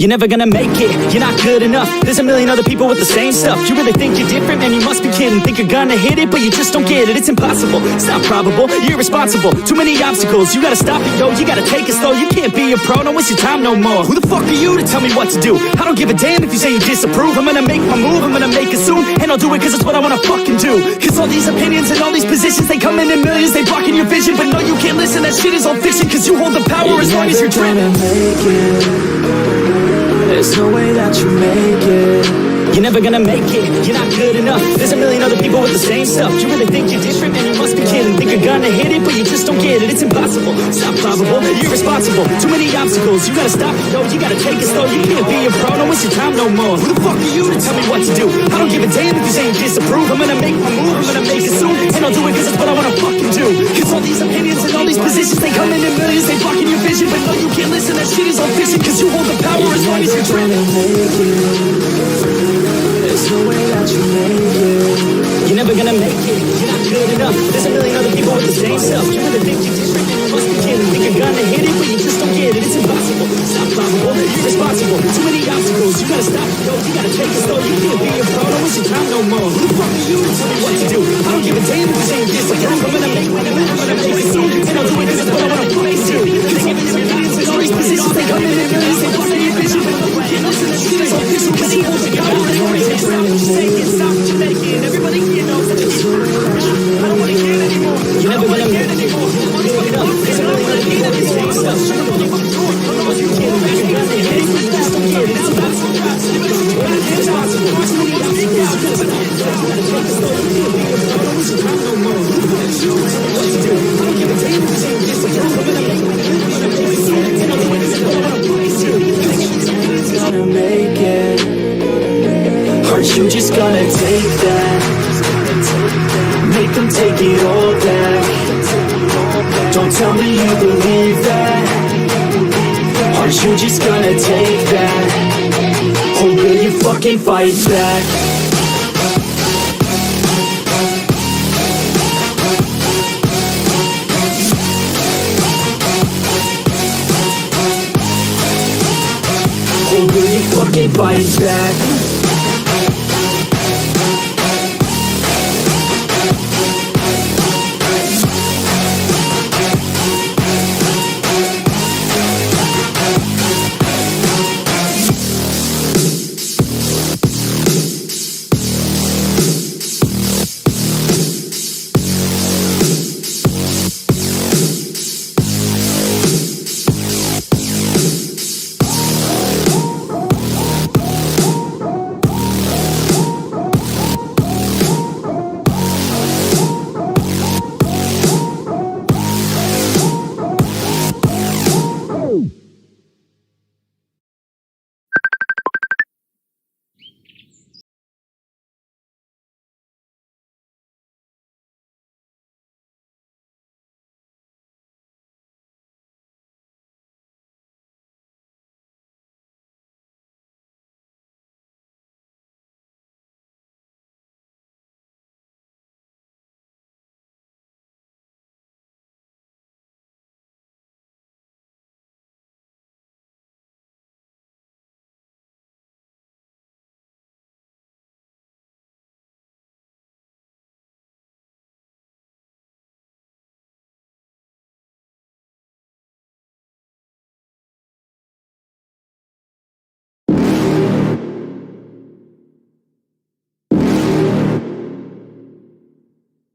You're never gonna make it, you're not good enough. There's a million other people with the same stuff. You really think you're different? Man, you must be kidding. Think you're gonna hit it, but you just don't get it. It's impossible, it's not probable, you're irresponsible. Too many obstacles, you gotta stop it, yo. You gotta take it slow, you can't be a pro. Don't waste your time no more. Who the fuck are you to tell me what to do? I don't give a damn if you say you disapprove. I'm gonna make my move, I'm gonna make it soon. And I'll do it cause it's what I wanna fucking do. Cause all these opinions and all these positions, they come in millions, they blocking your vision. But no, you can't listen, that shit is all fiction. Cause you hold the power as long as you're dreaming. There's no way that you make it. You're never gonna make it, you're not good enough. There's a million other people with the same stuff. You really think you're different? Man, you must be kidding. Think you're gonna hit it, but you just don't get it. It's impossible, it's not probable, you're irresponsible. Too many obstacles, you gotta stop it, yo. You gotta take it slow, you can't be a pro. Don't waste your time no more. Who the fuck are you to tell me what to do? I don't give a damn if you say you disapprove. I'm gonna make my move, I'm gonna make it soon. And I'll do it cause it's what I wanna fucking do. Cause all these opinions and all these positions, they come in millions, they blocking your vision. But no, you can't listen, that shit is all fiction. Cause you hold the power as long as you're dreaming. There's no way that you make it. You're never gonna make it, you're not good enough. There's a million other people with the same stuff. You really think you're different? Man, you must be kidding. Think you're gonna hit it, but you just don't get it. It's impossible, it's not probable, you're irresponsible. Too many obstacles, you gotta stop it, yo. You gotta take it slow, you can't be a pro. Don't waste your time no more. Who the fuck are you to tell me what to do? I don't give a damn if you say you disapprove. I'm gonna make my move, I'm gonna make it soon. And I'll do it cause it's what I wanna fucking do. Cause all these opinions and all these positions, they come in millions, they blocking your vision. But no, you can't listen, that shit is all fiction. Cause he holds the power as long as you're dreaming. Stop what you're making. Everybody here knows that you're I don't wanna hear it anymore. You never wanna hear it anymore. Good enough. There's no way that you're the same stuff. Shut up, you fucking do it. I don't know what you can't make it. You just don't get it. It's impossible. It's impossible. Too many obstacles. You gotta stop it. You gotta take it slow. You can't be a pro. Don't waste your time no more. Who the fuck is you? Tell me what to do. I don't give a damn if you say you disapprove. I'm gonna make my move. I'm gonna make it soon. And I'll do it cause it's what I wanna fucking do. Gonna make it. Aren't you just gonna take that? Make them take it all back. Don't tell me you believe that. Aren't you just gonna take that? Or will you fucking fight back? Or will you fucking fight back?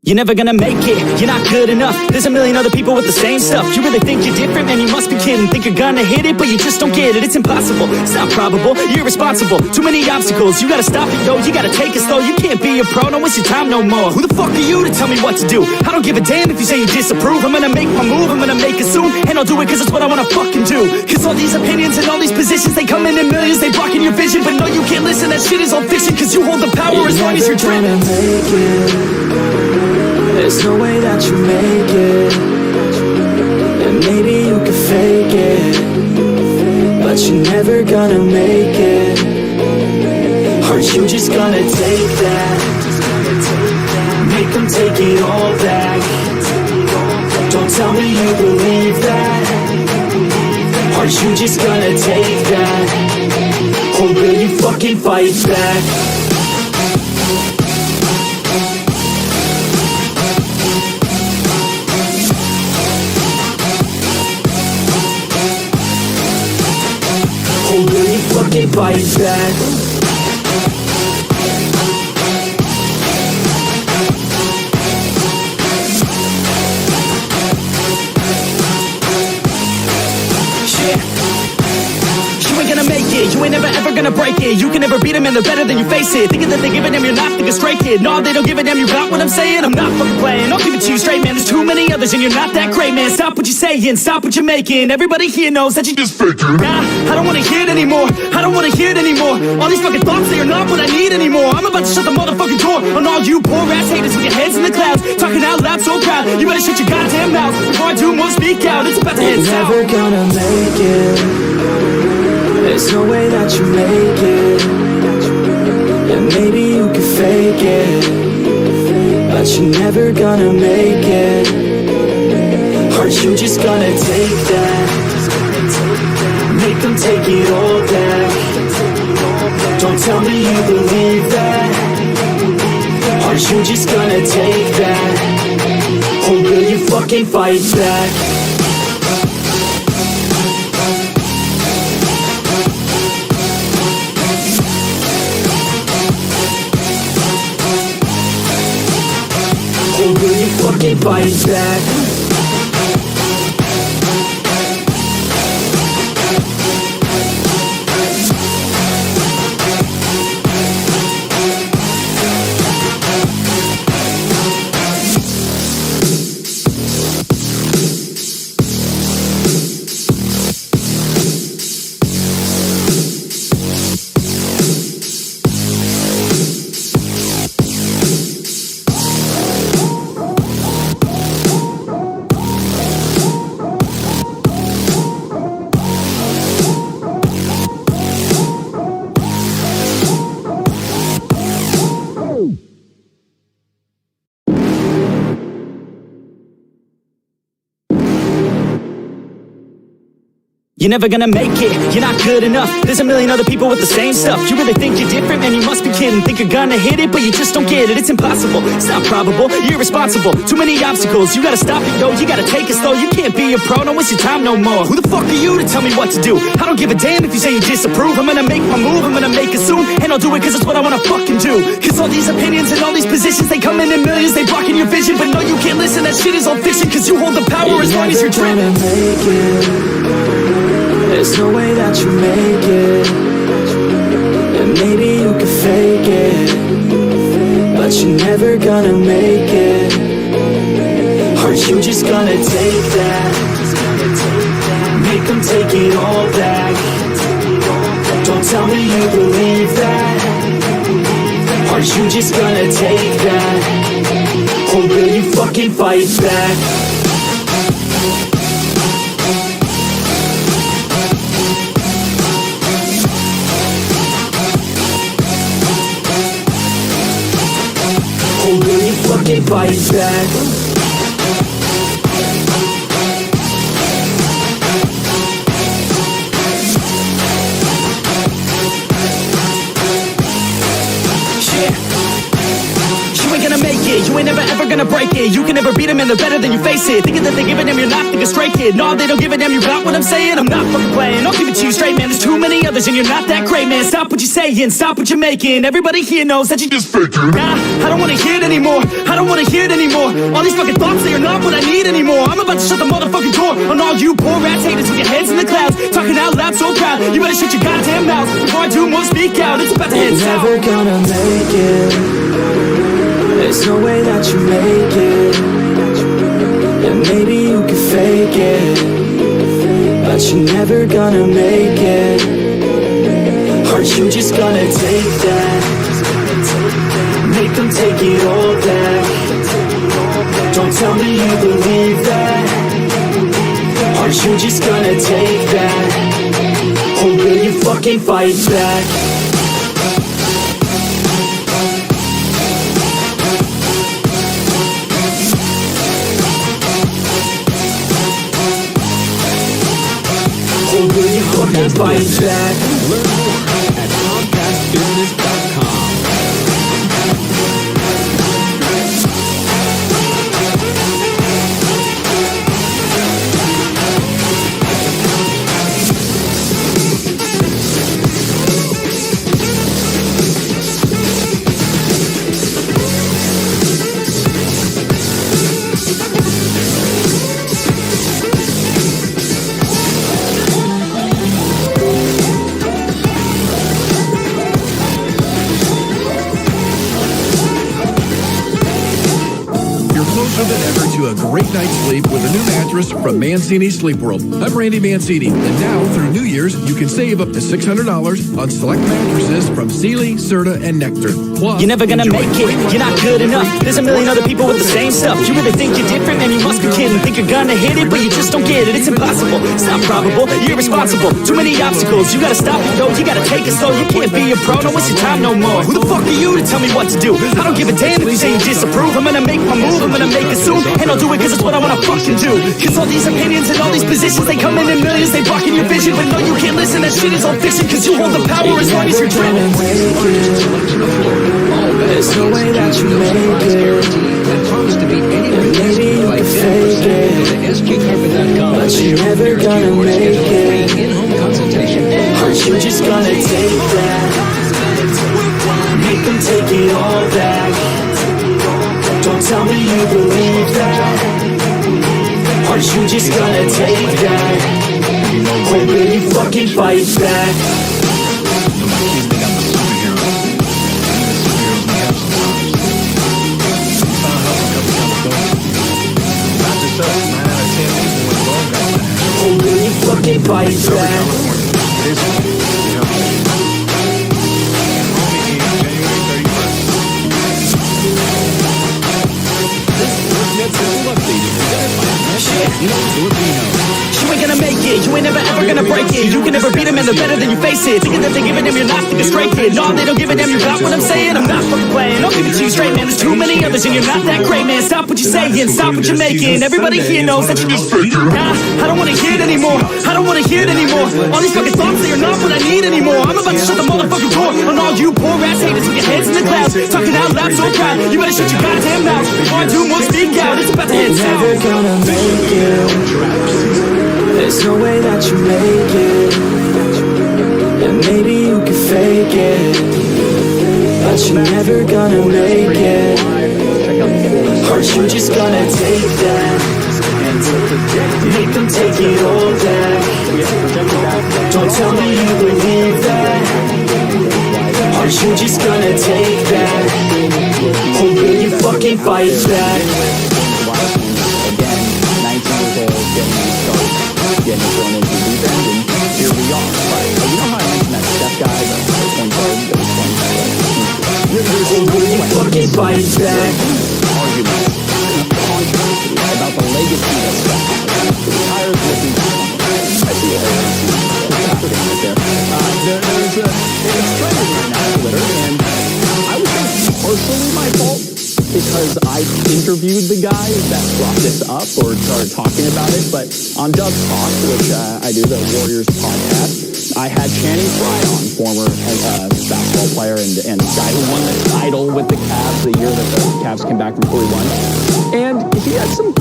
You're never gonna make it, you're not good enough. There's a million other people with the same stuff. You really think you're different? Man, you must be kidding. Think you're gonna hit it, but you just don't get it. It's impossible, it's not probable, you're irresponsible. Too many obstacles, you gotta stop it, yo. You gotta take it slow, you can't be a pro. Don't waste your time no more. Who the fuck are you to tell me what to do? I don't give a damn if you say you disapprove. I'm gonna make my move, I'm gonna make it soon. And I'll do it cause it's what I wanna fucking do. Cause all these opinions and all these positions, they come in millions, they blocking your vision. But no, you can't listen, that shit is all fiction. Cause you hold the power as long as you're dreaming. There's no way that you make it. And maybe you could fake it, but you're never gonna make it. Aren't you just gonna take that? Make them take it all back. Don't tell me you believe that. Aren't you just gonna take that? Oh, will you fucking fight back? Oh, will you fucking fight back? You ain't never ever gonna break it. You can never beat them and they're better than you face it. Thinking that they give a damn, you're not thinking straight, kid. No, they don't give a damn, you got what I'm saying? I'm not fucking playing, I'll give it to you straight, man. There's too many others and you're not that great, man. Stop what you're saying, stop what you're making. Everybody here knows that you just faking. Nah, I don't wanna hear it anymore, I don't wanna hear it anymore. All these fucking thoughts, they are not what I need anymore. I'm about to shut the motherfucking door on all you poor ass haters with your heads in the clouds, talking out loud so proud. You better shut your goddamn mouth before I do more speak out. It's about to head south. You're never gonna make it. There's no way that you make it. And maybe you can fake it, but you're never gonna make it. Aren't you just gonna take that? Make them take it all back. Don't tell me you believe that. Aren't you just gonna take that? Or will you fucking fight back? Or will you fucking fight back? You're never gonna make it, you're not good enough. There's a million other people with the same stuff. You really think you're different, man, you must be kidding. Think you're gonna hit it, but you just don't get it. It's impossible, it's not probable, you're irresponsible. Too many obstacles, you gotta stop it, yo. You gotta take it slow, you can't be a pro. Don't waste your time no more. Who the fuck are you to tell me what to do? I don't give a damn if you say you disapprove. I'm gonna make my move, I'm gonna make it soon. And I'll do it cause it's what I wanna fucking do. Cause all these opinions and all these positions, they come in millions, they blocking your vision. But no, you can't listen, that shit is all fiction. Cause you hold the power as long as you're dreaming. There's no way that you make it. And maybe you can fake it, but you're never gonna make it. Aren't you just gonna take that? Make them take it all back. Don't tell me you believe that. Aren't you just gonna take that? Or will you fucking fight back? Or will you fucking fight back? You ain't never ever gonna break it. You can never beat them and they're better than you face it. Thinking that they give a damn, you're not thinking straight, kid. No, they don't give a damn, you got what I'm saying? I'm not fucking playing, I'll give it to you straight, man. There's too many others and you're not that great, man. Stop what you're saying, stop what you're making. Everybody here knows that you just faking. Nah, I don't wanna hear it anymore, I don't wanna hear it anymore. All these fucking thoughts, they are not what I need anymore. I'm about to shut the motherfucking door on all you poor ass haters with your heads in the clouds, talking out loud so proud. You better shut your goddamn mouth before I do more speak out. It's about to head south. You're never gonna make it. There's no way that you make it. And maybe you can fake it, but you're never gonna make it. Aren't you just gonna take that? Make them take it all back. Don't tell me you believe that. Aren't you just gonna take that? Or will you fucking fight back? Or will you fucking fight back? than ever to a great night's sleep with a new mattress from Mancini Sleep World. I'm Randy Mancini, and now through New Year's, you can save up to $600 on select mattresses from Sealy, Serta, and Nectar. Plus, you're never gonna enjoy make it, you're not good enough. There's a million other people with the same stuff. You really think you're different, man, you must be kidding. Think you're gonna hit it, but you just don't get it. It's impossible, it's not probable, you're irresponsible. Too many obstacles, you gotta stop it though. You gotta take it slow, you can't be a pro, don't waste your time no more. Who the fuck are you to tell me what to do? I don't give a damn if you say you disapprove. I'm gonna make my move, I'm gonna make it soon. And I'll do it cause it's what I wanna fucking do. Cause all these opinions and all these positions, they come in millions, they blocking your vision. But no, you can't listen, that shit is all fiction. Cause you hold the power as long as you're dreaming. There's no way that you make it. Maybe you can fake it, but you're never gonna make it. Aren't you just gonna take that? Make them take it all back. Don't tell me you believe that. Aren't you just gonna take that? Or will you fucking fight back? Fucking fight back. You ain't gonna make it, you ain't never ever gonna break it. You can never beat them and they're better than you face it. Thinking that they're giving them, you're not thinking straight, kid. No, they don't give a damn, you got what I'm saying. I'm not fucking playing, I'll give it to you straight, man. There's too many others and you're not that great, man. Stop what you're saying, stop what you're making. Everybody here knows that you're just fake. Nah, I don't wanna hear it anymore, I don't wanna hear it anymore. All these fucking thoughts, they are not what I need anymore. I'm about to shut the motherfucking door on all you poor ass haters with your heads in the clouds. Talking out loud so proud, you better shut your goddamn mouth. Before I do more, speak out, it's about to head south. Never gonna make it. There's no way that you make it. And maybe you can fake it, but you're never gonna make it. Aren't you just gonna take that? Make them take it all back. Don't tell me you believe that. Aren't you just gonna take that? Or will you fucking fight back? Again, 19 years old, getting thrown into the deep end, and here we are. Right. You know how I mentioned that Steph guy, the point guard that was playing will you fucking fight back? Arguments, controversy about the legacy that Steph has. The Retires looking back on it. I see it right there. There's it's trending right now on Twitter, and I would think partially my fault, because I interviewed the guy that brought this up or started talking about it. But on Dub Talk, which I do, the Warriors podcast, I had Channing Frye on, former basketball player and guy who won the title with the Cavs the year that the Cavs came back from 41. And he had some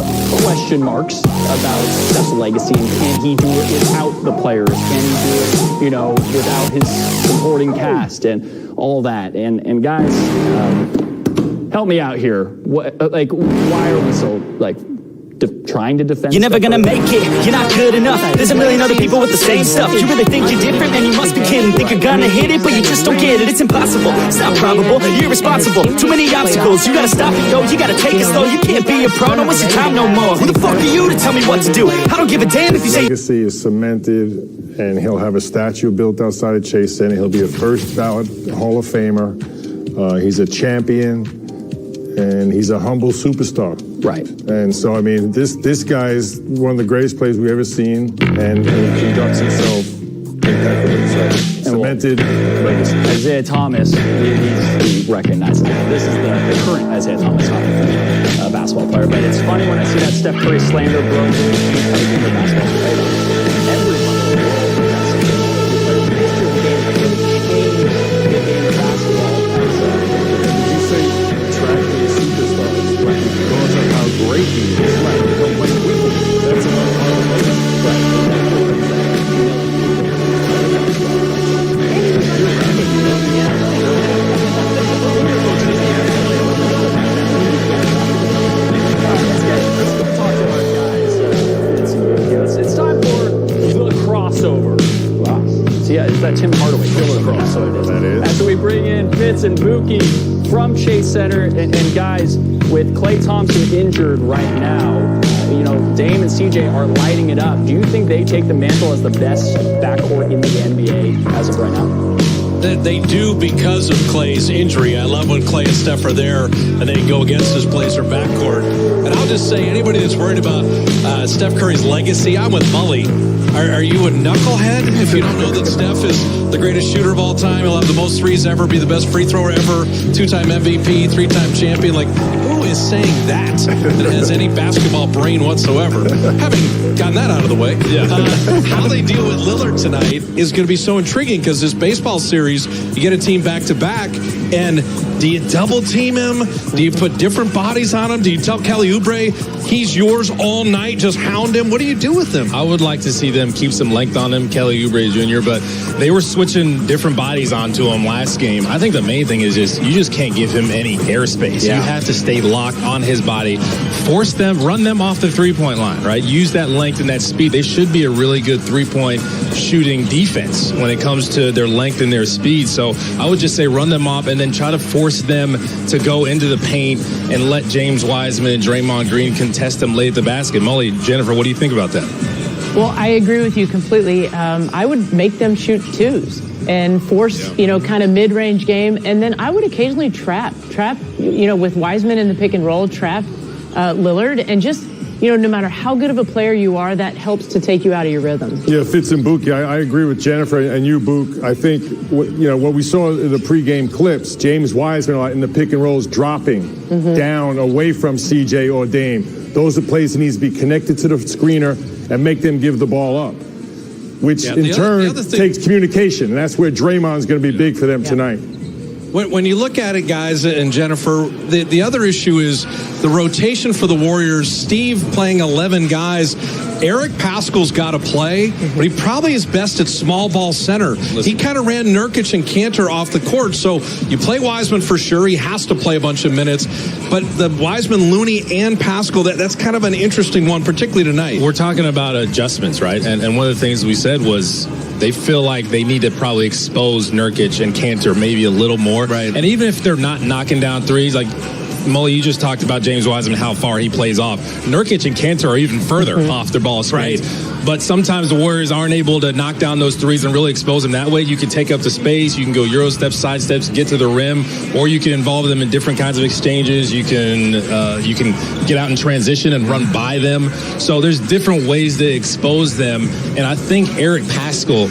question marks about Steph's legacy and can he do it without the players? Can he do it, without his supporting cast and all that? And guys, help me out here. Why are we so trying to defend? You're never gonna make it, you're not good enough. There's a million other people with the same stuff. You really think you're different, man, you must be kidding. Think you're gonna hit it, but you just don't get it. It's impossible, it's not probable, you're irresponsible. Too many obstacles, you gotta stop it though. You gotta take it slow, you can't be a pro, don't waste your time no more. Who the fuck are you to tell me what to do? I don't give a damn if you say. Legacy is cemented, and he'll have a statue built outside of Chase Center. He'll be a first ballot Hall of Famer. He's a champion, and he's a humble superstar. Right. And so, I mean, this guy is one of the greatest players we've ever seen, and he conducts himself impeccably. So, cemented legacy. Isaiah Thomas, he recognizes it. This is the current Isaiah Thomas basketball player. But it's funny when I see that Steph Curry slander broke because of the basketball player. Everyone in the world has the players in history of the game that really changed the game of basketball. You say track to the superstars, right? Because of how great he is, right? Don't play with him. That's another part of it. It's time for the crossover. Wow. So yeah, it's that Tim Hardaway crossover. That is. After we bring in Fitz and Buki from Chase Center, and guys, with Klay Thompson injured right now, you know, Dame and CJ are lighting it up. Do you think they take the mantle as the best backcourt in the NBA as of right now? They do because of Klay's injury. I love when Klay and Steph are there and they go against this Blazer backcourt. And I'll just say, anybody that's worried about Steph Curry's legacy, I'm with Mully. Are you a knucklehead if you don't know that Steph is the greatest shooter of all time? He'll have the most threes ever, be the best free thrower ever, 2-time MVP, 3-time champion. Like, who is saying that has any basketball brain whatsoever? Having gotten that out of the way, how they deal with Lillard tonight is going to be so intriguing because this baseball series, you get a team back-to-back, and do you double team him? Do you put different bodies on him? Do you tell Kelly Oubre he's yours all night, just hound him? What do you do with him? I would like to see them keep some length on him, Kelly Oubre Jr., but they were switching different bodies onto him last game. I think the main thing is you just can't give him any airspace. Yeah. You have to stay locked on his body, force them, run them off the three-point line, right? Use that length and that speed. They should be a really good three-point shooting defense when it comes to their length and their speed. So I would just say run them off and then try to force them to go into the paint and let James Wiseman and Draymond Green contest them late at the basket. Mully, Jennifer, what do you think about that? Well, I agree with you completely. I would make them shoot twos and force, kind of mid-range game. And then I would occasionally trap, with Wiseman in the pick and roll, trap Lillard, and just, no matter how good of a player you are, that helps to take you out of your rhythm. Yeah, Fitz and Buki, I agree with Jennifer and you, Book. I think, what we saw in the pregame clips, James Wiseman in the pick and rolls dropping down away from CJ or Dame. Those are plays that needs to be connected to the screener and make them give the ball up, which in turn takes communication. And that's where Draymond's going to be big for them tonight. When you look at it, guys, and Jennifer, the other issue is the rotation for the Warriors. Steve playing 11 guys. Eric Paschall's got to play, but he probably is best at small ball center. He kind of ran Nurkic and Kanter off the court, so you play Wiseman for sure. He has to play a bunch of minutes, but the Wiseman, Looney, and Paschall, that's kind of an interesting one, particularly tonight. We're talking about adjustments, right? And one of the things we said was they feel like they need to probably expose Nurkic and Kanter maybe a little more. Right. And even if they're not knocking down threes, like Mully, you just talked about James Wiseman, how far he plays off. Nurkic and Kanter are even further off their ball screens. Right. But sometimes the Warriors aren't able to knock down those threes and really expose them that way. You can take up the space. You can go Euro steps, side steps, get to the rim, or you can involve them in different kinds of exchanges. You can get out in transition and run by them. So there's different ways to expose them. And I think Eric Paschall,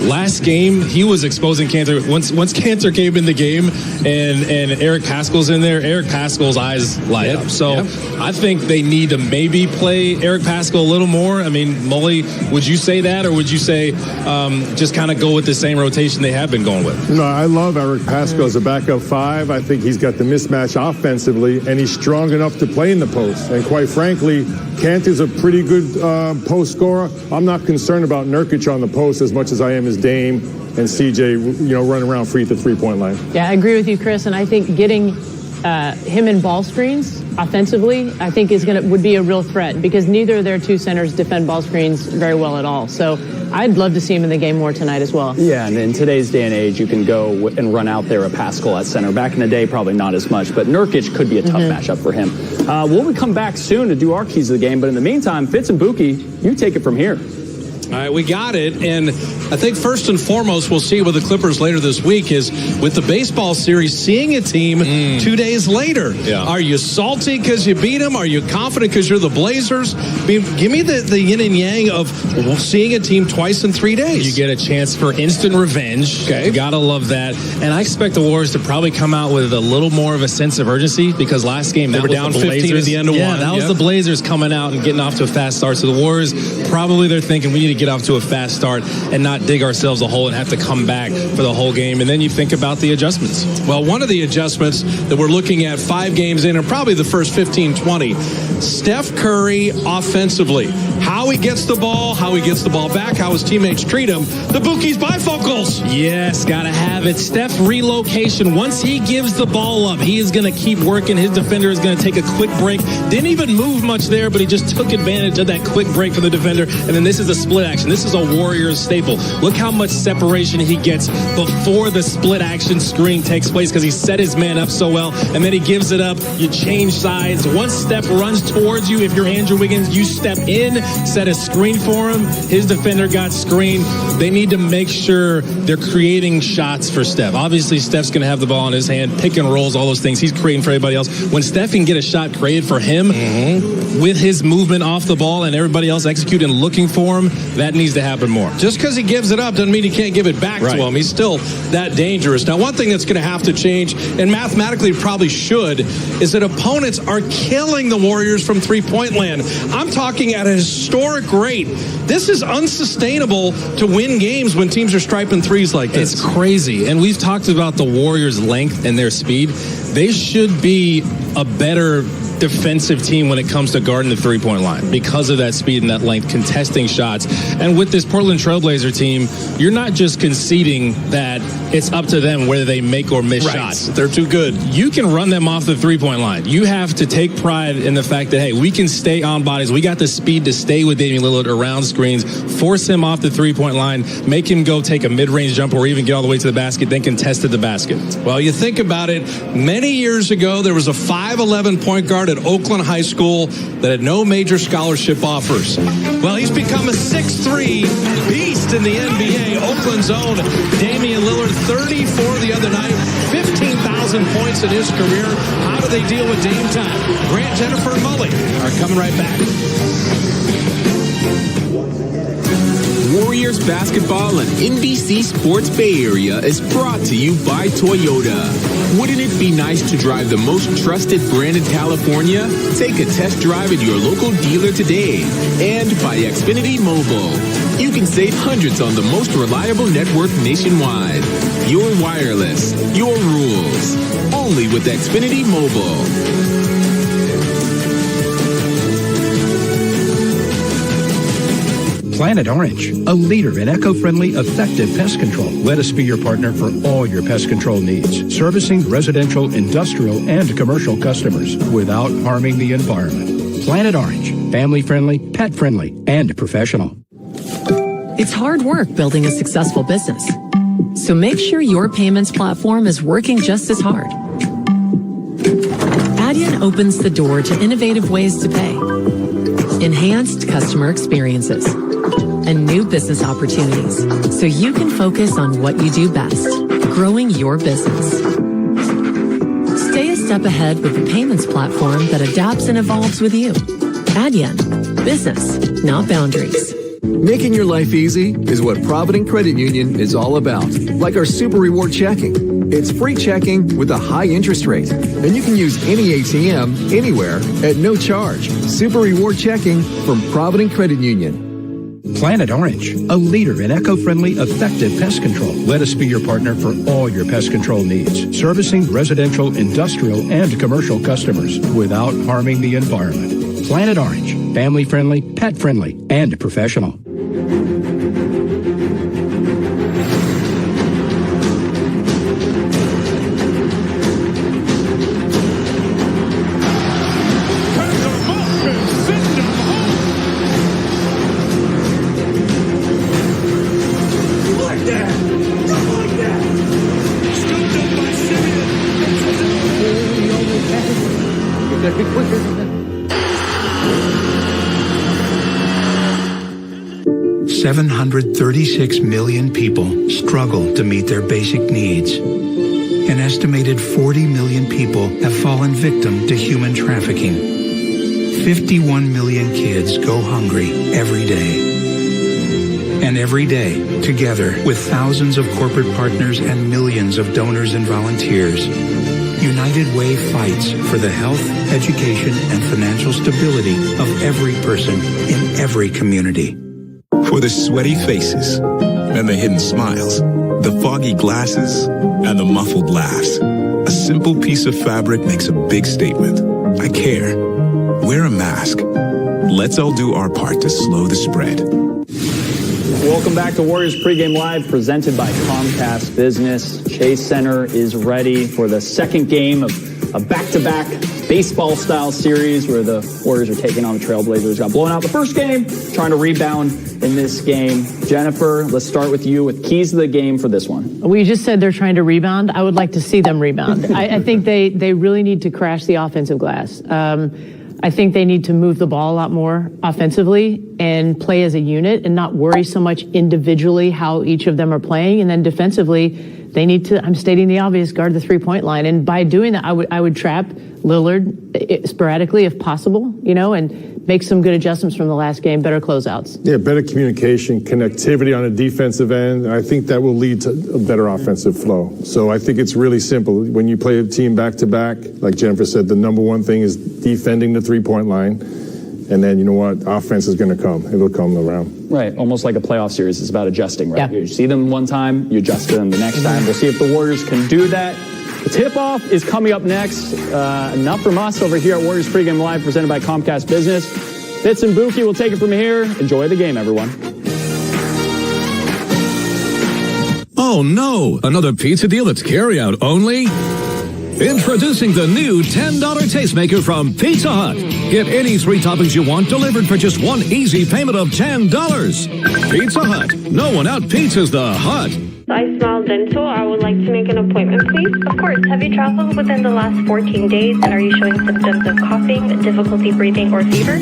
last game, he was exposing Kanter. Once Kanter came in the game and Eric Paschall's in there, Eric Paschall's eyes light up. So I think they need to maybe play Eric Paschall a little more. I mean, Mully, would you say that, or would you say just kind of go with the same rotation they have been going with? No, I love Eric Paschall as a backup five. I think he's got the mismatch offensively, and he's strong enough to play in the post. And quite frankly, Kanter's a pretty good post scorer. I'm not concerned about Nurkic on the post as much as I am as Dame and CJ, running around free at the three-point line. Yeah, I agree with you, Chris, and I think getting him in ball screens offensively, I think would be a real threat because neither of their two centers defend ball screens very well at all. So I'd love to see him in the game more tonight as well. Yeah, and in today's day and age, you can go and run out there a Paschall at center. Back in the day, probably not as much, but Nurkic could be a tough matchup for him. We'll come back soon to do our keys of the game, but in the meantime, Fitz and Buki, you take it from here. All right, we got it. And I think first and foremost, we'll see with the Clippers later this week is with the baseball series, seeing a team 2 days later. Yeah. Are you salty because you beat them? Are you confident because you're the Blazers? I mean, give me the yin and yang of seeing a team twice in 3 days. You get a chance for instant revenge. Okay. You got to love that. And I expect the Warriors to probably come out with a little more of a sense of urgency because last game they were down 15 at the end of one. That was the Blazers coming out and getting off to a fast start. So the Warriors, probably they're thinking we need to get off to a fast start and not dig ourselves a hole and have to come back for the whole game. And then you think about the adjustments. Well, one of the adjustments that we're looking at 5 games in and probably the first 15, 20, Steph Curry offensively. How he gets the ball, how he gets the ball back, how his teammates treat him. The Buki's bifocals. Yes, got to have it. Steph relocation. Once he gives the ball up, he is going to keep working. His defender is going to take a quick break. Didn't even move much there, but he just took advantage of that quick break for the defender. And then this is a split split action. This is a Warriors staple. Look how much separation he gets before the split action screen takes place because he set his man up so well, and then he gives it up. You change sides. Once Steph runs towards you, if you're Andrew Wiggins, you step in, set a screen for him. His defender got screened. They need to make sure they're creating shots for Steph. Obviously, Steph's going to have the ball in his hand, pick and rolls, all those things he's creating for everybody else. When Steph can get a shot created for him with his movement off the ball and everybody else executing and looking for him, that needs to happen more. Just because he gives it up doesn't mean he can't give it back to him. He's still that dangerous. Now, one thing that's going to have to change, and mathematically probably should, is that opponents are killing the Warriors from three-point land. I'm talking at a historic rate. This is unsustainable to win games when teams are striping threes like this. It's crazy. And we've talked about the Warriors' length and their speed. They should be a better defensive team when it comes to guarding the three-point line because of that speed and that length, contesting shots. And with this Portland Trailblazer team, you're not just conceding that it's up to them whether they make or miss shots. They're too good. You can run them off the three-point line. You have to take pride in the fact that, hey, we can stay on bodies. We got the speed to stay with Damian Lillard around screens, force him off the three-point line, make him go take a mid-range jump or even get all the way to the basket, then contest at the basket. Well, you think about it, many years ago, there was a 5'11" point guard at Oakland High School that had no major scholarship offers. Well, he's become a 6'3" beast in the NBA. Oakland's own Damian Lillard, 34 the other night, 15,000 points in his career. How do they deal with Dame time? Grant, Jennifer, and Mully are coming right back. Warriors basketball on NBC Sports Bay Area is brought to you by Toyota. Wouldn't it be nice to drive the most trusted brand in California? Take a test drive at your local dealer today. And by Xfinity Mobile. You can save hundreds on the most reliable network nationwide. Your wireless, your rules. Only with Xfinity Mobile. Planet Orange, a leader in eco-friendly, effective pest control. Let us be your partner for all your pest control needs, servicing residential, industrial, and commercial customers without harming the environment. Planet Orange, family-friendly, pet-friendly, and professional. It's hard work building a successful business. So make sure your payments platform is working just as hard. Adyen opens the door to innovative ways to pay, enhanced customer experiences, and new business opportunities, so you can focus on what you do best, growing your business. Stay a step ahead with the payments platform that adapts and evolves with you. Adyen. Business, not boundaries. Making your life easy is what Provident Credit Union is all about. Like our Super Reward Checking. It's free checking with a high interest rate. And you can use any ATM, anywhere, at no charge. Super Reward Checking from Provident Credit Union. Planet Orange, a leader in eco-friendly, effective pest control. Let us be your partner for all your pest control needs, servicing residential, industrial, and commercial customers without harming the environment. Planet Orange, family-friendly, pet-friendly, and professional. $736 million people struggle to meet their basic needs. An estimated 40 million people have fallen victim to human trafficking. 51 million kids go hungry every day. And every day, together with thousands of corporate partners and millions of donors and volunteers, United Way fights for the health, education, and financial stability of every person in every community. For the sweaty faces and the hidden smiles, the foggy glasses and the muffled laughs, a simple piece of fabric makes a big statement. I care. Wear a mask. Let's all do our part to slow the spread. Welcome back to Warriors Pregame Live, presented by Comcast Business. Chase Center is ready for the second game of a back-to-back baseball-style series where the Warriors are taking on the Trailblazers. Got blown out the first game, trying to rebound in this game. Jennifer, let's start with you with keys to the game for this one. Well, you just said they're trying to rebound. I would like to see them rebound. I think they really need to crash the offensive glass. I think they need to move the ball a lot more offensively and play as a unit and not worry so much individually how each of them are playing. And then defensively, they need to, I'm stating the obvious, guard the three-point line. And by doing that, I would trap Lillard sporadically if possible, and make some good adjustments from the last game, better closeouts. Yeah, better communication, connectivity on a defensive end. I think that will lead to a better offensive flow. So I think it's really simple. When you play a team back-to-back, like Jennifer said, the number one thing is defending the three-point line. And then, you know what? Offense is going to come. It'll come around. Right, almost like a playoff series. It's about adjusting, right? Yeah. You see them one time, you adjust to them the next time. We'll see if the Warriors can do that. The tip-off is coming up next. Enough from us over here at Warriors Pregame Live, presented by Comcast Business. Fitz and Buki will take it from here. Enjoy the game, everyone. Oh no, another pizza deal that's carry-out only? Introducing the new $10 Tastemaker from Pizza Hut. Get any 3 toppings you want delivered for just one easy payment of $10. Pizza Hut. No one out pizzas the Hut. I Smile Dental. I would like to make an appointment, please. Of course. Have you traveled within the last 14 days, and are you showing symptoms of coughing, difficulty breathing, or fever?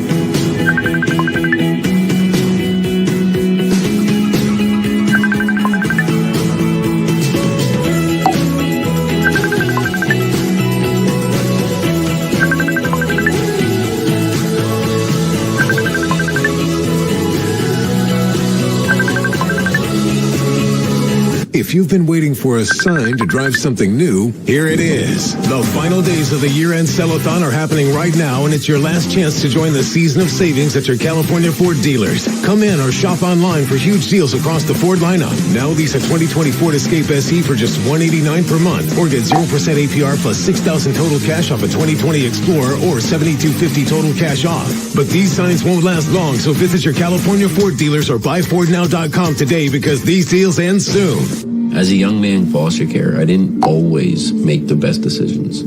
If you've been waiting for a sign to drive something new, here it is. The final days of the year-end sell-a-thon are happening right now, and it's your last chance to join the season of savings at your California Ford dealers. Come in or shop online for huge deals across the Ford lineup. Now lease a 2020 Ford Escape SE for just $189 per month, or get 0% APR plus $6,000 total cash off a 2020 Explorer or $7,250 total cash off. But these signs won't last long, so visit your California Ford dealers or buyfordnow.com today because these deals end soon. As a young man in foster care, I didn't always make the best decisions.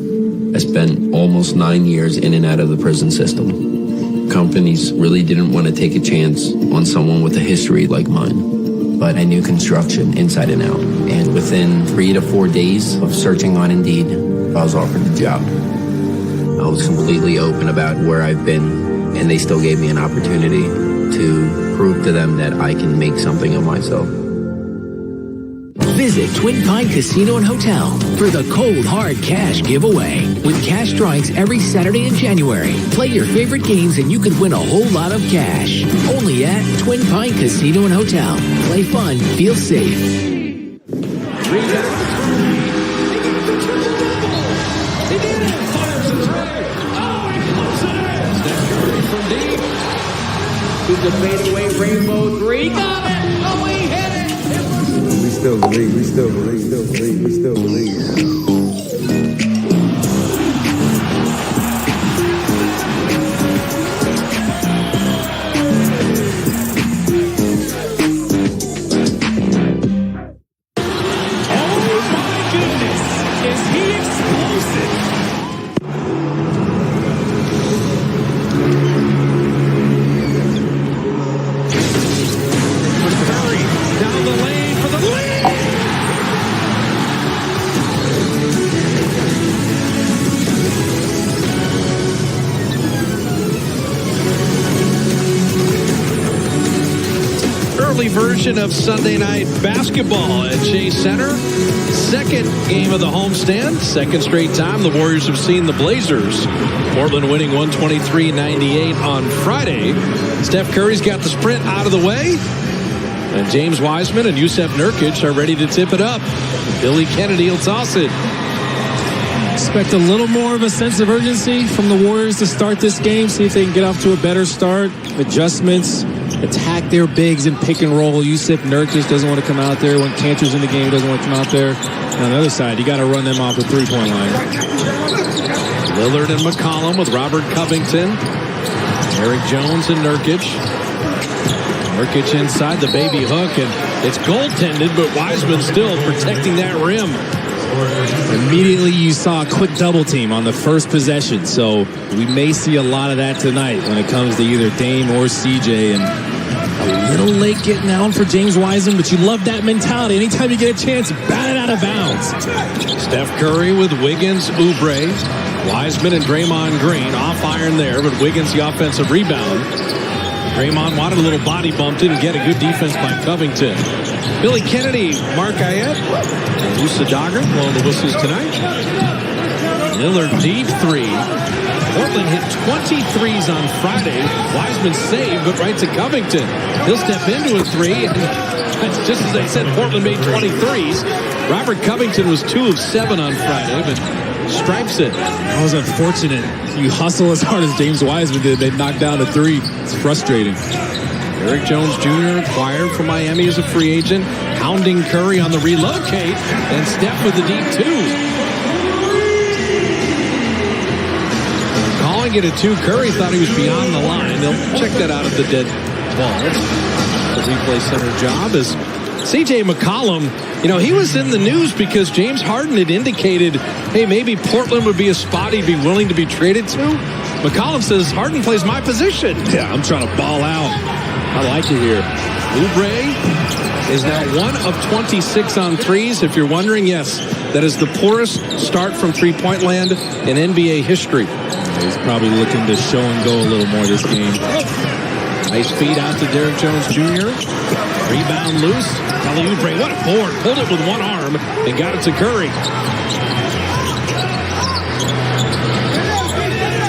I spent almost 9 years in and out of the prison system. Companies really didn't want to take a chance on someone with a history like mine. But I knew construction inside and out. And within 3 to 4 days of searching on Indeed, I was offered the job. I was completely open about where I've been, and they still gave me an opportunity to prove to them that I can make something of myself. Visit Twin Pine Casino and Hotel for the Cold Hard Cash giveaway with cash drawings every Saturday in January. Play your favorite games and you could win a whole lot of cash. Only at Twin Pine Casino and Hotel. Play fun, feel safe. The fadeaway rainbow three. Got it! Oh, he hit it! We still believe, we still believe, still believe, we still believe. Version of Sunday Night Basketball at Chase Center. Second game of the homestand. Second straight time the Warriors have seen the Blazers. Portland winning 123-98 on Friday. Steph Curry's got the sprint out of the way. And James Wiseman and Jusuf Nurkic are ready to tip it up. Billy Kennedy will toss it. Expect a little more of a sense of urgency from the Warriors to start this game. See if they can get off to a better start. Adjustments. Attack their bigs and pick and roll. Jusuf Nurkic doesn't want to come out there when Cantor's in the game. Doesn't want to come out there. And on the other side, you got to run them off the three-point line. Lillard and McCollum with Robert Covington. Eric Jones and Nurkic. Nurkic inside the baby hook, and it's goaltended, but Wiseman still protecting that rim. Immediately you saw a quick double team on the first possession. So we may see a lot of that tonight when it comes to either Dame or CJ. And a little late getting down for James Wiseman, but you love that mentality. Anytime you get a chance, bat it out of bounds. Steph Curry with Wiggins, Oubre, Wiseman, and Draymond Green. Off iron there, but Wiggins the offensive rebound. Draymond wanted a little body bump, didn't get a good defense by Covington. Billy Kennedy, Mark Ayette, and Musa Dagger blowing the whistles tonight. Lillard deep three. Portland hit 20 threes on Friday. Wiseman saved, but right to Covington. He'll step into a three. And just as I said, Portland made 20 threes. Robert Covington was 2 of 7 on Friday, but stripes it. That was unfortunate. You hustle as hard as James Wiseman did. They knocked down a three. It's frustrating. Eric Jones Jr. acquired from Miami as a free agent. Hounding Curry on the relocate. And Steph with the deep two. Calling it a 2. Curry thought he was beyond the line. They'll check that out at the dead ball. The replay center job is C.J. McCollum. You know, he was in the news because James Harden had indicated, hey, maybe Portland would be a spot he'd be willing to be traded to. McCollum says, Harden plays my position. Yeah, I'm trying to ball out. I like it here. Oubre is now 1 of 26 on threes. If you're wondering, yes, that is the poorest start from three-point land in NBA history. He's probably looking to show and go a little more this game. Nice feed out to Derrick Jones Jr. Rebound loose. Kelly Oubre, what a board. Pulled it with one arm and got it to Curry.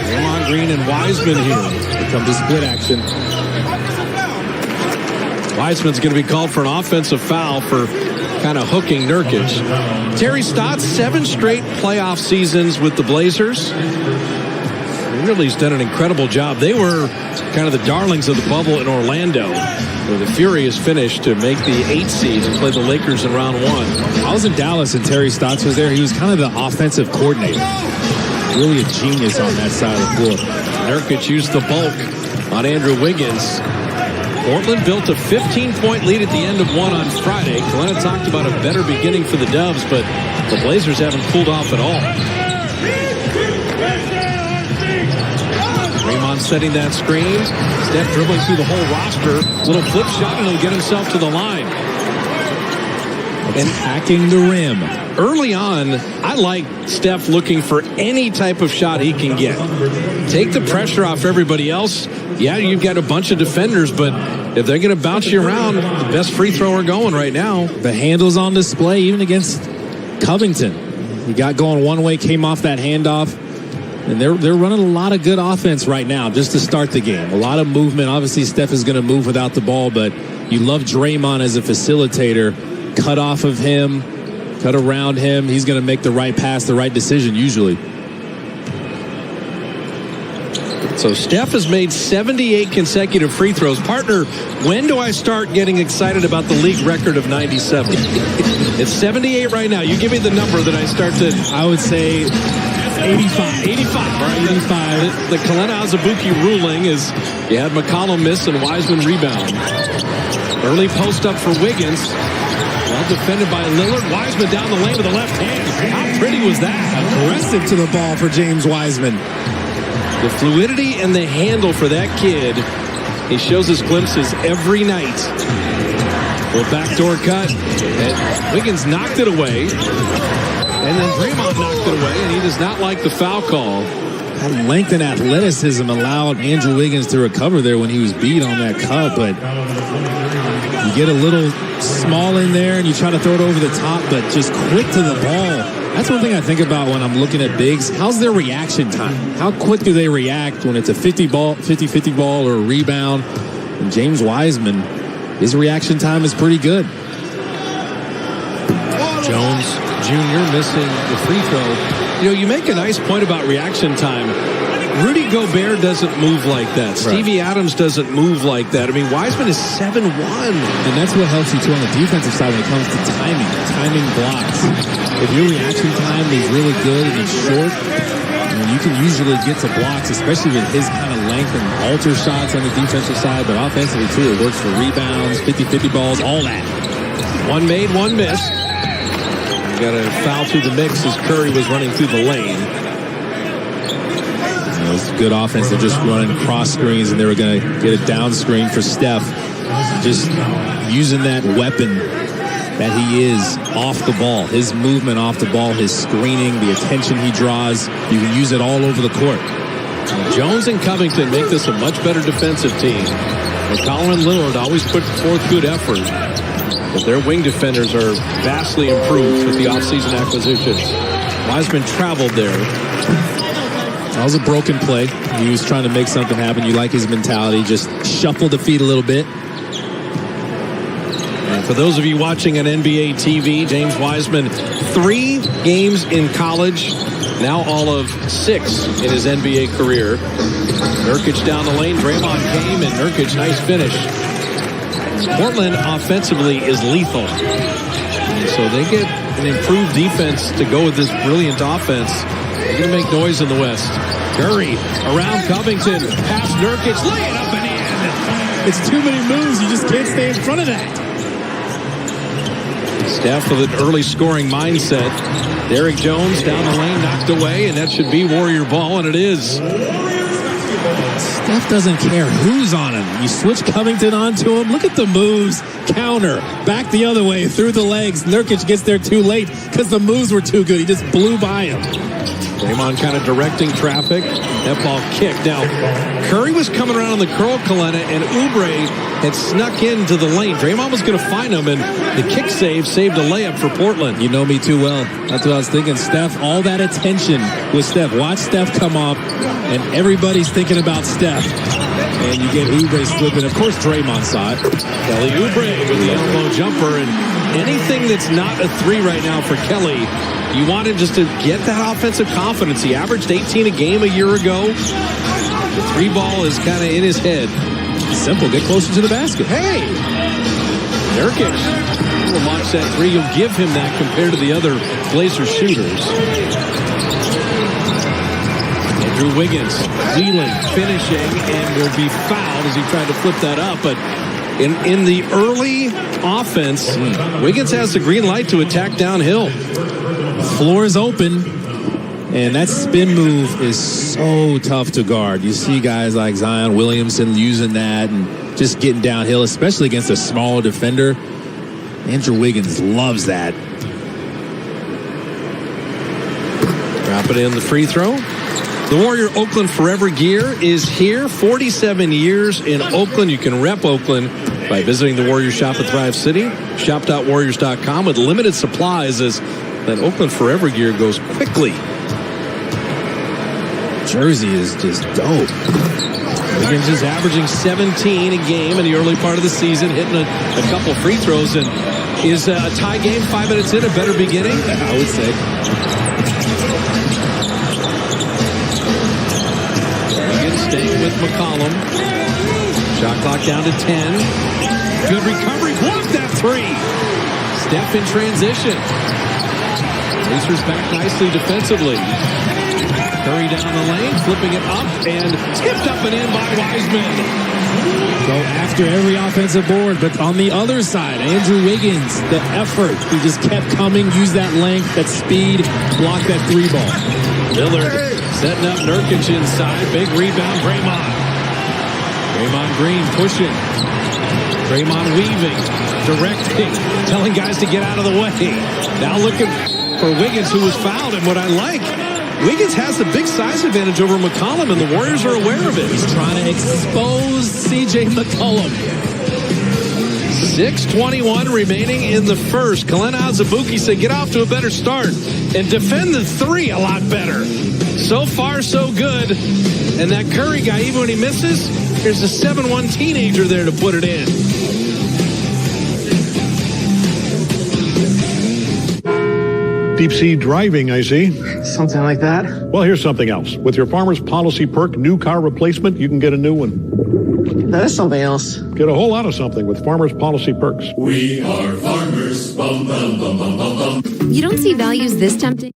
Draymond Green and Wiseman here. Here comes the split action. Wiseman's going to be called for an offensive foul for kind of hooking Nurkic. Terry Stotts, 7 straight playoff seasons with the Blazers. Really's done an incredible job. They were kind of the darlings of the bubble in Orlando, where the Fury has finished to make the 8th seed and play the Lakers in round 1. I was in Dallas and Terry Stotts was there. He was kind of the offensive coordinator. Really a genius on that side of the floor. Nurkic used the bulk on Andrew Wiggins. Portland built a 15-point lead at the end of 1 on Friday. Glenna talked about a better beginning for the Dubs, but the Blazers haven't pulled off at all. Draymond setting that screen. Steph dribbling through the whole roster. Little flip shot, and he'll get himself to the line. Attacking the rim. Early on, I like Steph looking for any type of shot he can get. Take the pressure off everybody else. Yeah, you've got a bunch of defenders, but if they're going to bounce you around, the best free thrower going right now. The handle's on display even against Covington. He got going one way, came off that handoff. And they're running a lot of good offense right now just to start the game. A lot of movement. Obviously, Steph is going to move without the ball, but you love Draymond as a facilitator. Cut off of him, cut around him. He's going to make the right pass, the right decision usually. So Steph has made 78 consecutive free throws. Partner, when do I start getting excited about the league record of 97? It's 78 right now. You give me the number that I start to... I would say 85. 85. All right, 85. The Kalena Azubuike ruling is you had McCollum miss and Wiseman rebound. Early post up for Wiggins. Well defended by Lillard. Wiseman down the lane with the left hand. How pretty was that? Aggressive to the ball for James Wiseman. The fluidity and the handle for that kid. He shows his glimpses every night. Well, backdoor cut. And Wiggins knocked it away. And then Draymond knocked it away, and he does not like the foul call. That length and athleticism allowed Andrew Wiggins to recover there when he was beat on that cut, but you get a little small in there and you try to throw it over the top, but just quick to the ball. That's one thing I think about when I'm looking at bigs. How's their reaction time? How quick do they react when it's a 50-50 ball or a rebound? And James Wiseman, his reaction time is pretty good. Jones Jr. missing the free throw. You know, you make a nice point about reaction time. Rudy Gobert doesn't move like that. Stevie Adams doesn't move like that. I mean, Wiseman is 7'1". And that's what helps you, too, on the defensive side when it comes to timing blocks. If your reaction time is really good and it's short, you can usually get to blocks, especially with his kind of length and alter shots on the defensive side. But offensively, too, it works for rebounds, 50-50 balls, all that. One made, one missed. We got a foul through the mix as Curry was running through the lane. It was good offense. They're just running cross screens, and they were going to get a down screen for Steph. Just using that weapon that he is off the ball. His movement off the ball, his screening, the attention he draws. You can use it all over the court. Jones and Covington make this a much better defensive team. McCollum and Lillard always put forth good effort, but their wing defenders are vastly improved with the offseason acquisitions. Wiseman traveled there. That was a broken play. He was trying to make something happen. You like his mentality. Just shuffle the feet a little bit. And for those of you watching on NBA TV, James Wiseman, 3 games in college, now all of 6 in his NBA career. Nurkic down the lane. Draymond came, and Nurkic, nice finish. Portland offensively is lethal. So they get an improved defense to go with this brilliant offense. They're going to make noise in the West. Curry around Covington. Pass Nurkic. Lay it up and in. It's too many moves. You just can't stay in front of that. Steph with an early scoring mindset. Derrick Jones down the lane, knocked away, and that should be Warrior ball, and it is. Steph doesn't care who's on him. You switch Covington onto him. Look at the moves. Counter. Back the other way. Through the legs. Nurkic gets there too late because the moves were too good. He just blew by him. Draymond kind of directing traffic. That ball kicked. Now, Curry was coming around on the curl, Kalena, and Oubre had snuck into the lane. Draymond was going to find him, and the kick saved a layup for Portland. You know me too well. That's what I was thinking. Steph, all that attention with Steph. Watch Steph come up, and everybody's thinking about Steph. And you get Oubre slipping. Of course, Draymond saw it. Kelly Oubre with the elbow jumper, and anything that's not a 3 right now for Kelly, you want him just to get that offensive confidence. He averaged 18 a game a year ago. The 3 ball is kind of in his head. Simple. Get closer to the basket. Hey! Nurkic will launch that 3. You'll give him that compared to the other Blazers shooters. Andrew Wiggins wheeling, finishing, and will be fouled as he tried to flip that up. But in the early offense, Wiggins has the green light to attack downhill. Floor is open, and that spin move is so tough to guard. You see guys like Zion Williamson using that and just getting downhill, especially against a smaller defender. Andrew Wiggins loves that. Drop it in the free throw. The Warrior Oakland Forever gear is here. 47 years in Oakland. You can rep Oakland by visiting the Warrior shop at Thrive City. Shop.warriors.com with limited supplies as that Oakland Forever gear goes quickly. Jersey is just dope. Wiggins is averaging 17 a game in the early part of the season, hitting a couple free throws. And is a tie game 5 minutes in a better beginning? I would say. Wiggins staying with McCollum. Shot clock down to 10. Good recovery. Blocked that 3. Steph in transition. Pacers back nicely defensively. Curry down the lane, flipping it up, and tipped up and in by Wiseman. Go after every offensive board, but on the other side, Andrew Wiggins, the effort. He just kept coming, used that length, that speed, blocked that 3 ball. Lillard setting up Nurkic inside. Big rebound, Draymond. Draymond Green pushing. Draymond weaving, directing, telling guys to get out of the way. Now looking for Wiggins, who was fouled, and what I like, Wiggins has the big size advantage over McCollum, and the Warriors are aware of it. He's trying to expose C.J. McCollum. 6:21 remaining in the first. Kalena Azubuike said, get off to a better start and defend the 3 a lot better. So far, so good. And that Curry guy, even when he misses, there's a 7'1" teenager there to put it in. Deep sea driving, I see. Something like that. Well, here's something else. With your Farmer's Policy perk, new car replacement, you can get a new one. That is something else. Get a whole lot of something with Farmer's Policy perks. We are farmers. Bum, bum, bum, bum, bum, bum. You don't see values this tempting?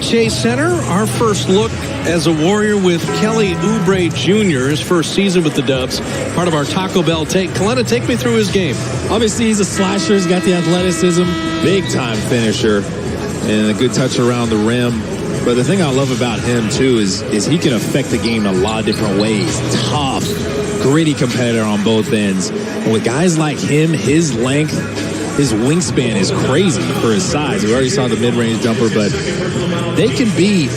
Chase Center, our first look as a Warrior with Kelly Oubre Jr., his first season with the Dubs, part of our Taco Bell take. Kalena, take me through his game. Obviously, he's a slasher. He's got the athleticism, big-time finisher, and a good touch around the rim. But the thing I love about him, too, is he can affect the game in a lot of different ways. Tough, gritty competitor on both ends. And with guys like him, his length, his wingspan is crazy for his size. We already saw the mid-range jumper, but they can be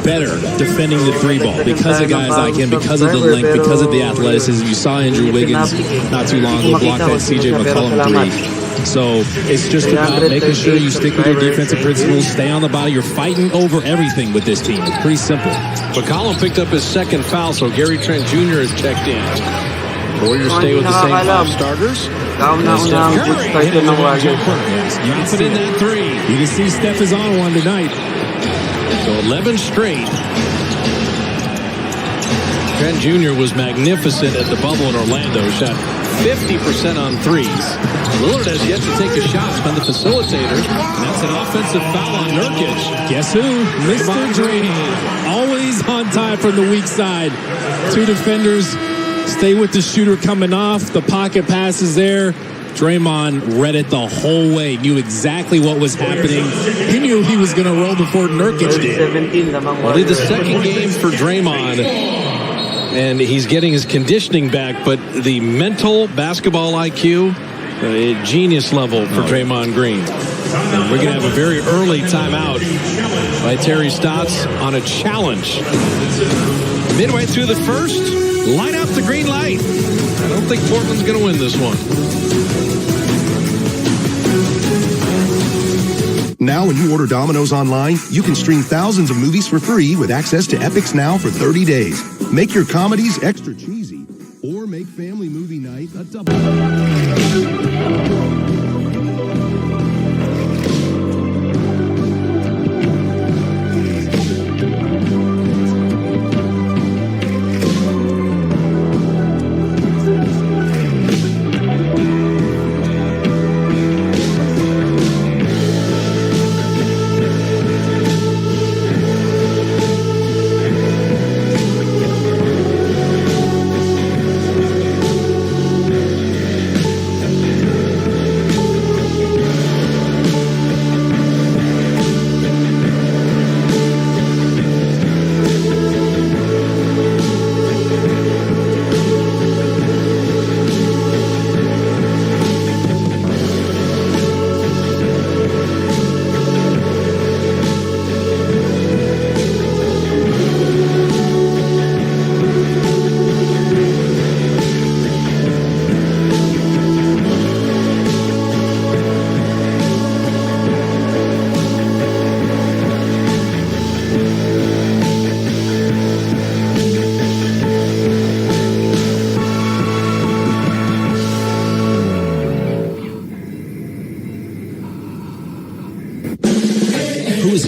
better defending the three ball because of guys like him, because of the length, because of the athleticism. You saw Andrew Wiggins not too long ago block that C.J. McCollum three. So it's just about making sure you stick with your defensive principles, stay on the body. You're fighting over everything with this team. It's pretty simple. McCollum picked up his second foul, so Gary Trent Jr. is checked in. Warriors stay with the same 5 starters. Steph Curry hit the one jumper. You can put in that three. You can see Steph is on one tonight. So 11 straight. Trent Jr. was magnificent at the bubble in Orlando. Shot 50% on threes. Lillard has yet to take a shot. It's been the facilitator. And that's an offensive foul on Nurkic. Guess who? Mr. Drake. Always on time from the weak side. 2 defenders stay with the shooter coming off. The pocket pass is there. Draymond read it the whole way. Knew exactly what was happening. He knew he was going to roll before Nurkic did. Only the second game for Draymond. And he's getting his conditioning back, but the mental basketball IQ, genius level for Draymond Green. And we're going to have a very early timeout by Terry Stotts on a challenge. Midway through the first, light up the green light. I don't think Portland's going to win this one. Now, when you order Domino's online, you can stream thousands of movies for free with access to Epix Now for 30 days. Make your comedies extra cheesy, or make family movie night a double.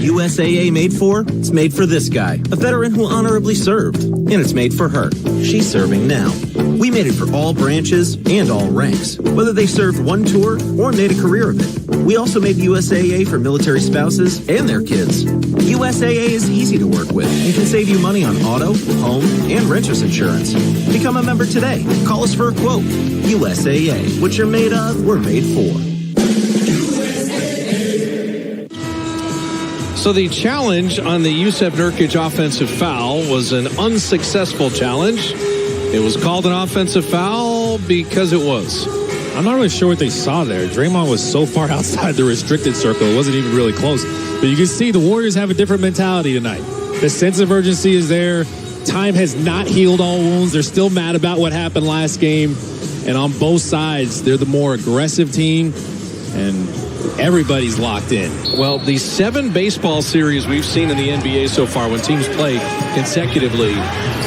USAA made for? It's made for this guy, a veteran who honorably served. And it's made for her. She's serving now. We made it for all branches and all ranks, whether they served one tour or made a career of it. We also made USAA for military spouses and their kids. USAA is easy to work with and can save you money on auto, home, and renter's insurance. Become a member today. Call us for a quote. USAA. What you're made of, we're made for. So the challenge on the Jusuf Nurkic offensive foul was an unsuccessful challenge. It was called an offensive foul because it was. I'm not really sure what they saw there. Draymond was so far outside the restricted circle, it wasn't even really close. But you can see the Warriors have a different mentality tonight. The sense of urgency is there. Time has not healed all wounds. They're still mad about what happened last game. And on both sides, they're the more aggressive team. And everybody's locked in. Well, the 7 baseball series we've seen in the NBA so far when teams play consecutively,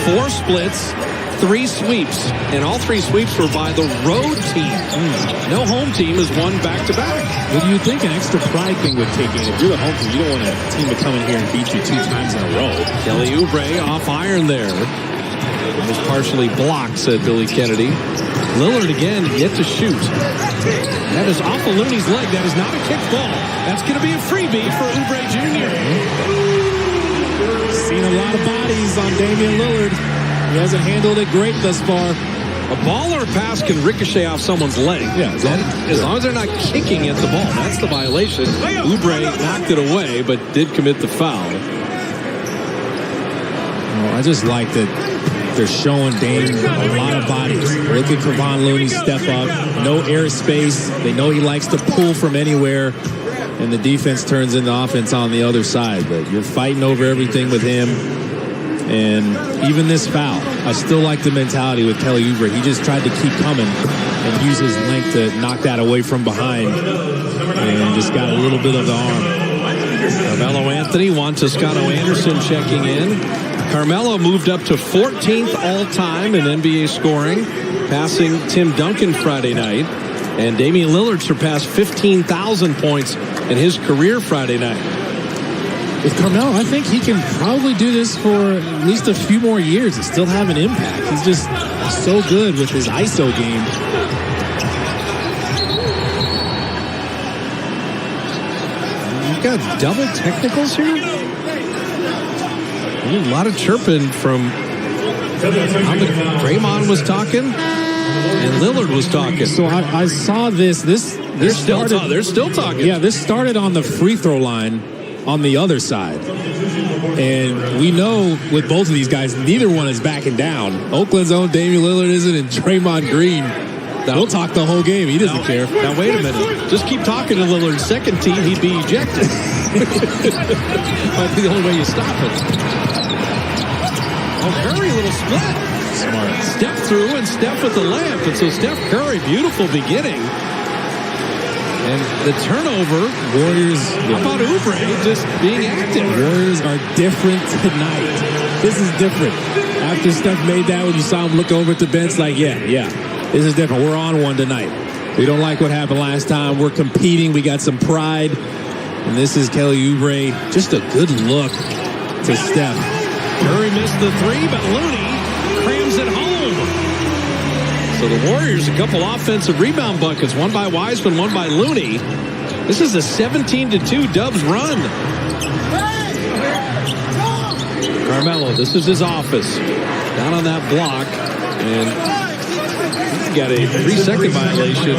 4 splits, 3 sweeps, and all 3 sweeps were by the road team. No home team has won back-to-back. What do you think an extra pride thing would kick in? If you're the home team, you don't want a team to come in here and beat you 2 times in a row. Kelly Oubre off iron there. It was partially blocked, said Billy Kennedy. Lillard again, yet to shoot. That is off of Looney's leg. That is not a kick ball. That's going to be a freebie for Oubre Jr. Seen a lot of bodies on Damian Lillard. He hasn't handled it great thus far. A ball or a pass can ricochet off someone's leg. Yeah, as long as they're not kicking at the ball, that's the violation. Oubre knocked it away, but did commit the foul. I just like that they're showing Dame a lot of bodies. Look at Kevon Looney step up. No airspace. They know he likes to pull from anywhere. And the defense turns into offense on the other side. But you're fighting over everything with him. And even this foul, I still like the mentality with Kelly Oubre. He just tried to keep coming and use his length to knock that away from behind. And just got a little bit of the arm. Carmelo Anthony, Juan Toscano Anderson checking in. Carmelo moved up to 14th all-time in NBA scoring, passing Tim Duncan Friday night. And Damian Lillard surpassed 15,000 points in his career Friday night. With Carmelo, I think he can probably do this for at least a few more years and still have an impact. He's just so good with his ISO game. You've got double technicals here? A lot of chirping from Draymond was talking and Lillard was talking. So I saw this. They're still talking. Yeah, this started on the free throw line on the other side. And we know with both of these guys, neither one is backing down. Oakland's own Damian Lillard isn't, and Draymond Green. He'll talk the whole game. He doesn't care. Now, wait a minute. Just keep talking to Lillard's second team. He'd be ejected. Might be the only way you stop it. Oh, Curry, a little split. Smart. Step through and Steph with the layup. And so Steph Curry, beautiful beginning. And the turnover. Warriors. How about Oubre just being active? Warriors are different tonight. This is different. After Steph made that, when you saw him look over at the bench, like, yeah. This is different. We're on one tonight. We don't like what happened last time. We're competing. We got some pride. And this is Kelly Oubre. Just a good look to Steph. Curry missed the three, but Looney crams it home. So the Warriors, a couple offensive rebound buckets, one by Wiseman, one by Looney. This is a 17-2 Dubs run. Carmelo, this is his office. Down on that block. And got a 3-second violation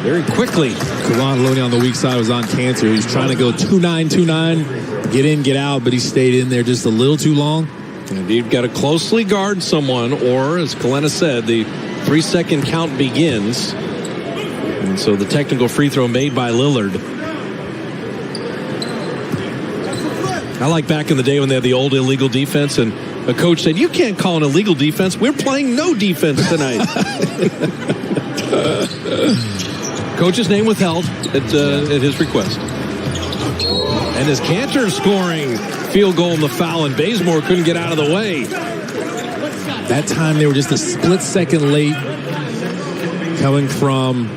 very quickly. Kevon Looney on the weak side was on Cantor. He's trying to go 2-9, get in, get out, but he stayed in there just a little too long. And you've got to closely guard someone, or as Kalena said, the 3-second count begins. And so the technical free throw made by Lillard. I like back in the day when they had the old illegal defense and a coach said, you can't call an illegal defense. We're playing no defense tonight. Coach's name withheld at his request. And as Cantor scoring field goal in the foul, and Bazemore couldn't get out of the way. That time they were just a split second late coming from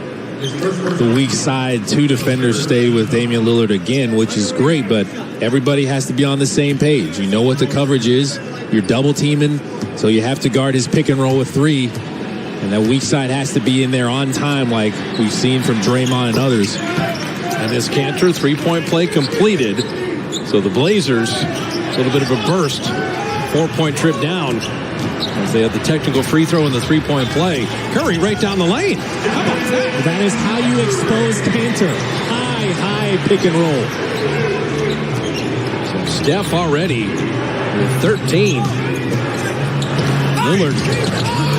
the weak side. Two defenders stayed with Damian Lillard again, which is great, but everybody has to be on the same page. You know what the coverage is. You're double teaming, so you have to guard his pick and roll with three. And that weak side has to be in there on time like we've seen from Draymond and others. And this Cantor three-point play completed. So the Blazers, a little bit of a burst. 4-point trip down as they had the technical free throw and the three-point play. Curry right down the lane. How about that? That is how you expose Cantor. High pick and roll. So Steph already with 13. Lillard,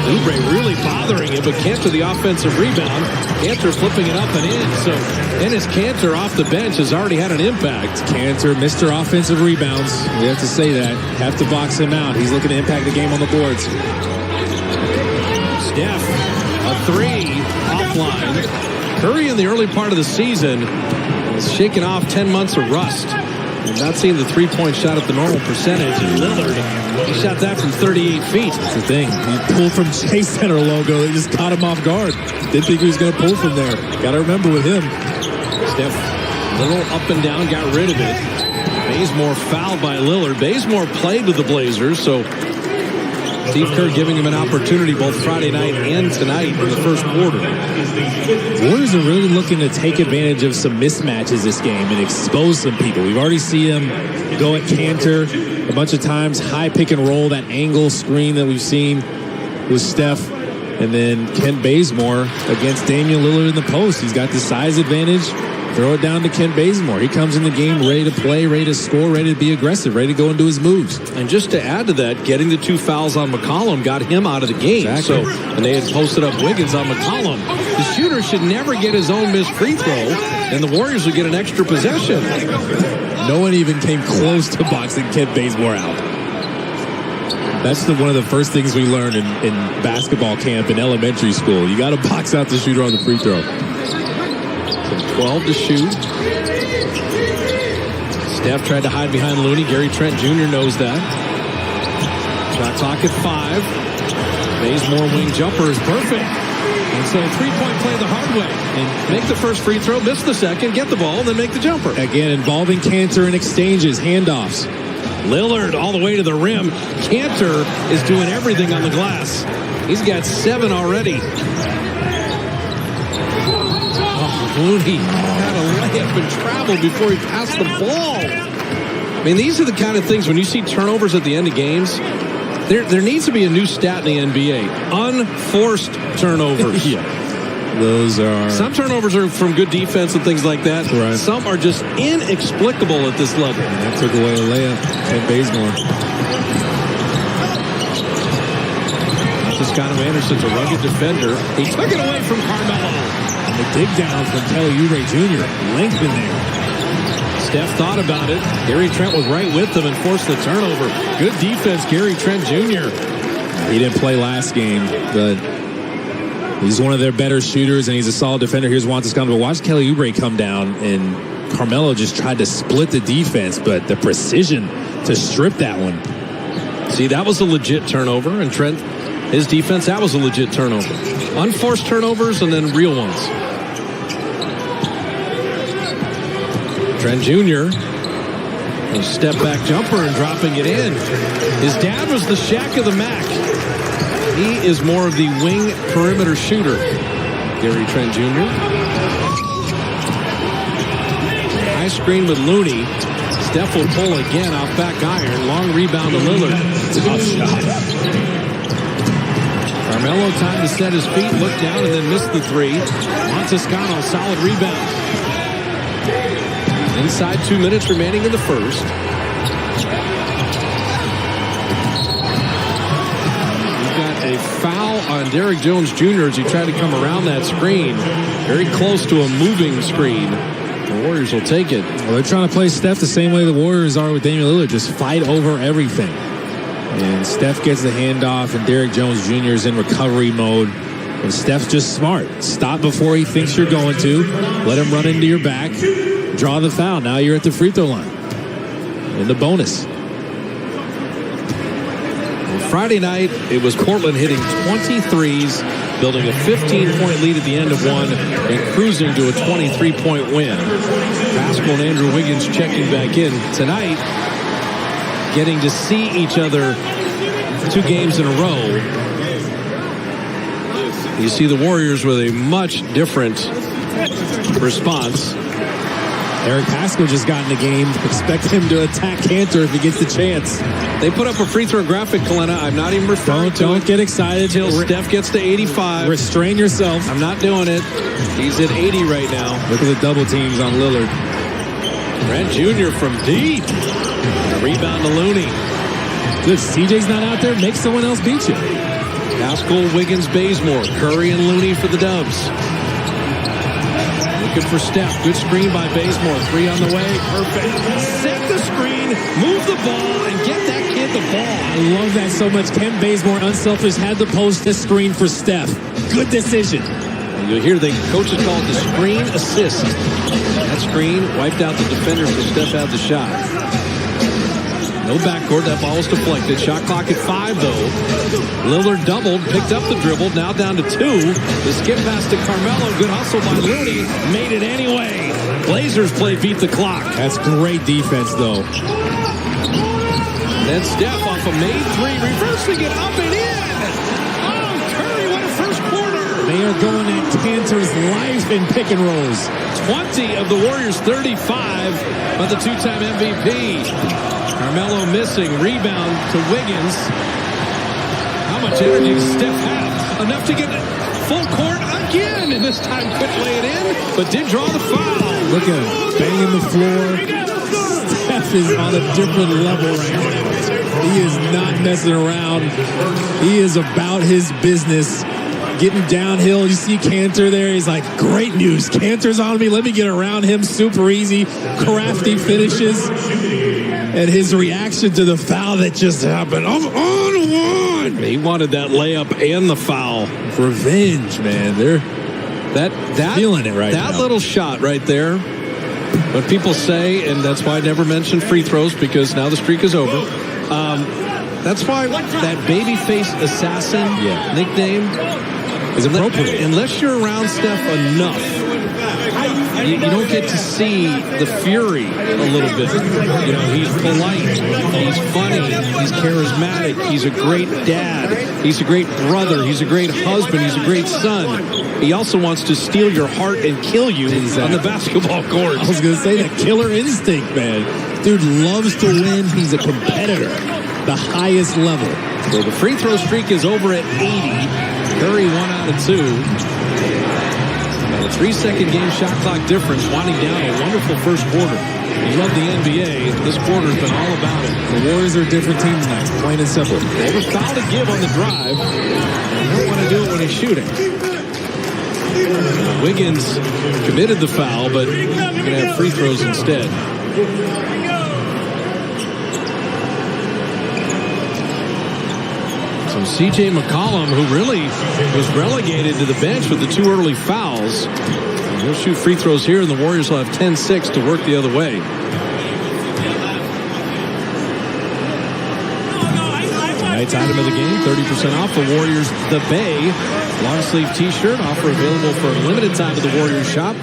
Oubre really bothering him, but Cantor the offensive rebound. Cantor flipping it up and in. So Enes Kanter off the bench has already had an impact. Cantor, Mr. Offensive Rebounds. We have to say that. Have to box him out. He's looking to impact the game on the boards. Steph, a three, offline. Curry in the early part of the season is shaking off 10 months of rust. And not seeing the three-point shot at the normal percentage. And Lillard, he shot that from 38 feet. That's the thing. He pulled from Chase Center logo. They just caught him off guard. Didn't think he was going to pull from there. Got to remember with him. Steph, a little up and down, got rid of it. Bazemore fouled by Lillard. Bazemore played with the Blazers, so Steve Kerr giving him an opportunity both Friday night and tonight in the first quarter. Warriors are really looking to take advantage of some mismatches this game and expose some people. We've already seen them go at Cantor a bunch of times, high pick and roll, that angle screen that we've seen with Steph. And then Kent Bazemore against Damian Lillard in the post. He's got the size advantage. Throw it down to Kent Bazemore. He comes in the game ready to play, ready to score, ready to be aggressive, ready to go and do his moves. And just to add to that, getting the 2 fouls on McCollum got him out of the game. Exactly. So, and they had posted up Wiggins on McCollum. The shooter should never get his own missed free throw, and the Warriors would get an extra possession. No one even came close to boxing Kent Bazemore out. That's one of the first things we learned in basketball camp in elementary school. You got to box out the shooter on the free throw. 12 to shoot. Steph tried to hide behind Looney. Gary Trent Jr. knows that. Shot clock at 5. Bazemore wing jumper is perfect. And so 3-point play the hard way. And make the first free throw, miss the second, get the ball, and then make the jumper. Again, involving Cantor in exchanges, handoffs. Lillard all the way to the rim. Cantor is doing everything on the glass. He's got 7 already. Looney had a layup and traveled before he passed the ball. I mean, these are the kind of things when you see turnovers at the end of games. There needs to be a new stat in the NBA. Unforced turnovers. Yeah. Those are... Some turnovers are from good defense and things like that. Right. Some are just inexplicable at this level. And that took away a layup. Kent Bazemore. Toscano Anderson's a rugged defender. He took it away from Carmelo. The dig down from Kelly Oubre Jr. Length in there. Steph thought about it. Gary Trent was right with them and forced the turnover. Good defense, Gary Trent Jr. He didn't play last game, but he's one of their better shooters, and he's a solid defender. Here's Juan Toscano. But watch Kelly Oubre come down, and Carmelo just tried to split the defense, but the precision to strip that one. See, that was a legit turnover, and Trent, his defense, that was a legit turnover. Unforced turnovers and then real ones. Trent Jr. a step back jumper and dropping it in. His dad was the Shaq of the MAC. He is more of the wing perimeter shooter. Gary Trent Jr. High screen with Looney. Steph will pull again off back iron. Long rebound to Lillard. Tough shot. Carmelo time to set his feet, look down, and then missed the 3. Montescano, solid rebound. Inside 2 minutes remaining in the first. We've got a foul on Derrick Jones Jr. as he tried to come around that screen. Very close to a moving screen. The Warriors will take it. Well, they're trying to play Steph the same way the Warriors are with Damian Lillard. Just fight over everything. And Steph gets the handoff, and Derrick Jones Jr. is in recovery mode. And Steph's just smart. Stop before he thinks you're going to. Let him run into your back. Draw the foul. Now you're at the free throw line. In the bonus. Well, Friday night, it was Portland hitting 23s, building a 15-point lead at the end of one, and cruising to a 23-point win. Pascal and Andrew Wiggins checking back in tonight. Getting to see each other 2 games in a row. You see the Warriors with a much different response. Eric Pascal just got in the game. Expect him to attack Cantor if he gets the chance. They put up a free throw graphic, Kalena. I'm not even referring to it. Don't get excited. Until Steph gets to 85. Restrain yourself. I'm not doing it. He's at 80 right now. Look at the double teams on Lillard. Trent Jr. from deep. A rebound to Looney. Good. CJ's not out there. Make someone else beat you. Pascal, Wiggins, Bazemore. Curry and Looney for the Dubs. Looking for Steph. Good screen by Bazemore. 3 on the way. Perfect. Set the screen. Move the ball and get that kid the ball. I love that so much. Kent Bazemore, unselfish, had to post this screen for Steph. Good decision. You'll hear the coaches call it the screen assist. That screen wiped out the defender so Steph had the shot. No backcourt. That ball was deflected. Shot clock at 5, though. Lillard doubled, picked up the dribble, now down to 2. The skip pass to Carmelo. Good hustle by Looney. Made it anyway. Blazers play beat the clock. That's great defense, though. Then Steph off a made 3, reversing it up and in. going at Cantor's life in pick and rolls. 20 of the Warriors' 35 by the two-time MVP. Carmelo missing. Rebound to Wiggins. How much energy does Steph have? Enough to get full court again. And this time couldn't lay it in, but did draw the foul. Look at him banging the floor. Steph is on a different level right now. He is not messing around. He is about his business. Getting downhill, you see Cantor there. He's like, great news. Cantor's on me. Let me get around him. Super easy. Crafty finishes. And his reaction to the foul that just happened. I'm on one. He wanted that layup and the foul. Revenge, man. They're feeling it right now. That little shot right there. What people say, and that's why I never mention free throws because now the streak is over. That's why that babyface assassin nickname is appropriate. Unless you're around Steph enough, you don't get to see the fury a little bit. You know, he's polite, he's funny, he's charismatic, he's a great dad, he's a great brother, he's a great husband, he's a great son. He also wants to steal your heart and kill you on the basketball court. I was going to say that killer instinct, man. Dude loves to win. He's a competitor. The highest level. So the free throw streak is over at 80. Curry 1 out of 2. About a 3-second game shot clock difference, winding down a wonderful first quarter. You love the NBA. This quarter's been all about it. The Warriors are a different team tonight, plain and simple. They were foul to give on the drive. You don't want to do it when he's shooting. Wiggins committed the foul, but you're going to have free throws instead. So C.J. McCollum, who really was relegated to the bench with the 2 early fouls, he'll shoot free throws here, and the Warriors will have 10-6 to work the other way. Tonight's item of the game, 30% off the Warriors The Bay long sleeve t-shirt. Offer available for a limited time at the Warriors shop.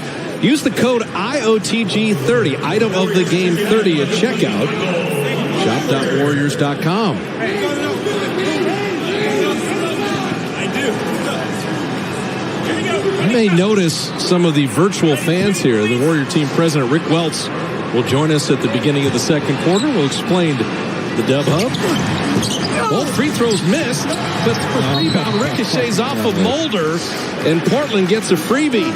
Use the code IOTG30, item of the game 30 at checkout. Shop.warriors.com. You may notice some of the virtual fans here. The Warrior team president, Rick Welts, will join us at the beginning of the second quarter. We'll explain the Dub Hub. Both free throws missed, but the rebound ricochets off of Mulder, and Portland gets a freebie.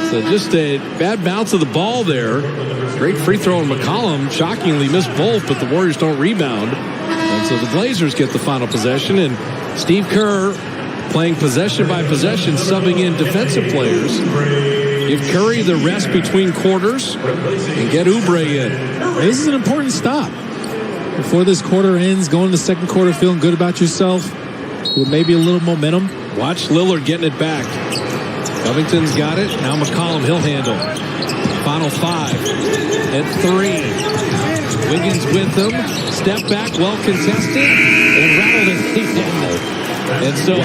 So just a bad bounce of the ball there. Great free throw, and McCollum shockingly missed both, but the Warriors don't rebound. And so the Blazers get the final possession, and Steve Kerr playing possession by possession, subbing in defensive players. Give Curry the rest between quarters and get Oubre in. This is an important stop. Before this quarter ends, going to the second quarter feeling good about yourself with maybe a little momentum. Watch Lillard getting it back. Covington's got it. Now McCollum, he'll handle. Final 5 at 3. Wiggins with them. Step back, well contested, and rattled it down. And so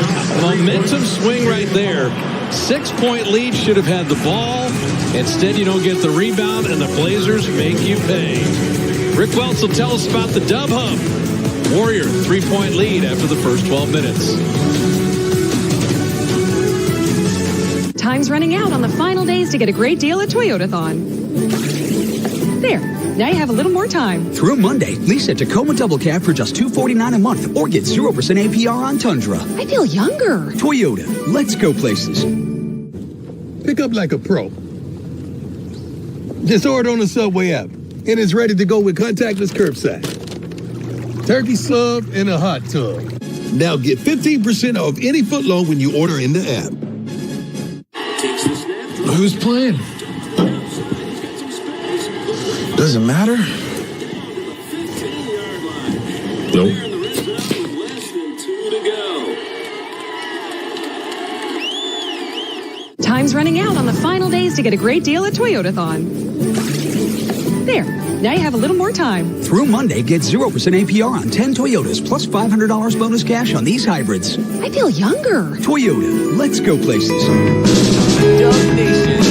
momentum swing right there. 6-point lead, should have had the ball. Instead, you don't get the rebound, and the Blazers make you pay. Rick Welts will tell us about the Dub Hub. Warrior 3-point lead after the first 12 minutes. Time's running out on the final days to get a great deal at Toyotathon. There. Now you have a little more time. Through Monday, lease a Tacoma double cab for just $249 a month or get 0% APR on Tundra. I feel younger. Toyota, let's go places. Pick up like a pro. Just order on the Subway app, and it's ready to go with contactless curbside. Turkey sub and a hot tub. Now get 15% off any footlong when you order in the app. Who's playing? Does it matter? Nope. Time's running out on the final days to get a great deal at Toyotathon. There. Now you have a little more time. Through Monday, get 0% APR on 10 Toyotas plus $500 bonus cash on these hybrids. I feel younger. Toyota, let's go places. Dub Nation.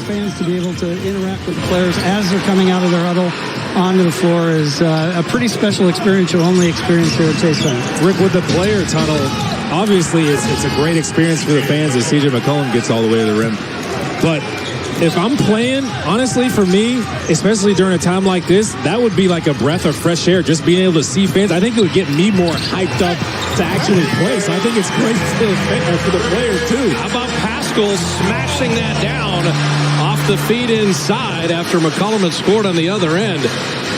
fans to be able to interact with the players as they're coming out of their huddle onto the floor is a pretty special experience you'll only experience here at Chase Center. Rick, with the player tunnel, obviously it's a great experience for the fans as CJ McCollum gets all the way to the rim. But if I'm playing, honestly, for me, especially during a time like this, that would be like a breath of fresh air, just being able to see fans. I think it would get me more hyped up to actually play. So I think it's great for the players, too. How about Pascal smashing that down off the feet inside after McCollum had scored on the other end?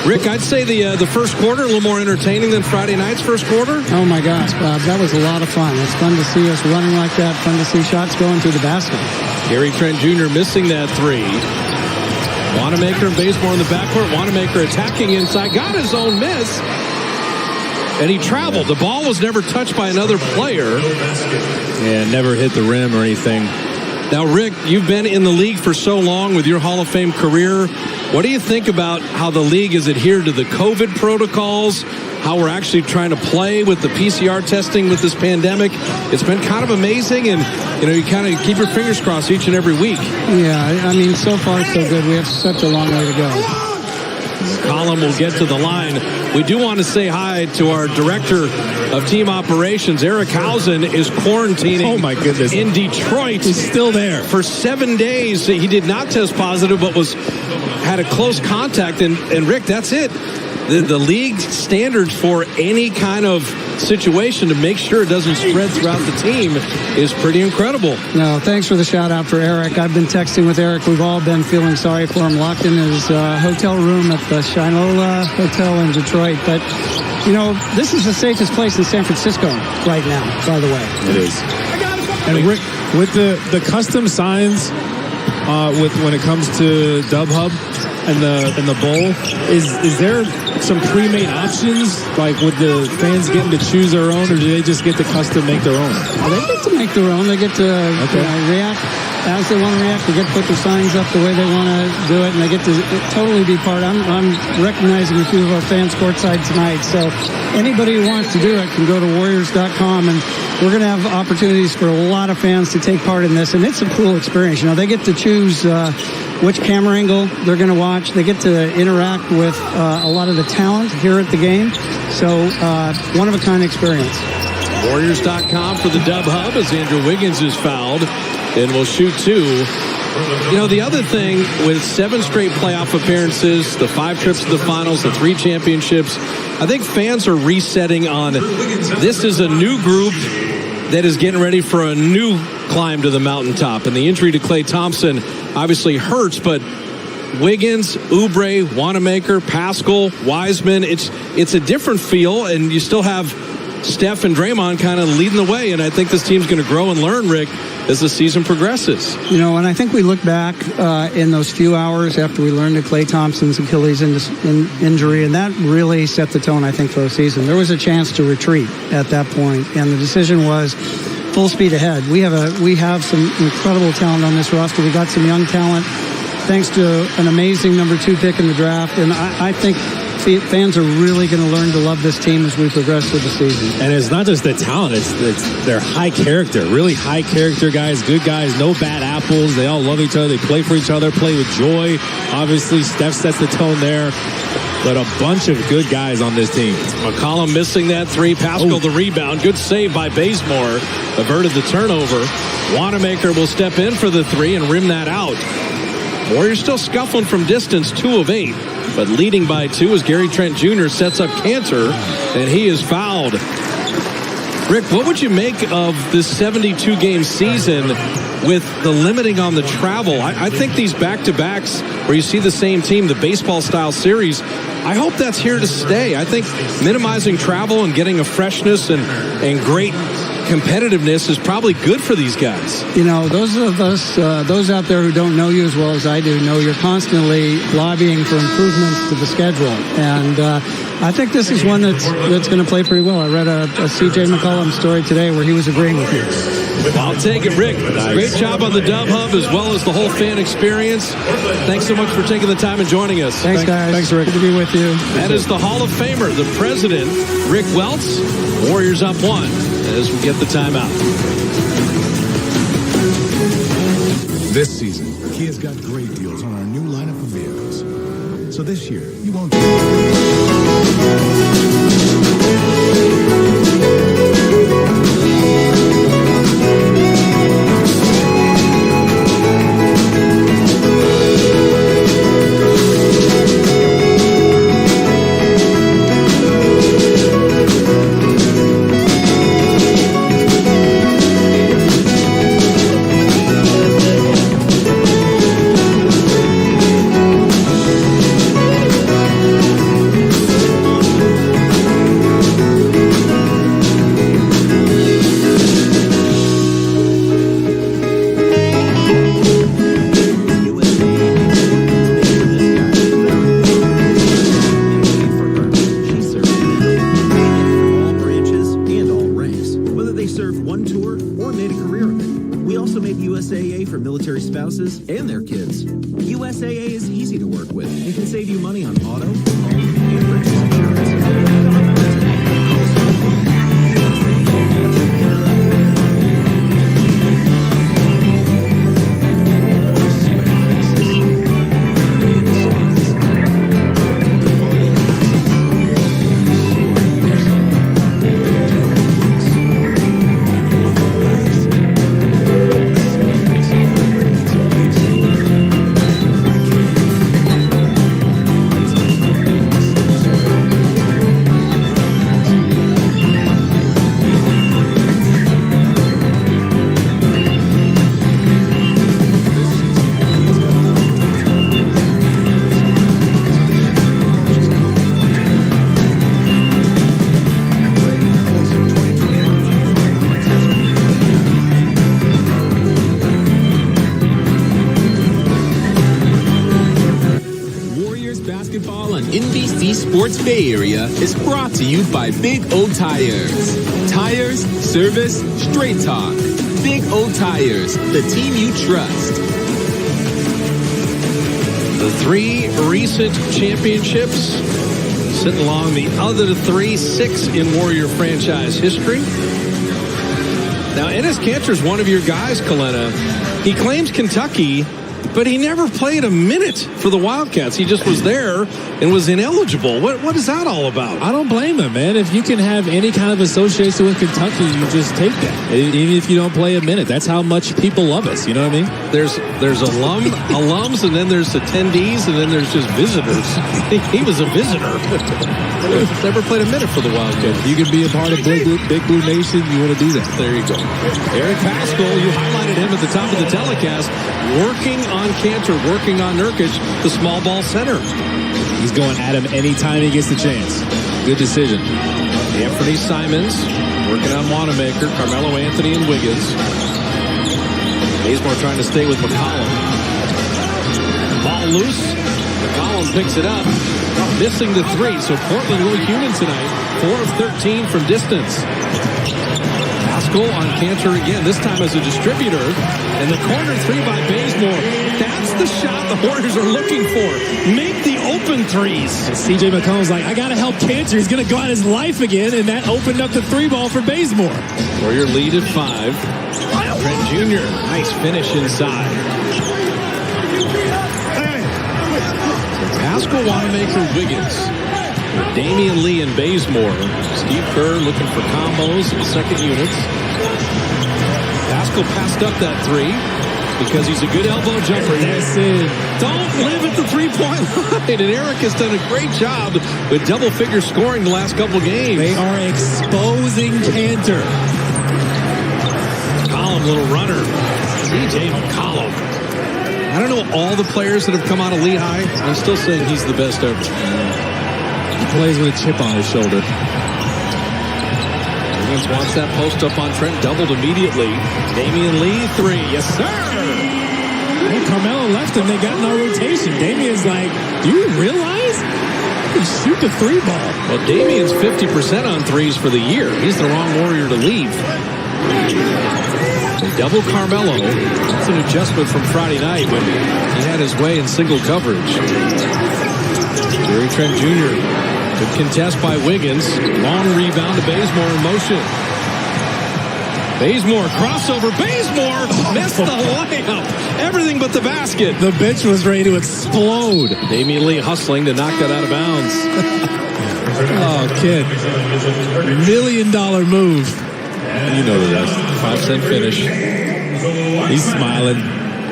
Rick, I'd say the first quarter a little more entertaining than Friday night's first quarter. Oh, my gosh, Bob. That was a lot of fun. It's fun to see us running like that, fun to see shots going through the basket. Gary Trent Jr. missing that three. Wanamaker and Bazemore in the backcourt. Wanamaker attacking inside. Got his own miss. And he traveled. The ball was never touched by another player. Yeah, never hit the rim or anything. Now, Rick, you've been in the league for so long with your Hall of Fame career. What do you think about how the league has adhered to the COVID protocols, how we're actually trying to play with the PCR testing with this pandemic? It's been kind of amazing, and, you kind of keep your fingers crossed each and every week. Yeah, I mean, so far so good. We have such a long way to go. Colin will get to the line. We do want to say hi to our director of team operations. Eric Hausen is quarantining. Oh my goodness. In Detroit. He's still there. For 7 days. He did not test positive, but had a close contact. And Rick, that's it. The league standards for any kind of situation to make sure it doesn't spread throughout the team is pretty incredible. No, thanks for the shout out for Eric. I've been texting with Eric. We've all been feeling sorry for him, locked in his hotel room at the Shinola Hotel in Detroit. But, this is the safest place in San Francisco right now, by the way. It is. And Rick, with the custom signs, when it comes to Dub Hub and the bowl, is there some pre-made options, like with the fans getting to choose their own, or do they just get to custom make their own? They get to make their own. They get to react as they want to react. They get to put their signs up the way they want to do it, and they get to totally be part. I'm recognizing a few of our fans courtside tonight, so anybody who wants to do it can go to Warriors.com, and we're going to have opportunities for a lot of fans to take part in this, and it's a cool experience. They get to choose which camera angle they're going to watch. They get to interact with a lot of the talent here at the game. So one-of-a-kind experience. Warriors.com for the Dub Hub as Andrew Wiggins is fouled and will shoot two. The other thing with 7 straight playoff appearances, the 5 trips to the finals, the 3 championships, I think fans are resetting on this is a new group that is getting ready for a new climb to the mountaintop. And the injury to Klay Thompson obviously hurts, but Wiggins, Oubre, Wanamaker, Pascal, Wiseman, it's a different feel, and you still have Steph and Draymond kind of leading the way, and I think this team's going to grow and learn, Rick, as the season progresses. And I think we look back in those few hours after we learned of Klay Thompson's Achilles injury, and that really set the tone, I think, for the season. There was a chance to retreat at that point, and the decision was full speed ahead. We have some incredible talent on this roster. We got some young talent thanks to an amazing number 2 pick in the draft, and I think fans are really going to learn to love this team as we progress through the season. And it's not just the talent, it's their high character, really high character guys, good guys, no bad apples. They all love each other. They play for each other, play with joy. Obviously, Steph sets the tone there. But a bunch of good guys on this team. McCollum missing that 3. Pascal the rebound. Good save by Bazemore. Averted the turnover. Wanamaker will step in for the 3 and rim that out. Warriors still scuffling from distance, 2 of 8. But leading by 2 as Gary Trent Jr. sets up Cantor, and he is fouled. Rick, what would you make of this 72-game season with the limiting on the travel? I think these back-to-backs where you see the same team, the baseball-style series, I hope that's here to stay. I think minimizing travel and getting a freshness and great competitiveness is probably good for these guys. Those of us, those out there who don't know you as well as I do, know you're constantly lobbying for improvements to the schedule. And I think this is one that's going to play pretty well. I read a CJ McCollum story today where he was agreeing with you. I'll take it, Rick. Nice. Great job on the Dub Hub as well as the whole fan experience. Thanks so much for taking the time and joining us. Thanks, guys. Thanks, Rick. Good to be with you. That is the Hall of Famer, the president, Rick Welts. Warriors up 1 as we get the timeout. This season, Kia's got great deals on our new lineup of vehicles. So this year, you won't... USAA for military spouses and their kids. USAA is easy to work with and can save you money on auto, home, and purchase Sports Bay Area is brought to you by Big O Tires. Tires, service, straight talk. Big O Tires, the team you trust. The three recent championships sitting along the other 6 in Warrior franchise history. Now, Enes Kanter's one of your guys, Kalena. He claims Kentucky, but he never played a minute for the Wildcats. He just was there and was ineligible. What is that all about? I don't blame him, man. If you can have any kind of association with Kentucky, you just take that. Even if you don't play a minute. That's how much people love us. You know what I mean? There's alums, and then there's attendees, and then there's just visitors. He was a visitor. Never played a minute for the Wildcats. You can be a part of Big Blue Nation. You want to do that. There you go. Eric Pascal, you highlighted him at the top of the telecast, working on Kanter, working on Nurkic, the small ball center. He's going at him anytime he gets the chance. Good decision. Anthony Simons working on Wanamaker, Carmelo Anthony, and Wiggins. Bazemore trying to stay with McCollum. Ball loose. McCollum picks it up. Missing the 3, so Portland really human tonight. 4 of 13 from distance. Pascal on Kanter again, this time as a distributor. And the corner 3 by Bazemore. That's the shot the Warriors are looking for. Make the open threes. And C.J. McCollum's like, I got to help Kanter. He's going to go out his life again. And that opened up the 3-ball for Bazemore. Warrior lead at 5. Trent Jr., nice finish inside. Pascal, Wanamaker, Wiggins. Damian Lee and Bazemore. Steve Kerr looking for combos in the second units. Pascal passed up that 3 because he's a good elbow jumper. That's it. Don't live at the 3-point line. And Eric has done a great job with double-figure scoring the last couple games. They are exposing Kanter. McCollum, little runner. C.J. McCollum. I don't know all the players that have come out of Lehigh. I'm still saying he's the best ever. He plays with a chip on his shoulder. Wiggins wants that post up on Trent, doubled immediately. Damian Lee, 3. Yes, sir. When Carmelo left him, they got no rotation. Damian's like, do you realize? You shoot the 3-ball. Well, Damian's 50% on 3s for the year. He's the wrong Warrior to leave. They double Carmelo. That's an adjustment from Friday night when he had his way in single coverage. Gary Trent Jr. Good contest by Wiggins. Long rebound to Bazemore in motion. Bazemore, crossover. Bazemore missed the layup. Everything but the basket. The bench was ready to explode. Damian Lee hustling to knock that out of bounds. Oh, kid. $1 million move. You know the rest. 5-cent finish. He's smiling.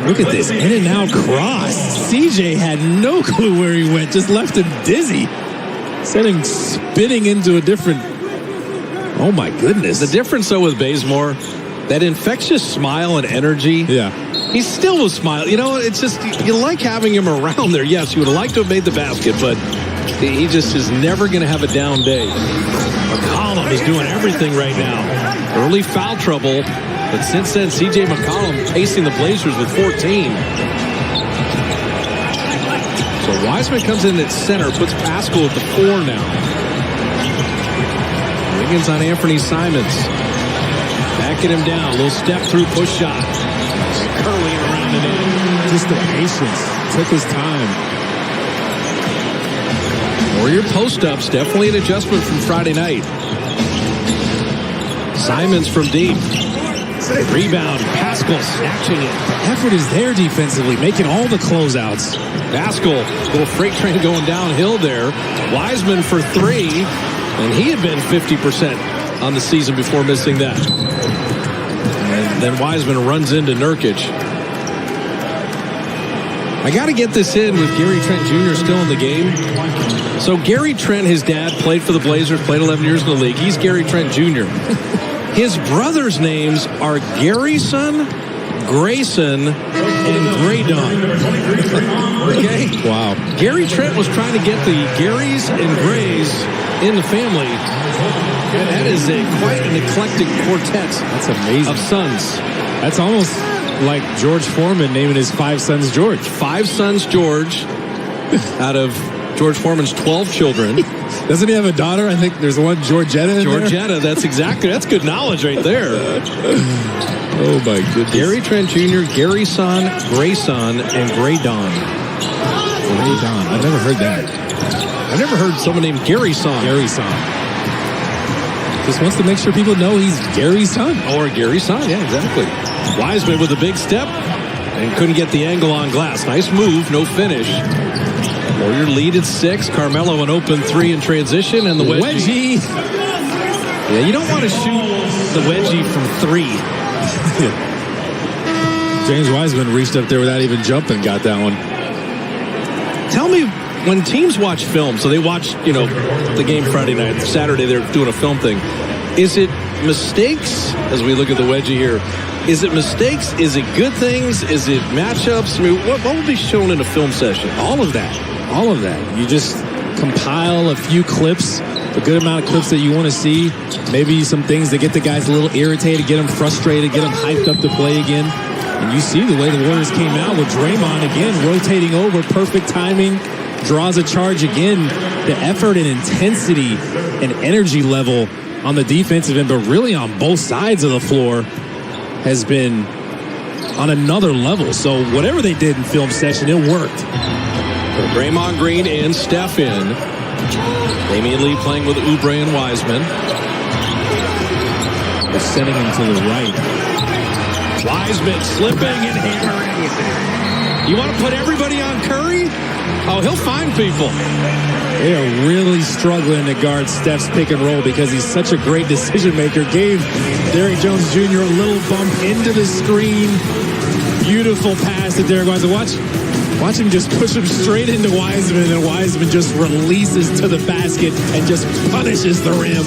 Look at this in and out cross. CJ had no clue where he went, just left him dizzy. Spinning into a different. Oh my goodness. The difference though with Bazemore, that infectious smile and energy. Yeah. He still was smiling. You know, it's just, you like having him around there. Yes, you would like to have made the basket, but he just is never going to have a down day. McCollum is doing everything right now. Early foul trouble, but since then, C.J. McCollum pacing the Blazers with 14. So Wiseman comes in at center, puts Pascal at the 4 now. Wiggins on Anthony Simons. Backing him down. A little step through push shot. Curling around and in. Just the patience. Took his time. Warrior post-ups. Definitely an adjustment from Friday night. Simons from deep. Rebound. Pascal snatching it. The effort is there defensively, making all the closeouts. Pascal, little freight train going downhill there. Wiseman for 3. And he had been 50% on the season before missing that. And then Wiseman runs into Nurkic. I got to get this in with Gary Trent Jr. still in the game. So Gary Trent, his dad, played for the Blazers, played 11 years in the league. He's Gary Trent Jr. His brothers' names are Garrison, Grayson, and Graydon. Okay? Wow. Gary Trent was trying to get the Garys and Grays in the family. That is quite an eclectic quartet. That's amazing. Of sons. That's almost like George Foreman naming his 5 sons George. 5 sons George out of George Foreman's 12 children. Doesn't he have a daughter? I think there's one Georgetta in Georgetta, that's good knowledge right there. Oh my goodness. Gary Trent Jr., Garrison, Grayson, and Graydon. Graydon. I've never heard that. I've never heard someone named Garrison. Just wants to make sure people know he's Gary's son. Or Gary's son, yeah, exactly. Wiseman with a big step and couldn't get the angle on glass. Nice move, no finish. Warrior lead at 6. Carmelo an open 3 in transition, and the wedgie. Yeah, you don't want to shoot the wedgie from 3. James Wiseman reached up there without even jumping, got that one. Tell me, when teams watch film, so they watch, the game Friday night, Saturday they're doing a film thing. Is it mistakes, as we look at the wedgie here, is it mistakes? Is it good things? Is it matchups? I mean, what will be shown in a film session? All of that. You just compile a few clips, a good amount of clips that you want to see. Maybe some things that get the guys a little irritated, get them frustrated, get them hyped up to play again. And you see the way the Warriors came out with Draymond again, rotating over, perfect timing, draws a charge again. The effort and intensity and energy level on the defensive end, but really on both sides of the floor, has been on another level. So whatever they did in film session, it worked. So Draymond Green and Steph in. Damian Lee playing with Oubre and Wiseman. They're sending him to the right. Wiseman slipping and hammering. You want to put everybody on Curry? Oh, he'll find people. They are really struggling to guard Steph's pick and roll because he's such a great decision maker. Gave Derrick Jones Jr. a little bump into the screen. Beautiful pass to Derrick Wiseman. Watch him just push him straight into Wiseman, and Wiseman just releases to the basket and just punishes the rim.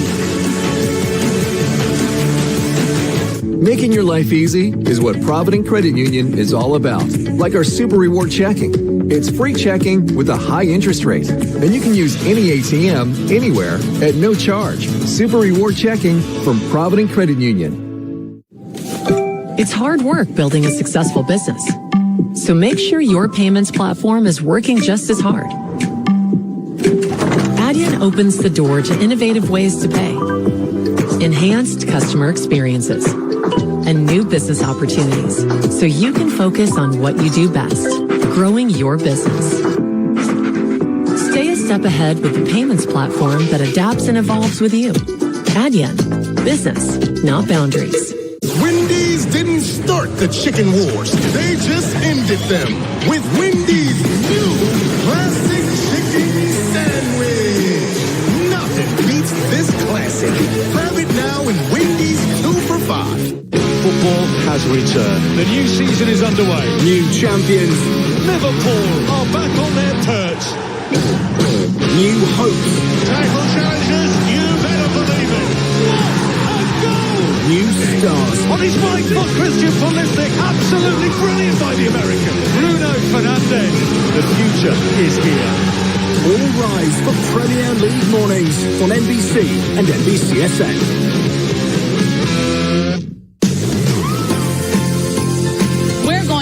Making your life easy is what Provident Credit Union is all about. Like our Super Reward Checking. It's free checking with a high interest rate. And you can use any ATM, anywhere, at no charge. Super Reward Checking from Provident Credit Union. It's hard work building a successful business. So make sure your payments platform is working just as hard. Adyen opens the door to innovative ways to pay, enhanced customer experiences, and new business opportunities, so you can focus on what you do best, growing your business. Stay a step ahead with the payments platform that adapts and evolves with you. Adyen. Business, not boundaries. Wendy's didn't start the chicken wars. They just ended them with Wendy's new classic chicken sandwich. Nothing beats this classic. Grab it now in Wendy's 2 for $5. Football has returned. The new season is underway. New champions. Liverpool are back on their perch. New hope. Title challenges, you better believe it. What a goal! New stars. On his right foot, Christian Pulisic. Absolutely brilliant by the American. Bruno Fernandes. The future is here. All rise for Premier League mornings on NBC and NBCSN.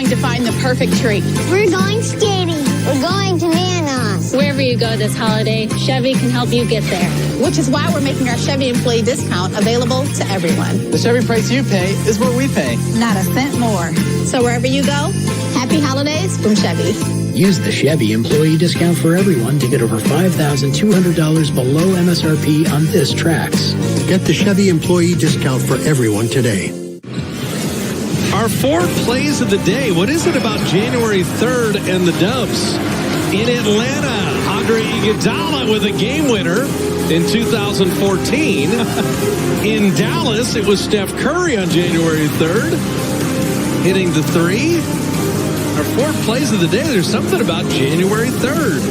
To find the perfect treat. We're going skating. We're going to Nana's. Wherever you go this holiday, Chevy can help you get there. Which is why we're making our Chevy employee discount available to everyone. The Chevy price you pay is what we pay. Not a cent more. So wherever you go, happy holidays from Chevy. Use the Chevy employee discount for everyone to get over $5,200 below MSRP on this Trax. Get the Chevy employee discount for everyone today. Our 4 plays of the day. What is it about January 3rd and the Dubs? In Atlanta, Andre Iguodala with a game winner in 2014. In Dallas, it was Steph Curry on January 3rd, hitting the 3. Our 4 plays of the day, there's something about January 3rd.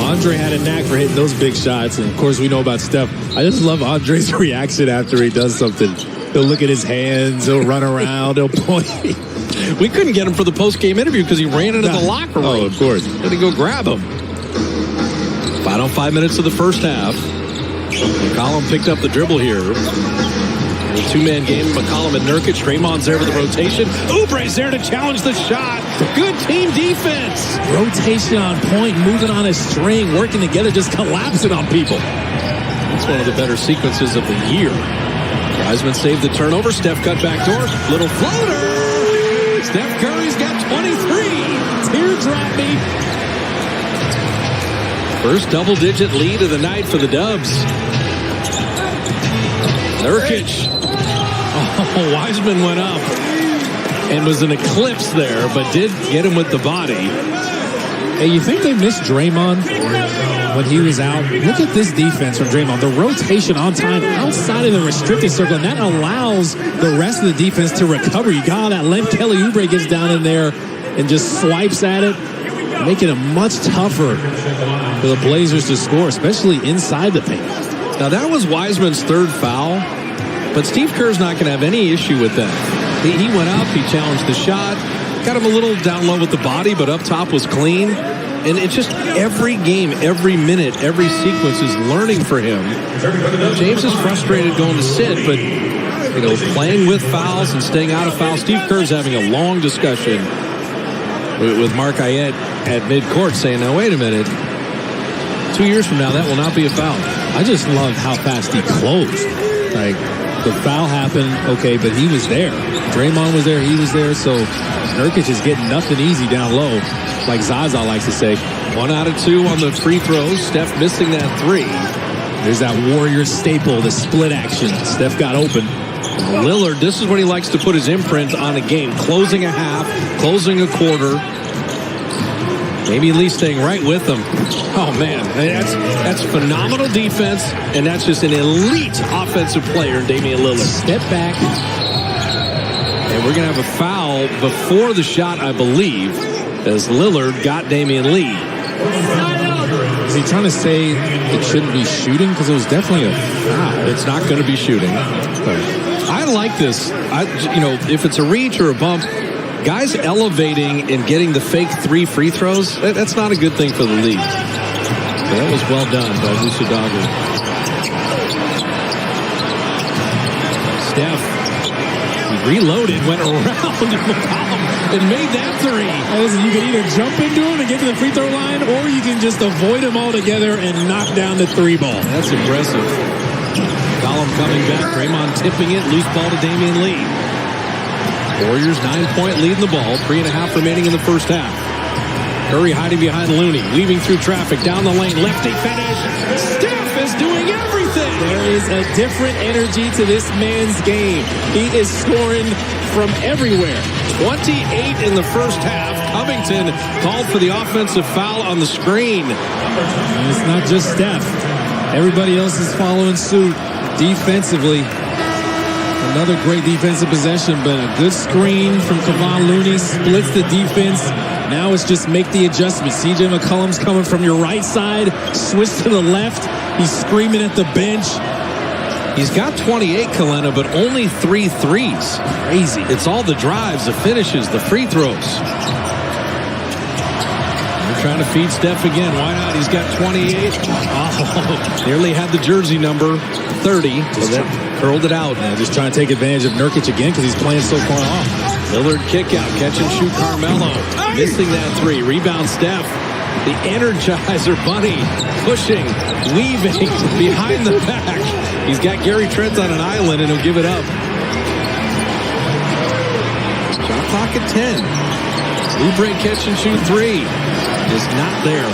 Andre had a knack for hitting those big shots, and of course we know about Steph. I just love Andre's reaction after he does something. He'll look at his hands, he'll run around, he'll point. We couldn't get him for the post-game interview because he ran into the locker room. Oh, of course. Had to go grab him. Final 5 minutes of the first half. McCollum picked up the dribble here. The 2-man game, McCollum and Nurkic. Draymond's there with the rotation. Oubre's there to challenge the shot. Good team defense. Rotation on point, moving on a string, working together, just collapsing on people. It's one of the better sequences of the year. Wiseman saved the turnover. Steph cut back door. Little floater. Steph Curry's got 23. Teardrop me. First double-digit lead of the night for the Dubs. Nurkic. Oh, Wiseman went up and was an eclipse there, but did get him with the body. Hey, you think they missed Draymond when he was out? Look at this defense from Draymond. The rotation on time outside of the restricted circle, and that allows the rest of the defense to recover. You got all that length. Kelly Oubre gets down in there and just swipes at it, making it much tougher for the Blazers to score, especially inside the paint. Now, that was Wiseman's 3rd foul, but Steve Kerr's not going to have any issue with that. He went up, he challenged the shot, got him a little down low with the body, but up top was clean. And it's just every game, every minute, every sequence is learning for him. James is frustrated going to sit, but playing with fouls and staying out of fouls. Steve Kerr's having a long discussion with Mark Ayette at midcourt, saying, "Now wait a minute. 2 years from now, that will not be a foul." I just love how fast he closed. Like, the foul happened, okay, but he was there. Draymond was there, he was there, so Nurkic is getting nothing easy down low, like Zaza likes to say. 1 out of 2 on the free throws. Steph missing that 3. There's that Warrior staple, the split action. Steph got open. Lillard, this is when he likes to put his imprint on a game. Closing a half, closing a quarter. Damian Lee staying right with them. Oh, man, that's phenomenal defense, and that's just an elite offensive player, Damian Lillard. Step back. And we're going to have a foul before the shot, I believe, as Lillard got Damian Lee. Is he trying to say it shouldn't be shooting? Because it was definitely a foul. It's not going to be shooting. I like this. If it's a reach or a bump, guys elevating and getting the fake 3 free throws, that's not a good thing for the league. So that was well done by Musadagu. Steph reloaded, went around and made that 3. Listen, you can either jump into him and get to the free throw line, or you can just avoid him altogether and knock down the 3 ball. That's impressive. Column coming back, Draymond tipping it, loose ball to Damian Lee. Warriors 9-point lead in the ball, 3.5 remaining in the first half. Curry hiding behind Looney, weaving through traffic, down the lane, lefty finish. Steph is doing everything. There is a different energy to this man's game. He is scoring from everywhere. 28 in the first half. Covington called for the offensive foul on the screen. And it's not just Steph. Everybody else is following suit defensively. Another great defensive possession, but a good screen from Kevon Looney splits the defense. Now it's just make the adjustment. C.J. McCollum's coming from your right side, switch to the left. He's screaming at the bench. He's got 28, Kalena, but only 3 threes. Crazy. It's all the drives, the finishes, the free throws. They're trying to feed Steph again. Why not? He's got 28. Oh, nearly had the jersey number 30. Just curled it out. Man. Just trying to take advantage of Nurkic again because he's playing so far off. Lillard kick out, catch and shoot Carmelo. Missing that 3. Rebound Steph. The Energizer Bunny pushing, weaving behind the back. He's got Gary Trent on an island and he'll give it up. Shot clock at 10. Oubre catch and shoot 3 is not there.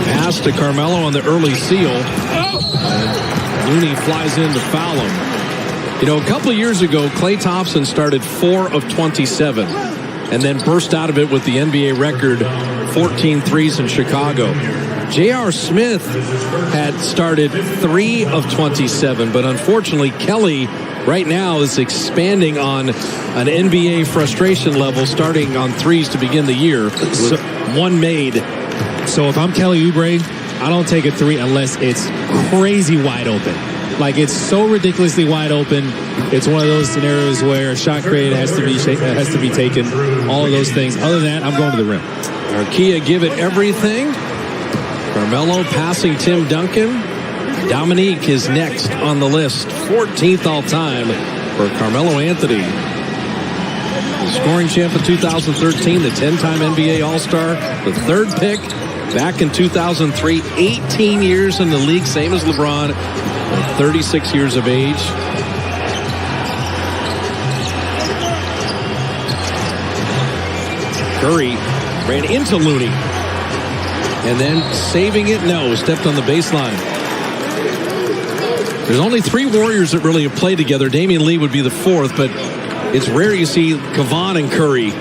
Pass to Carmelo on the early seal. And Looney flies in to foul him. You know, a couple of years ago, Klay Thompson started 4 of 27 and then burst out of it with the NBA record 14 threes in Chicago. J.R. Smith had started 3 of 27, but unfortunately, Kelly right now is expanding on an NBA frustration level, starting on threes to begin the year. So, 1 made. So if I'm Kelly Oubre, I don't take a 3 unless it's crazy wide open. Like, it's so ridiculously wide open. It's one of those scenarios where a shot created has to be taken. All of those things. Other than that, I'm going to the rim. Arkia give it everything. Carmelo passing Tim Duncan. Dominique is next on the list. 14th all time for Carmelo Anthony. The scoring champ in 2013, the 10-time NBA All-Star, the 3rd pick back in 2003. 18 years in the league, same as LeBron. 36 years of age. Curry ran into Looney. And then saving it, no, stepped on the baseline. There's only 3 Warriors that really have played together. Damian Lee would be the 4th, but it's rare you see Kevon and Curry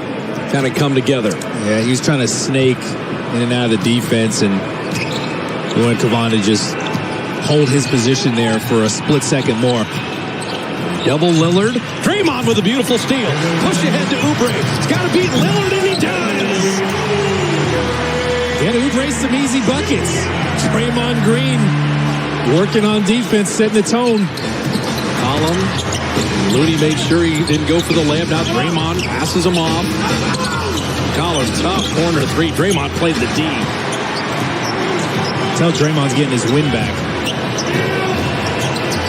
kind of come together. Yeah, he was trying to snake in and out of the defense, and we wanted Kevon to just hold his position there for a split second more. Double Lillard. Draymond with a beautiful steal. Push ahead to Oubre. He's got to beat Lillard, and he does. Get Oubre some easy buckets. Draymond Green working on defense, setting the tone. Collins. Looney made sure he didn't go for the layup. Now Draymond passes him off. Collins, tough corner 3. Draymond played the D. Tell Draymond's getting his win back.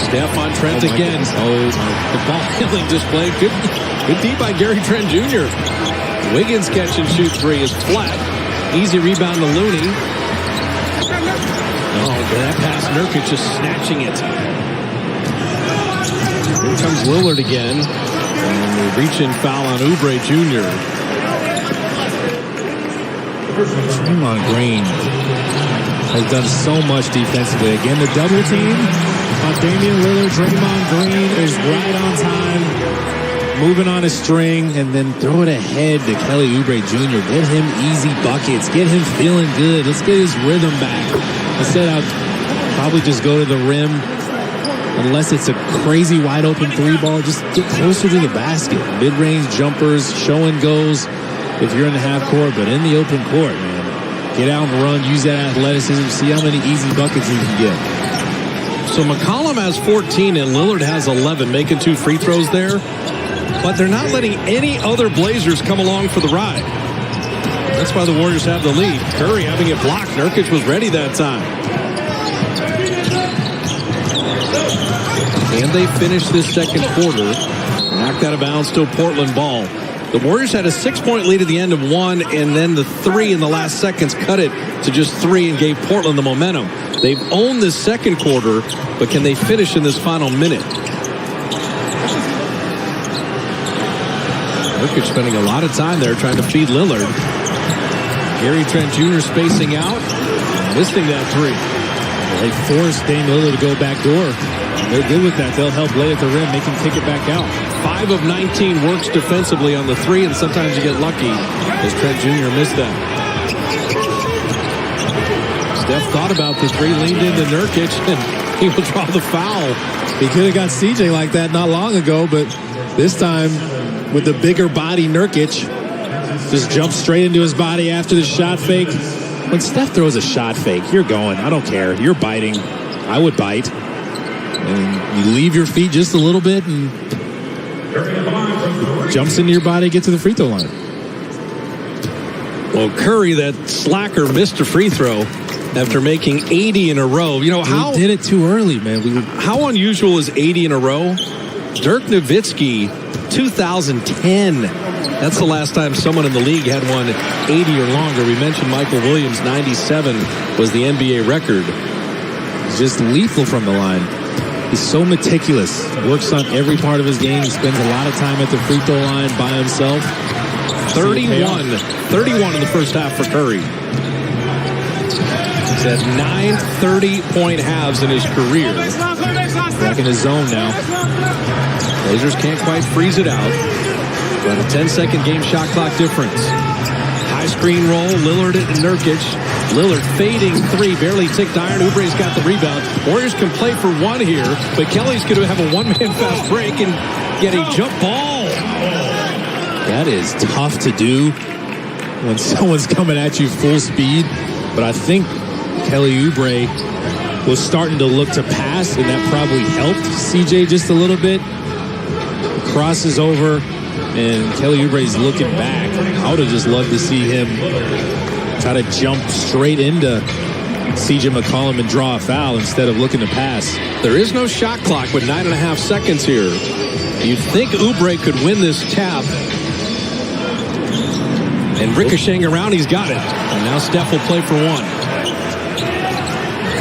Steph on Trent again. The ball handling display. Good D by Gary Trent Jr. Wiggins catch and shoot 3 is flat. Easy rebound to Looney. Oh, that pass, Nurkic just snatching it. Here comes Lillard again. And the reach-in foul on Oubre Jr. Draymond Green has done so much defensively. Again, the double team on Damian Lillard. Draymond Green is right on time, moving on a string, and then throw it ahead to Kelly Oubre Jr. Get him easy buckets. Get him feeling good. Let's get his rhythm back. Instead, I'll probably just go to the rim. Unless it's a crazy wide open 3 ball, just get closer to the basket. Mid-range jumpers, show and goes if you're in the half court, but in the open court, man. Get out and run, use that athleticism, see how many easy buckets you can get. So McCollum has 14 and Lillard has 11, making 2 free throws there. But they're not letting any other Blazers come along for the ride. That's why the Warriors have the lead. Curry having it blocked. Nurkic was ready that time. And they finish this second quarter. Knocked out of bounds, still Portland ball. The Warriors had a 6-point lead at the end of 1, and then the 3 in the last seconds cut it to just 3 and gave Portland the momentum. They've owned this second quarter, but can they finish in this final minute? Nurkic spending a lot of time there trying to feed Lillard. Gary Trent Jr. spacing out. missing that three. They forced Dame Lillard to go back door. They're good with that. They'll help lay at the rim, make him kick it back out. 5 of 19 works defensively on the three, and sometimes you get lucky as Trent Jr. missed that. Steph thought about the three, leaned into Nurkic, and he will draw the foul. He could have got CJ like that not long ago, but this time with the bigger body Nurkic, just jumps straight into his body after the shot fake. When Steph throws a shot fake, you're going. I don't care. You're biting. I would bite. And you leave your feet just a little bit and jumps into your body, get to the free throw line. Well, Curry, that slacker, missed a free throw after making 80 in a row. You know, how we did it too early, man. How unusual is 80 in a row? Dirk Nowitzki, 2010. That's the last time someone in the league had won 80 or longer. We mentioned Michael Williams, 97 was the NBA record. He's just lethal from the line. He's so meticulous. Works on every part of his game. He spends a lot of time at the free throw line by himself. 31 in the first half for Curry. He's had 9 30-point halves in his career. Back in his zone now. Blazers can't quite freeze it out. But a 10-second game shot clock difference. High screen roll, Lillard and Nurkic. Lillard fading three, barely ticked iron. Oubre's got the rebound. Warriors can play for one here, but Kelly's going to have a one-man fast break and get a jump ball. That is tough to do when someone's coming at you full speed. But I think Kelly Oubre was starting to look to pass, and that probably helped CJ just a little bit. Crosses over, and Kelly Oubre's looking back. I would have just loved to see him try to jump straight into CJ McCollum and draw a foul instead of looking to pass. There is no shot clock with 9.5 seconds here. You'd think Oubre could win this tap. And ricocheting around, he's got it. And now Steph will play for one.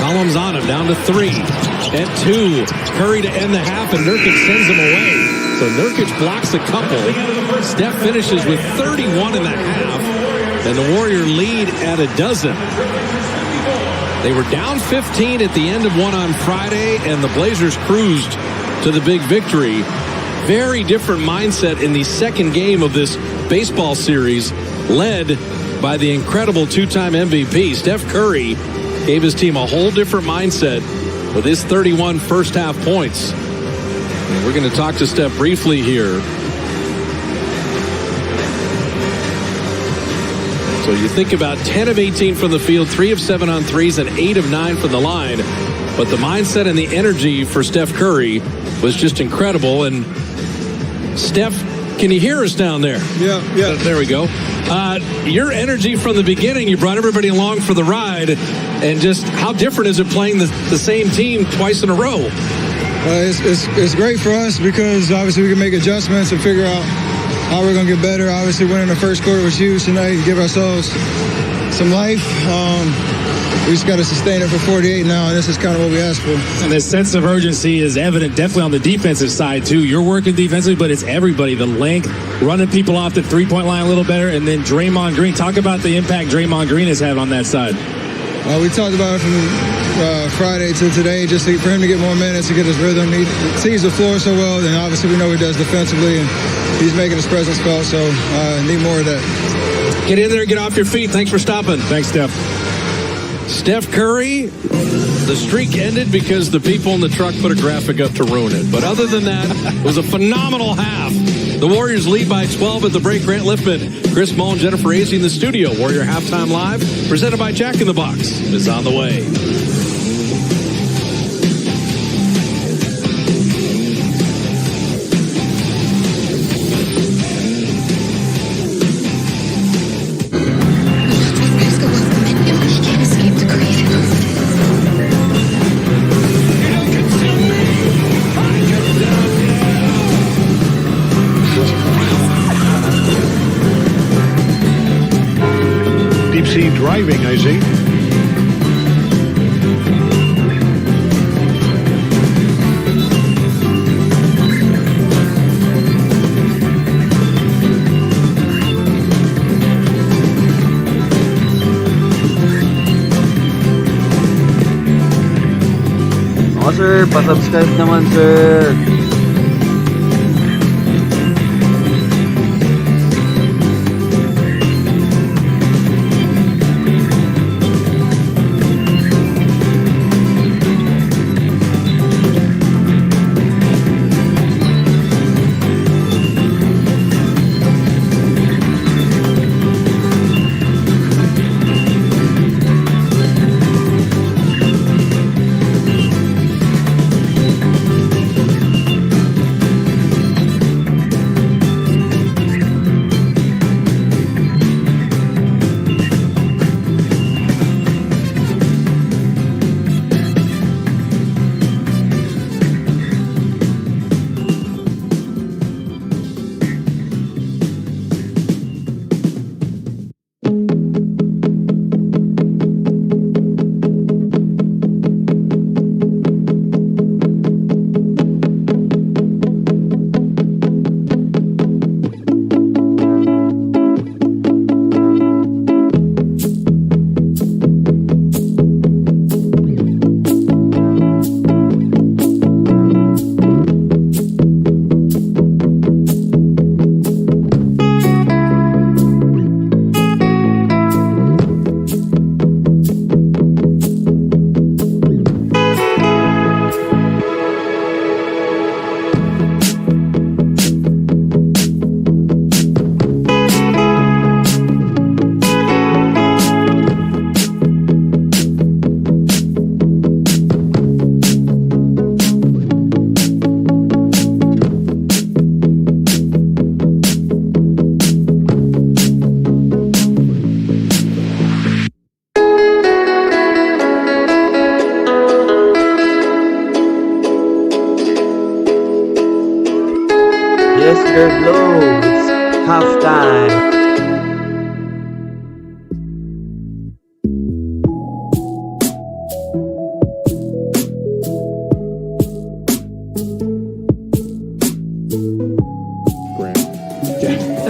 Columns on him, down to 3. At 2. Curry to end the half, and Nurkic sends him away. So Nurkic blocks a couple. Steph finishes with 31 in the half. And the Warrior lead at 12. They were down 15 at the end of one on Friday, and the Blazers cruised to the big victory. Very different mindset in the second game of this baseball series, led by the incredible two-time MVP. Steph Curry gave his team a whole different mindset with his 31 first-half points. And we're going to talk to Steph briefly here. So you think about 10 of 18 from the field, 3 of 7 on threes, and 8 of 9 from the line. But the mindset and the energy for Steph Curry was just incredible. And Steph, can you hear us down there? Yeah. There we go. Your energy from the beginning, you brought everybody along for the ride. And just how different is it playing the same team twice in a row? It's great for us because obviously we can make adjustments and figure out how we're going to get better. Obviously winning the first quarter was huge tonight. Give ourselves some life. We just got to sustain it for 48 now, and this is kind of what we asked for. And the sense of urgency is evident definitely on the defensive side, too. You're working defensively, but it's everybody. The length, running people off the three-point line a little better, and then Draymond Green. Talk about the impact Draymond Green has had on that side. We talked about it from Friday to today, just for him to get more minutes, to get his rhythm. He sees the floor so well, and obviously we know he does defensively, and he's making his presence felt, so need more of that. Get in there, get off your feet. Thanks for stopping. Thanks, Steph. Steph Curry, the streak ended because the people in the truck put a graphic up to ruin it. But other than that, it was a phenomenal half. The Warriors lead by 12 at the break. Grant Liffman, Chris Mullin, Jennifer Azzi in the studio. Warrior Halftime Live, presented by Jack in the Box, is on the way. Driving, I see. sir. Pa-subscribe naman, sir. Yes, they're low. It's halftime.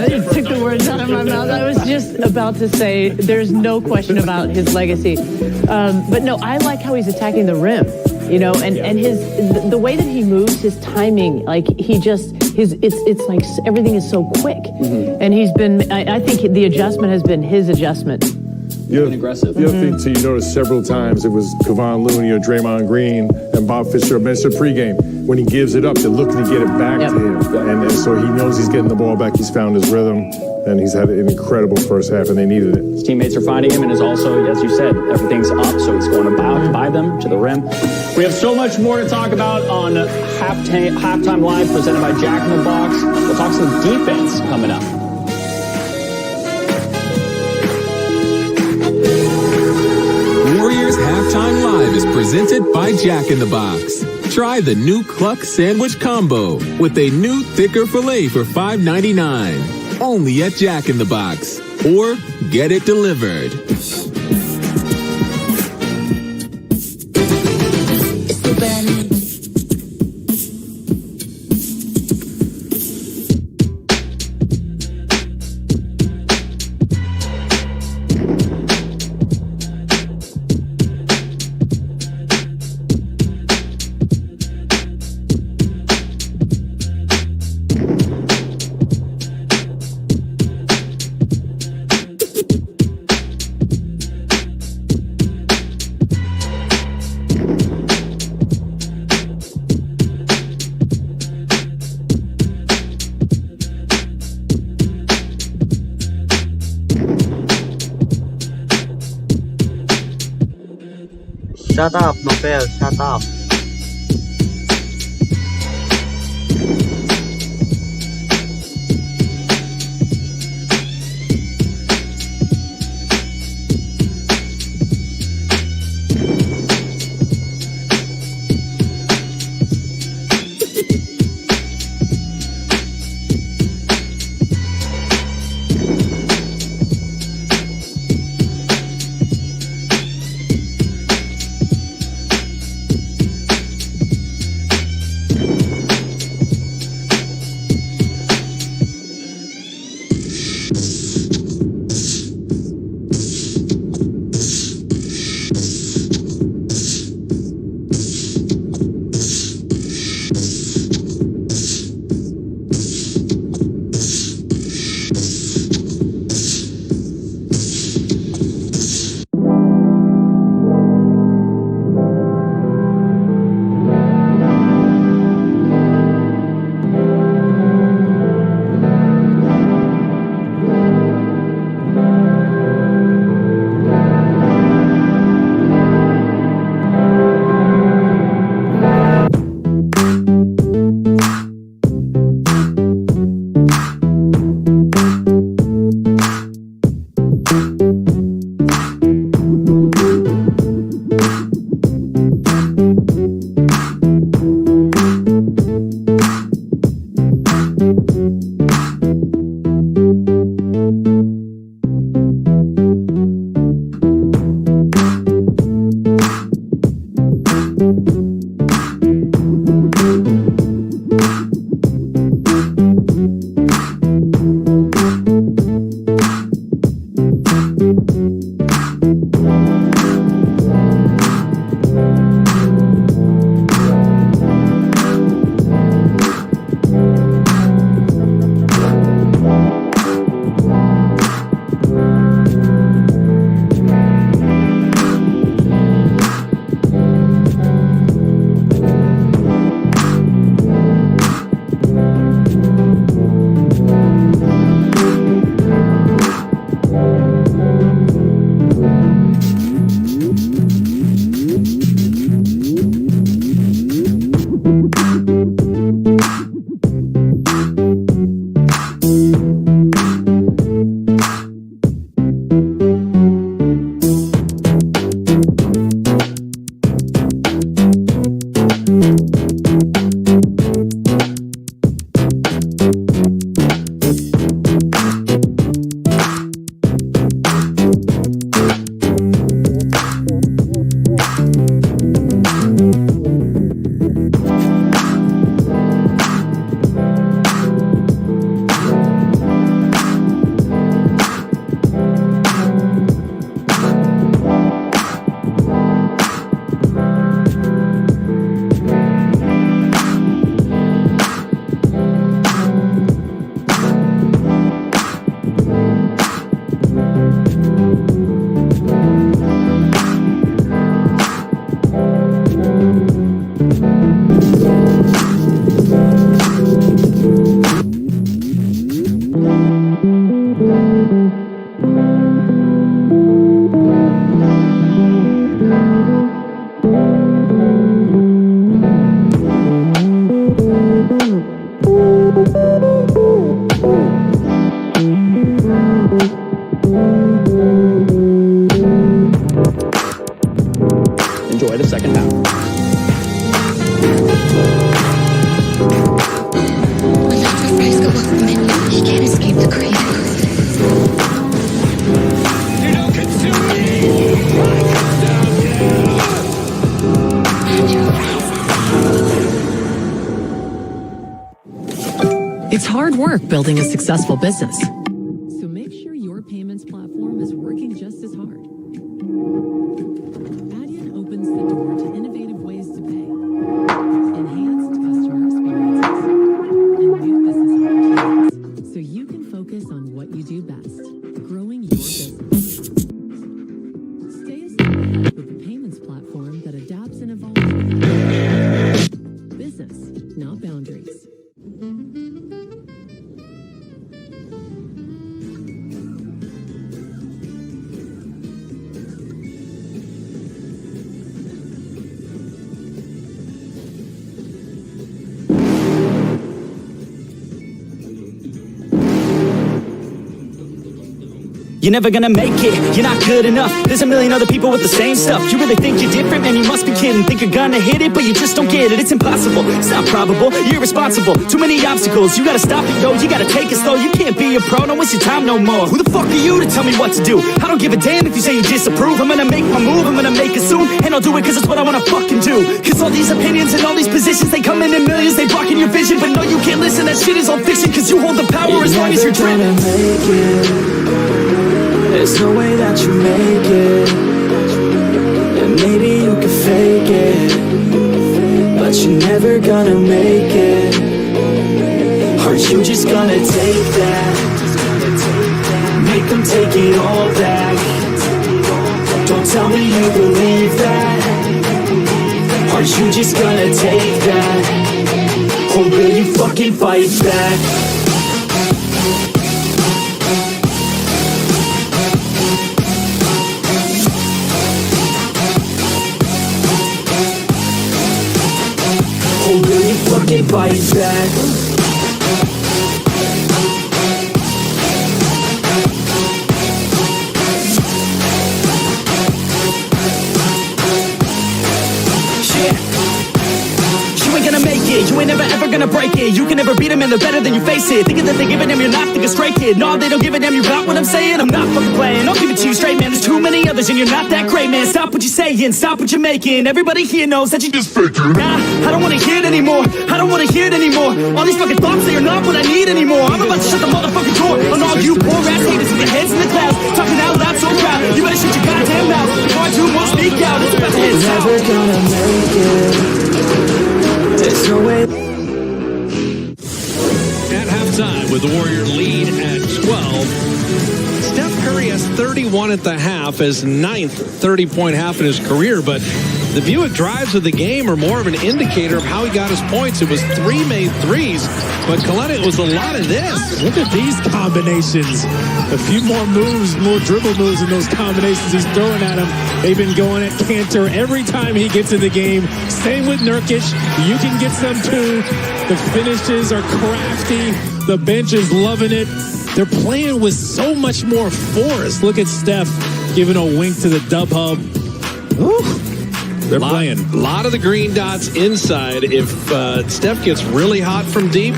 You took the words out of my mouth. I was just about to say there's no question about his legacy. But no, I like how he's attacking the rim, you know, and his the way that he moves, his timing, like he just it's like everything is so quick. And he's been I think the adjustment has been his adjustment. Aggressive. The other thing, too, you noticed several times it was Kevon Looney or Draymond Green and Bob Fisher mentioned pregame. When he gives it up, they're looking to get it back to him. And so he knows he's getting the ball back. He's found his rhythm, and he's had an incredible first half, and they needed it. His teammates are finding him, and is also, as you said, everything's up, so he's going about by them to the rim. We have so much more to talk about on Halftime Live, presented by Jack in the Box. We'll talk some defense coming up. Warriors Halftime Live is presented by Jack in the Box. Try the new Cluck Sandwich Combo with a new thicker filet for $5.99. Only at Jack in the Box. Or get it delivered. Shut up, Nopel, shut up. can't escape the crazy. It's hard work building a successful business. So make sure your payments platform is working just as hard. Adyen opens the door to innovative ways to pay, enhanced customer experiences, and new business opportunities, so you can focus on what you do best, growing your business. Stay a step ahead with the payments platform that adapts and evolves with you. Business, not boundaries. You're never gonna make it, you're not good enough. There's a million other people with the same stuff. You really think you're different? Man, you must be kidding. Think you're gonna hit it, but you just don't get it. It's impossible, it's not probable, you're irresponsible. Too many obstacles, you gotta stop it, yo. You gotta take it slow, you can't be a pro. Don't waste your time no more. Who the fuck are you to tell me what to do? I don't give a damn if you say you disapprove. I'm gonna make my move, I'm gonna make it soon. And I'll do it cause it's what I wanna fucking do. Cause all these opinions and all these positions, they come in millions. They blocking your vision, but no, you can't listen. That shit is all fiction, cause you hold the power as long as you're driven. There's no way that you make it, and maybe you can fake it, but you're never gonna make it. Are you just gonna take that? Make them take it all back. Don't tell me you believe that. Are you just gonna take that? Or will you fucking fight back? Fucking fight back. You ain't never ever gonna break it. You can never beat them and they're better than you face it. Thinking that they give a damn, you're not thinking straight, kid. No, they don't give a damn, you got what I'm saying? I'm not fucking playing, I'll give it to you straight, man. There's too many others and you're not that great, man. Stop what you're saying, stop what you're making. Everybody here knows that you just faking. Nah, I don't wanna hear it anymore, I don't wanna hear it anymore. All these fucking thoughts, they are not what I need anymore. I'm about to shut the motherfucking door on all you poor ass haters with your heads in the clouds, talking out loud so proud. You better shut your goddamn mouth before I do more speak out. It's about to head south. Never gonna make it. There's no way. Time with the Warrior lead at 12. Steph Curry has 31 at the half, his ninth 30-point half in his career, but the Buick drives of the game are more of an indicator of how he got his points. It was 3 made threes, but Coletta, it was a lot of this. Look at these combinations. A few more moves, more dribble moves in those combinations he's throwing at him. They've been going at Cantor every time he gets in the game. Same with Nurkic. You can get some too. The finishes are crafty. The bench is loving it. They're playing with so much more force. Look at Steph giving a wink to the dub hub. They're playing. A lot of the green dots inside. If Steph gets really hot from deep,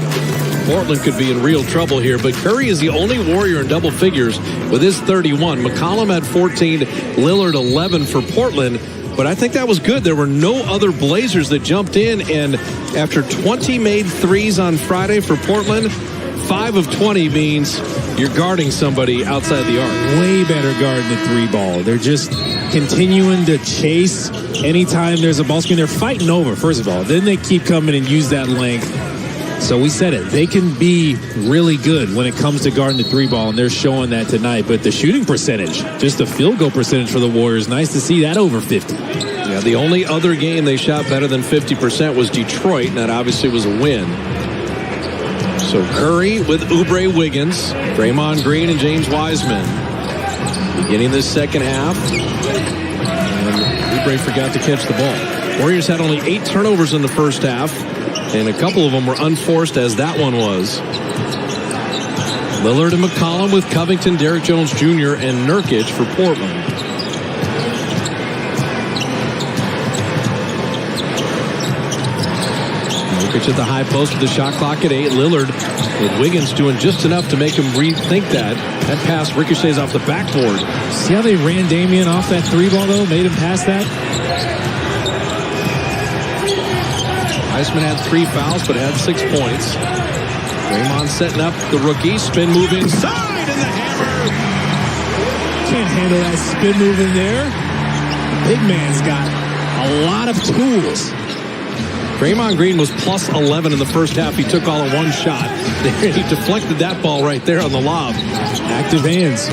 Portland could be in real trouble here. But Curry is the only Warrior in double figures with his 31. McCollum had 14, Lillard 11 for Portland. But I think that was good. There were no other Blazers that jumped in. And after 20 made threes on Friday for Portland, 5 of 20 means you're guarding somebody outside the arc. Way better guarding the three ball. They're just continuing to chase anytime there's a ball screen. They're fighting over, first of all. Then they keep coming and use that length. So we said it. They can be really good when it comes to guarding the three ball, and they're showing that tonight. But the shooting percentage, just the field goal percentage for the Warriors, nice to see that over 50. Yeah, the only other game they shot better than 50% was Detroit, and that obviously was a win. So Curry with Oubre Wiggins, Draymond Green, and James Wiseman. Beginning this second half, and Oubre forgot to catch the ball. Warriors had only 8 turnovers in the first half, and a couple of them were unforced, as that one was. Lillard and McCollum with Covington, Derrick Jones Jr., and Nurkic for Portland. Nurkic at the high post with the shot clock at 8. Lillard with Wiggins doing just enough to make him rethink that. That pass ricochets off the backboard. See how they ran Damian off that 3-ball, though? Made him pass that? Wiseman had 3 fouls, but had 6 points. Draymond setting up the rookie. Spin move inside, and the hammer. Can't handle that spin move in there. Big man's got a lot of tools. Draymond Green was plus 11 in the first half. He took all in one shot. He deflected that ball right there on the lob. Active hands.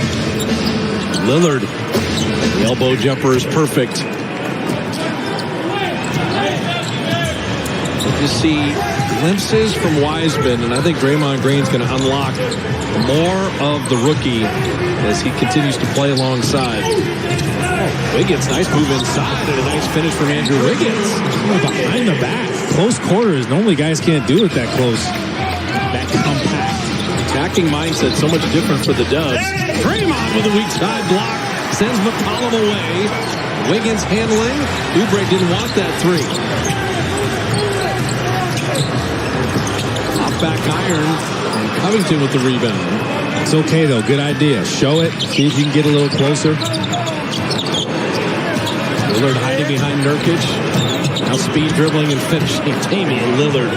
Lillard. The elbow jumper is perfect. You see glimpses from Wiseman, and I think Draymond Green's going to unlock more of the rookie as he continues to play alongside. Wiggins, nice move inside and a nice finish from Andrew Wiggins. Behind the back. Close quarters. Normally guys can't do it that close. That compact. Attacking mindset so much different for the Dubs. Draymond with a weak side block. Sends McCollum away. Wiggins handling. Oubre didn't want that 3. Off back iron. And Covington with the rebound. It's okay though. Good idea. Show it. See if you can get a little closer. Lillard hiding behind Nurkic. Now speed dribbling and finishing. Damian Lillard.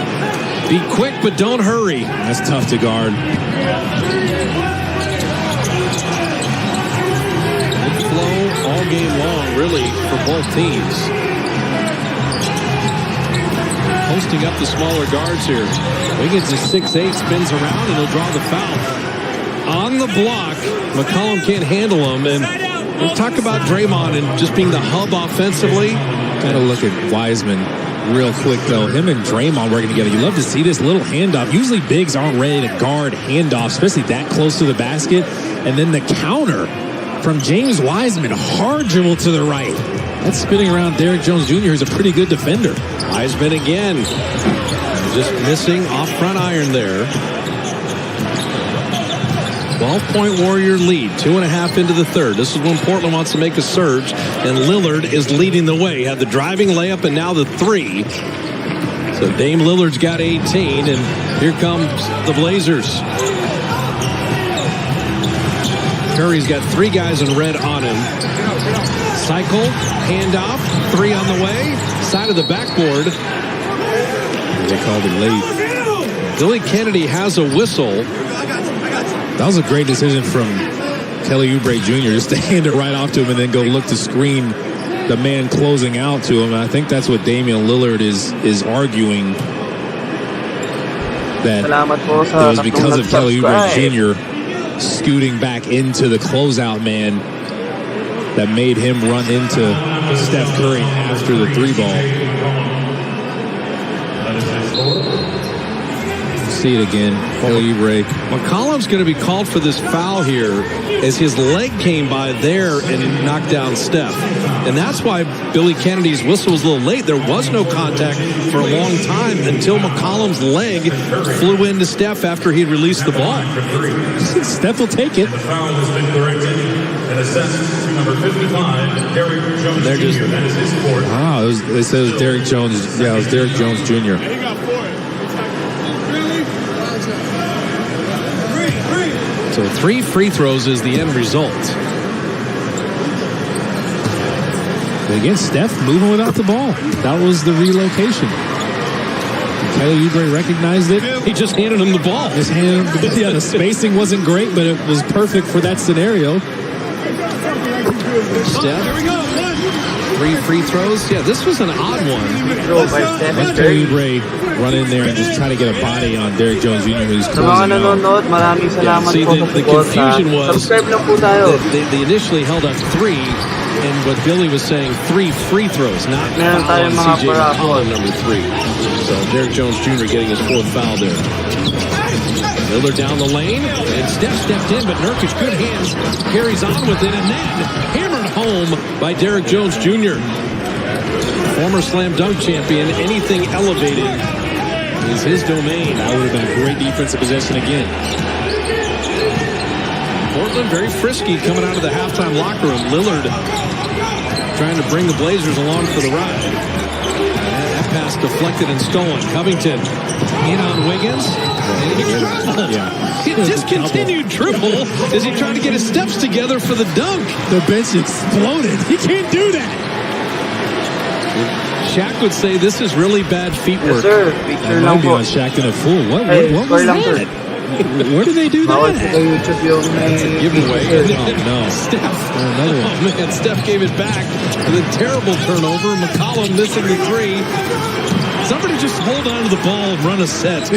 Be quick, but don't hurry. That's tough to guard. Good flow all game long, really, for both teams. Posting up the smaller guards here. Wiggins is 6'8", spins around, and he'll draw the foul. On the block, McCollum can't handle him, and we'll talk about Draymond and just being the hub offensively. Got to look at Wiseman real quick, though. Him and Draymond working together. You love to see this little handoff. Usually bigs aren't ready to guard handoffs, especially that close to the basket. And then the counter from James Wiseman. Hard dribble to the right. That's spinning around Derrick Jones Jr., who's a pretty good defender. Wiseman again. Just missing off front iron there. 12-point Warrior lead, 2.5 into the third. This is when Portland wants to make a surge, and Lillard is leading the way. Had the driving layup and now the 3. So Dame Lillard's got 18, and here comes the Blazers. Curry's got 3 guys in red on him. Cycle, handoff, 3 on the way, side of the backboard. They called it late. Billy Kennedy has a whistle. That was a great decision from Kelly Oubre Jr. just to hand it right off to him and then go look to screen the man closing out to him. And I think that's what Damian Lillard is arguing, that it was because of Kelly Oubre Jr. scooting back into the closeout man that made him run into Steph Curry after the 3-ball. See it again. Kelly Oubre. McCollum's going to be called for this foul here as his leg came by there and knocked down Steph. And that's why Billy Kennedy's whistle was a little late. There was no contact for a long time until McCollum's leg flew into Steph after he released the ball. Steph will take it. The foul has been corrected and assessed to number 55, Derrick Jones Jr. That is his fourth. Wow, they said it was Derrick Jones. Yeah, it was Derrick Jones Jr. So 3 free throws is the end result. But again, Steph moving without the ball. That was the relocation. Kelly Oubre recognized it. He just handed him the ball. Just handed him the ball. Yeah, the spacing wasn't great, but it was perfect for that scenario. Steph. 3 free throws. Yeah, this was an odd one. Let Kelly Oubre run in there and just try to get a body on Derrick Jones Jr. who's closing out. Yeah, see, the confusion was that they initially held up 3, and what Billy was saying, 3 free throws, not foul on CJ McCollum, number 3. So Derrick Jones Jr. getting his 4th foul there. Lillard down the lane, and Steph stepped in, but Nurkic, good hands, carries on with it, and then hammered home by Derrick Jones Jr. Former slam dunk champion, anything elevated is his domain. That would have been a great defensive possession again. Portland very frisky coming out of the halftime locker room. Lillard trying to bring the Blazers along for the ride. That pass deflected and stolen. Covington in on Wiggins. And he dribbled. He discontinued dribble as he tried to get his steps together for the dunk. The bench exploded. He can't do that. Shaq would say this is really bad feet work. Yes, sir. Picture That might be on Shaq and a fool. What was that? Where did they do that? It's a giveaway. Oh, no. Steph. Oh, man. Steph gave it back with a terrible turnover. McCollum missing the three. Somebody just hold on to the ball and run a set.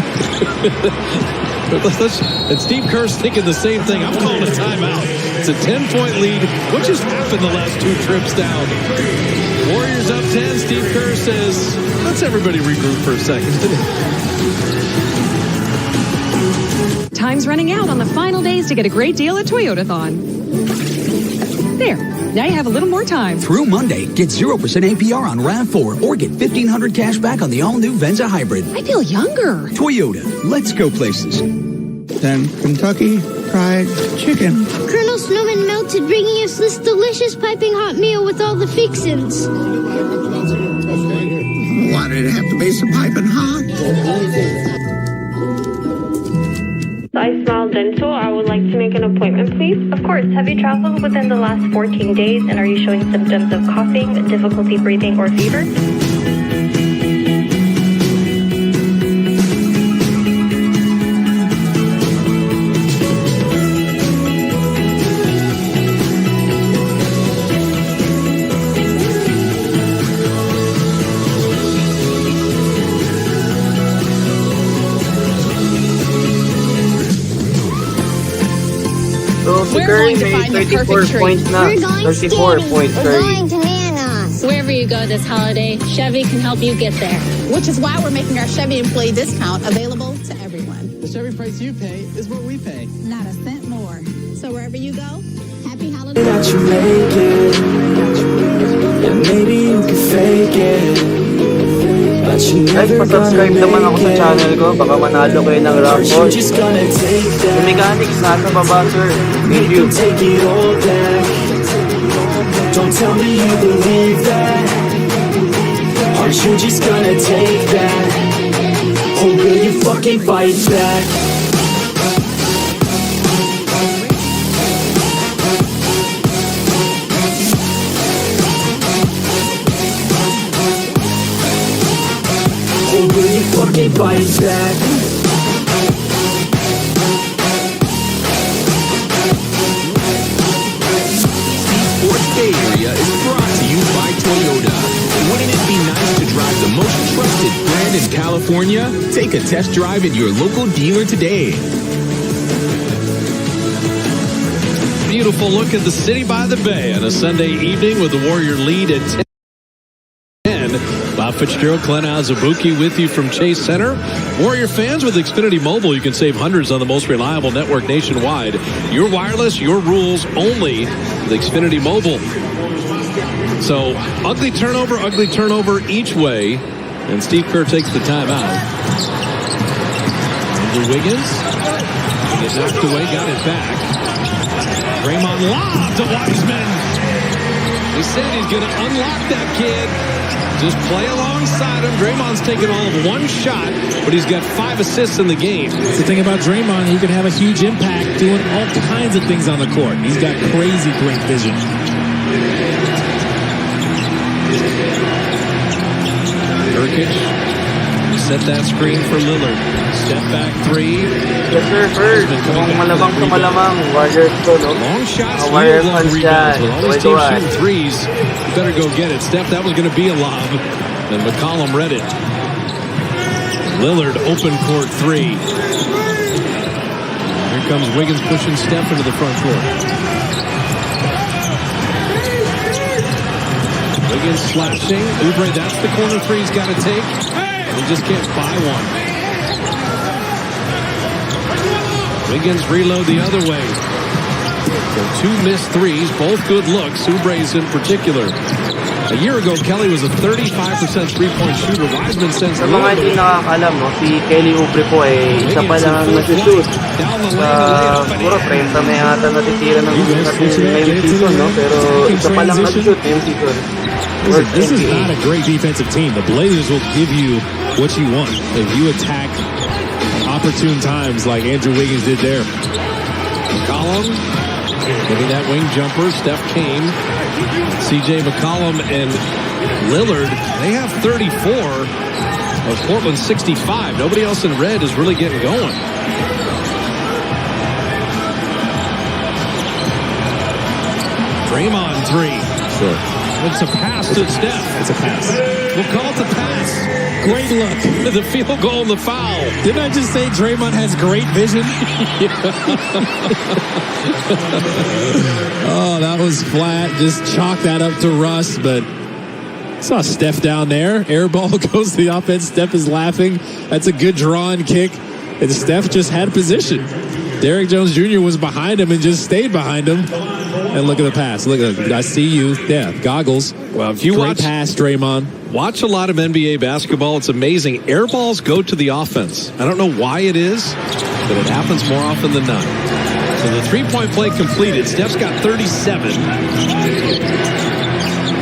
And Steve Kerr's thinking the same thing. I'm calling a timeout. It's a 10-point lead. What just happened the last two trips down? Warriors up 10. Steve Kerr says, let's everybody regroup for a second. Time's running out on the final days to get a great deal at Toyotathon. There. Now you have a little more time. Through Monday, get 0% APR on RAV4 or get $1,500 cash back on the all-new Venza Hybrid. I feel younger. Toyota. Let's go places. Then Kentucky Fried Chicken. Colonel Snowman melted, bringing us this delicious piping hot meal with all the fixins. Why did it have to be so piping hot? I Smile Dental. I would like to make an appointment, please. Of course. Have you traveled within the last 14 days and are you showing symptoms of coughing, difficulty breathing, or fever? So, We're going to find the perfect tree. points na. We're going 34 skating. points, We're sorry. going to Nana's. Wherever you go this holiday, Chevy can help you get there. Which is why we're making our Chevy employee discount available to everyone. The Chevy price you pay is what we pay. Not a cent more. So wherever you go, happy holidays. That you make it, and maybe you can fake it. But you Guys, never pa-subscribe gonna naman ako sa make channel ko. Baka manalo kayo ng First raffle. you're just gonna take Yung that. mechanics nasa baba, sir. We Thank you. can take it all back. Don't tell me you believe that. Aren't you just gonna take that? Or will you fucking fight back? Or will you fucking fight back? Sports Bay Area is brought to you by Toyota. Wouldn't it be nice to drive the most trusted brand in California? Take a test drive at your local dealer today. Beautiful look at the city by the bay on a Sunday evening with the Warrior lead at 10. Bob Fitzgerald, Glenn Azabuki with you from Chase Center. Warrior fans, with Xfinity Mobile, you can save hundreds on the most reliable network nationwide. Your wireless, your rules only with Xfinity Mobile. So, ugly turnover each way. And Steve Kerr takes the timeout. Andrew Wiggins. Get knocked away, got it back. Draymond lob to Wiseman. He said he's going to unlock that kid. Just play alongside him. Draymond's taken all of one shot, but he's got 5 assists in the game. That's the thing about Draymond. He can have a huge impact doing all kinds of things on the court. He's got crazy great vision. Nurkic set that screen for Lillard. Step back three. Yes, sir, first. Mukhang malamang sa malamang. Warriors to, no? Long shots, Warriors long fans rebounds. dyan. With all these teams shooting threes, you better go get it. Steph, that was going to be a lob. And McCollum read it. Lillard, open court three. Here comes Wiggins pushing Steph into the front court. Wiggins slashing. Oubre, that's the corner three he's got to take. He just can't buy one. Wiggins reload the other way. So 2 missed threes, both good looks. Oubre's in particular. A year ago, Kelly was a 35% three-point shooter. Wiseman sends Sa mga hindi nakakalam, no, si Kelly Oubre po ay isa pa lang nag-shoot. Siguro 30 na yata natitira ng ngayong season, no? Pero isa pa lang nag-shoot ngayong season. This is not a great defensive team. The Blazers will give you what you want if you attack opportune times like Andrew Wiggins did there. McCollum getting that wing jumper. Steph came. C.J. McCollum and Lillard, they have 34 of Portland's 65. Nobody else in red is really getting going. Draymond three. Sure. It's a pass to Steph. It's a pass. We'll call it the pass. Great look. The field goal and the foul. Didn't I just say Draymond has great vision? Oh, that was flat. Just chalk that up to Russ, but saw Steph down there. Air ball goes to the offense. Steph is laughing. That's a good draw and kick. And Steph just had position. Derrick Jones Jr. was behind him and just stayed behind him. And look at the pass. Look at it. I see you. Yeah, goggles. Well, if you Great pass, Draymond. Watch a lot of NBA basketball. It's amazing. Air balls go to the offense. I don't know why it is, but it happens more often than not. So the three-point play completed. Steph's got 37.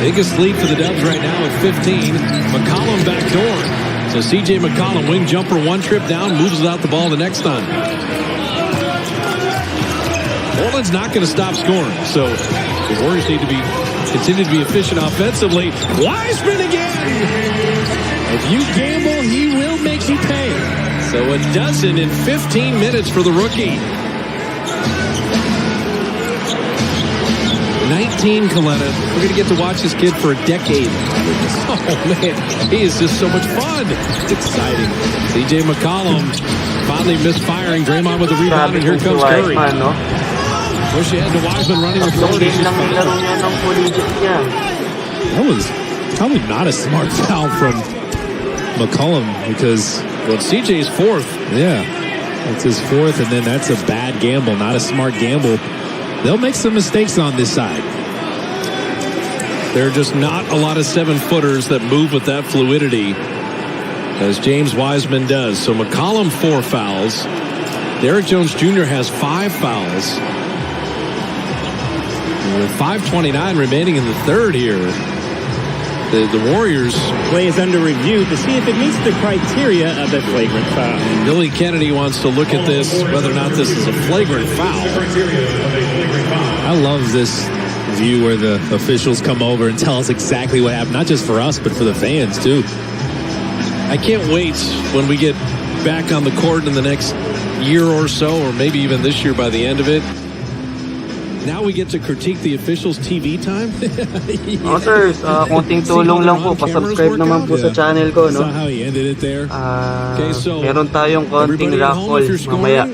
Biggest lead for the Dubs right now at 15. McCollum backdoor. So C.J. McCollum, wing jumper, one trip down, moves without the ball the next time. Portland's not going to stop scoring, so the Warriors need to continue to be efficient offensively. Wiseman again! If you gamble, he will make you pay. So a dozen in 15 minutes for the rookie. 19, Coletta. We're going to get to watch this kid for a decade. Oh, man. He is just so much fun. It's exciting. C.J. McCollum finally misfiring. Draymond with the rebound, and here comes Curry. Push ahead to Wiseman running with 40. That was probably not a smart foul from McCollum because... Well, CJ's fourth. Yeah, that's his fourth, and then that's a bad gamble, not a smart gamble. They'll make some mistakes on this side. There are just not a lot of 7-footers that move with that fluidity as James Wiseman does. So McCollum 4 fouls. Derrick Jones Jr. has 5 fouls. With 5:29 remaining in the third here. The Warriors play is under review to see if it meets the criteria of a flagrant foul. Billy Kennedy wants to look at this, whether or not this is a flagrant foul. I love this view where the officials come over and tell us exactly what happened, not just for us, but for the fans too. I can't wait when we get back on the court in the next year or so, or maybe even this year by the end of it. Now we get to critique the officials' TV time? Oh, sir. Konting tulong lang po. Pa-subscribe naman po sa channel ko, no? That's how he ended it there. Okay, so meron tayong konting raffle mamaya.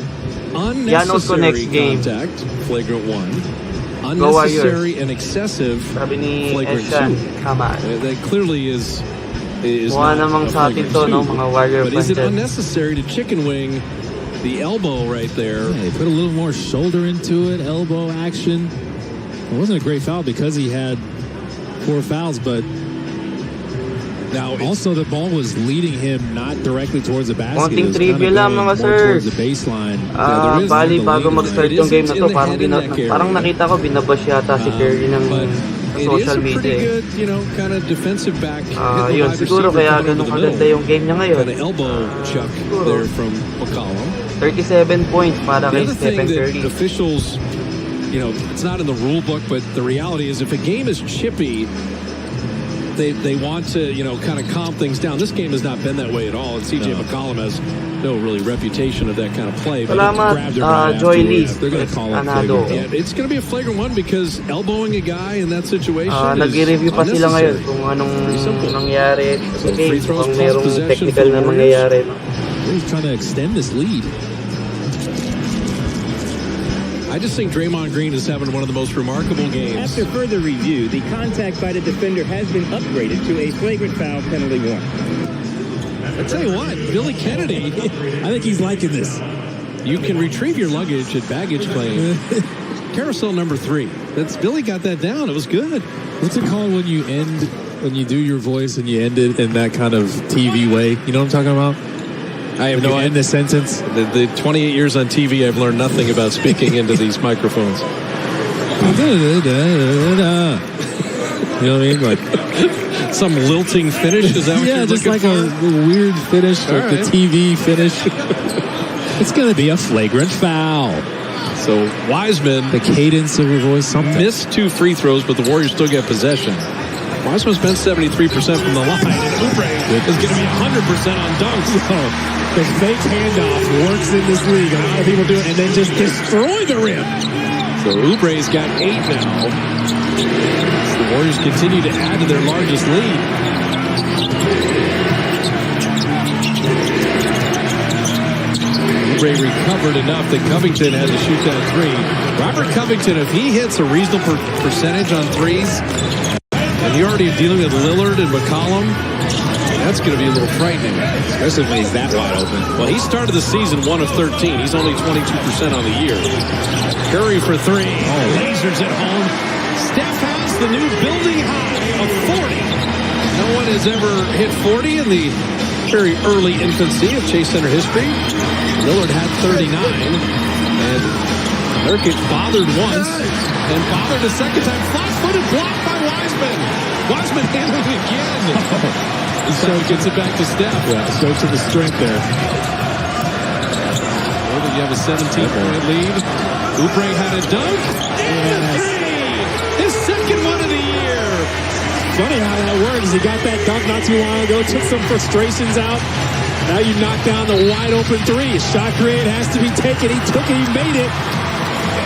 Yanos ko next game. Contact, flagrant 1. Unnecessary and excessive flagrant 2. That clearly is not namang sa atin to, no? Mga Warrior But is it unnecessary to chicken wing the elbow right there? Yeah, he put a little more shoulder into it, elbow action. It wasn't a great foul because he had 4 fouls, but now also the ball was leading him not directly towards the basket. Konting trivia lang mga sir. Towards the baseline. Bali bago mag-start yung game na to, parang nakita ko binabash yata si Curry ng social media. Good, you know, kind of defensive back. Yun, siguro kaya ganun kaganda yung game niya ngayon. Kind of elbow chuck there from McCollum. 37 points para kay Stephen Curry. Officials, you know, it's not in the rule book, but the reality is if a game is chippy, they want to, you know, kind of calm things down. This game has not been that way at all, and C.J. McCollum has no really reputation of that kind of play. Salamat, Joy Lee. They're going to call it flagrant. Yeah, it's going to be a flagrant 1 because elbowing a guy in that situation is nag-review pa sila ngayon kung anong nangyari sa game, kung merong technical na mangyayari. He's trying to extend this lead. I just think Draymond Green is having one of the most remarkable games. After further review, the contact by the defender has been upgraded to a flagrant foul penalty 1. I tell you what, Billy Kennedy, I think he's liking this. You can retrieve your luggage at baggage claim. Carousel number 3. That's Billy got that down. It was good. What's it called when you do your voice and you end it in that kind of TV way? You know what I'm talking about? I have no idea. End the sentence. The 28 years on TV, I've learned nothing about speaking into these microphones. You know what I mean? Like some lilting finish. Is that what you're just looking like for? a weird finish, like right. the TV finish. It's going to be a flagrant foul. So Wiseman, the cadence of your voice, something. Missed 2 free throws, but the Warriors still get possession. Wiseman spent 73% from the line, and Oubre is going to be 100% on dunks. The fake handoff works in this league. A lot of people do it and then just destroy the rim. So Oubre's got 8 now. The Warriors continue to add to their largest lead. Oubre recovered enough that Covington had to shoot that 3. Robert Covington, if he hits a reasonable percentage on threes, and you're already dealing with Lillard and McCollum, that's going to be a little frightening, especially when he's that wide open. Well, he started the season 1 of 13. He's only 22% on the year. Curry for 3. Lasers at home. Steph has the new building high of 40. No one has ever hit 40 in the very early infancy of Chase Center history. Lillard had 39. And Nurkic bothered once and bothered a second time. Flat-footed block by Wiseman. Wiseman handling it again. So gets it back to Steph. Yeah, shows him the strength there. Well, you have a 17-point lead. Oubre had a dunk. And a 3! His second one of the year. Funny how that works. He got that dunk not too long ago, took some frustrations out. Now you knock down the wide open 3. Shot create has to be taken. He took it, he made it.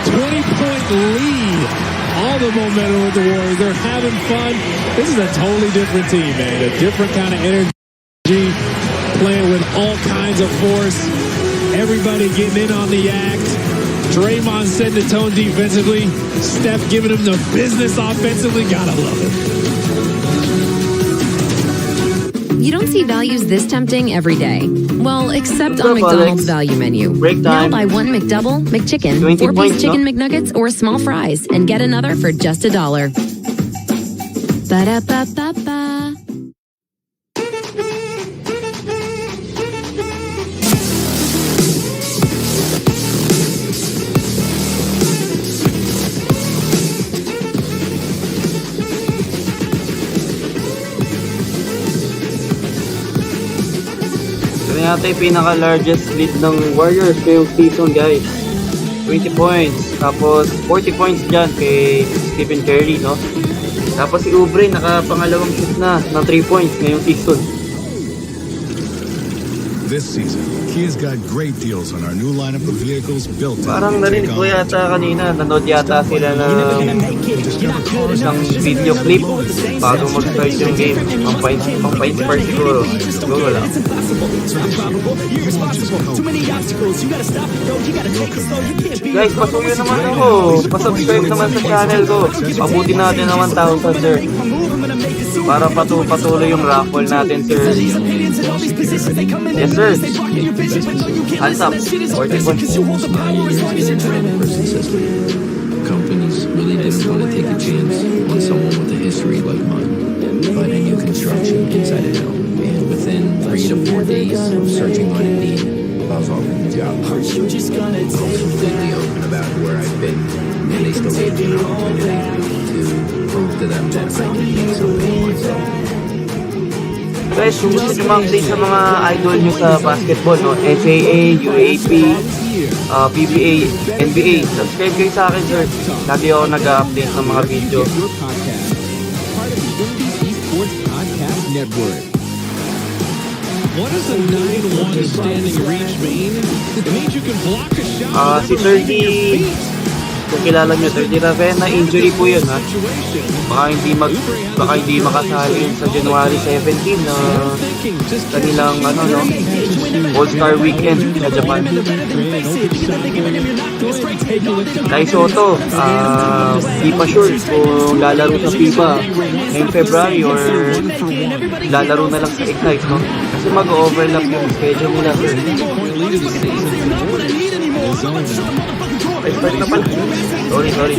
20-point lead. All the momentum with the Warriors. They're having fun. This is a totally different team, man. A different kind of energy. Playing with all kinds of force. Everybody getting in on the act. Draymond setting the tone defensively. Steph giving him the business offensively. Gotta love it. You don't see values this tempting every day. Well, except on McDonald's value menu. Now buy 1 McDouble, McChicken, 4-piece chicken McNuggets, or small fries, and get another for just $1. Ba-da-ba-ba-ba. Yata yung pinaka-largest lead ng Warriors ngayong season, guys. 20 points. Tapos 40 points dyan kay Stephen Curry, no? Tapos si Oubre nakapangalawang shoot na ng 3 points ngayong season. This season, Kia's got great deals on our new lineup of vehicles built. Parang narinig ko yata kanina, nanood yata sila ng video clip bago mag-start yung game. Pang-pa-inspire siguro. Siguro lang. Guys, pasuyo naman ako. Pasubscribe naman sa channel ko. Pabuti natin ng 1,000, sir. Para patuloy yung raffle natin, sir. Yes, sir. Hands up. 40 points. Companies really didn't want to take a chance on someone with a history like mine. But I knew construction inside and out. And within 3 to 4 days of searching on Indeed, I was offered the job. I was completely open about where I've been. And they still gave me an opportunity to prove to them that I can make something of myself. Guys, kung gusto nyo ma-update sa mga idol nyo sa basketball, no? NCAA, UAP, PBA, NBA, subscribe kayo sa akin, sir. Lagi ako nag-update ng mga video. What does a 9-1 standing reach mean? It means you can block a shot. Si 30, kung kilala nyo, 30 Ravenna, injury po yun, ha? Baka hindi makasali sa January 17 na kanilang, All-Star Weekend sa Japan. Dai Soto, di pa sure kung lalaro sa FIBA ngayong February or lalaro na lang sa Ignite, no? Kasi mag-overlap yung schedule nila, sir. Start na pala. Sorry.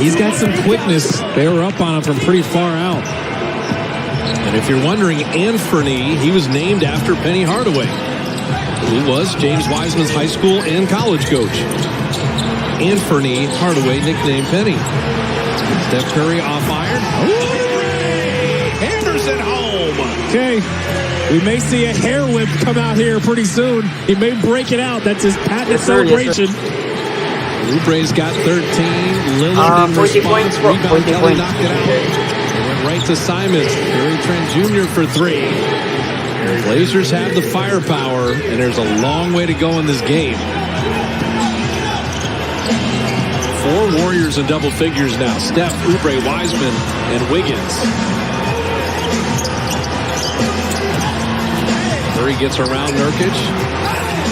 He's got some quickness. They were up on him from pretty far out. And if you're wondering, Anthony, he was named after Penny Hardaway, who was James Wiseman's high school and college coach. Anthony Hardaway, nicknamed Penny. Steph Curry off iron. Anderson home. Okay. We may see a hair whip come out here pretty soon. He may break it out. That's his patented celebration. Oubre's got 13. Lillard in 40 response. points. Rebound, 40 Kelly points. knocked it out. They went right to Simons. Gary Trent Jr. for 3. Blazers have the firepower, and there's a long way to go in this game. 4 Warriors in double figures now. Steph, Oubre, Wiseman, and Wiggins. Curry gets around Nurkic.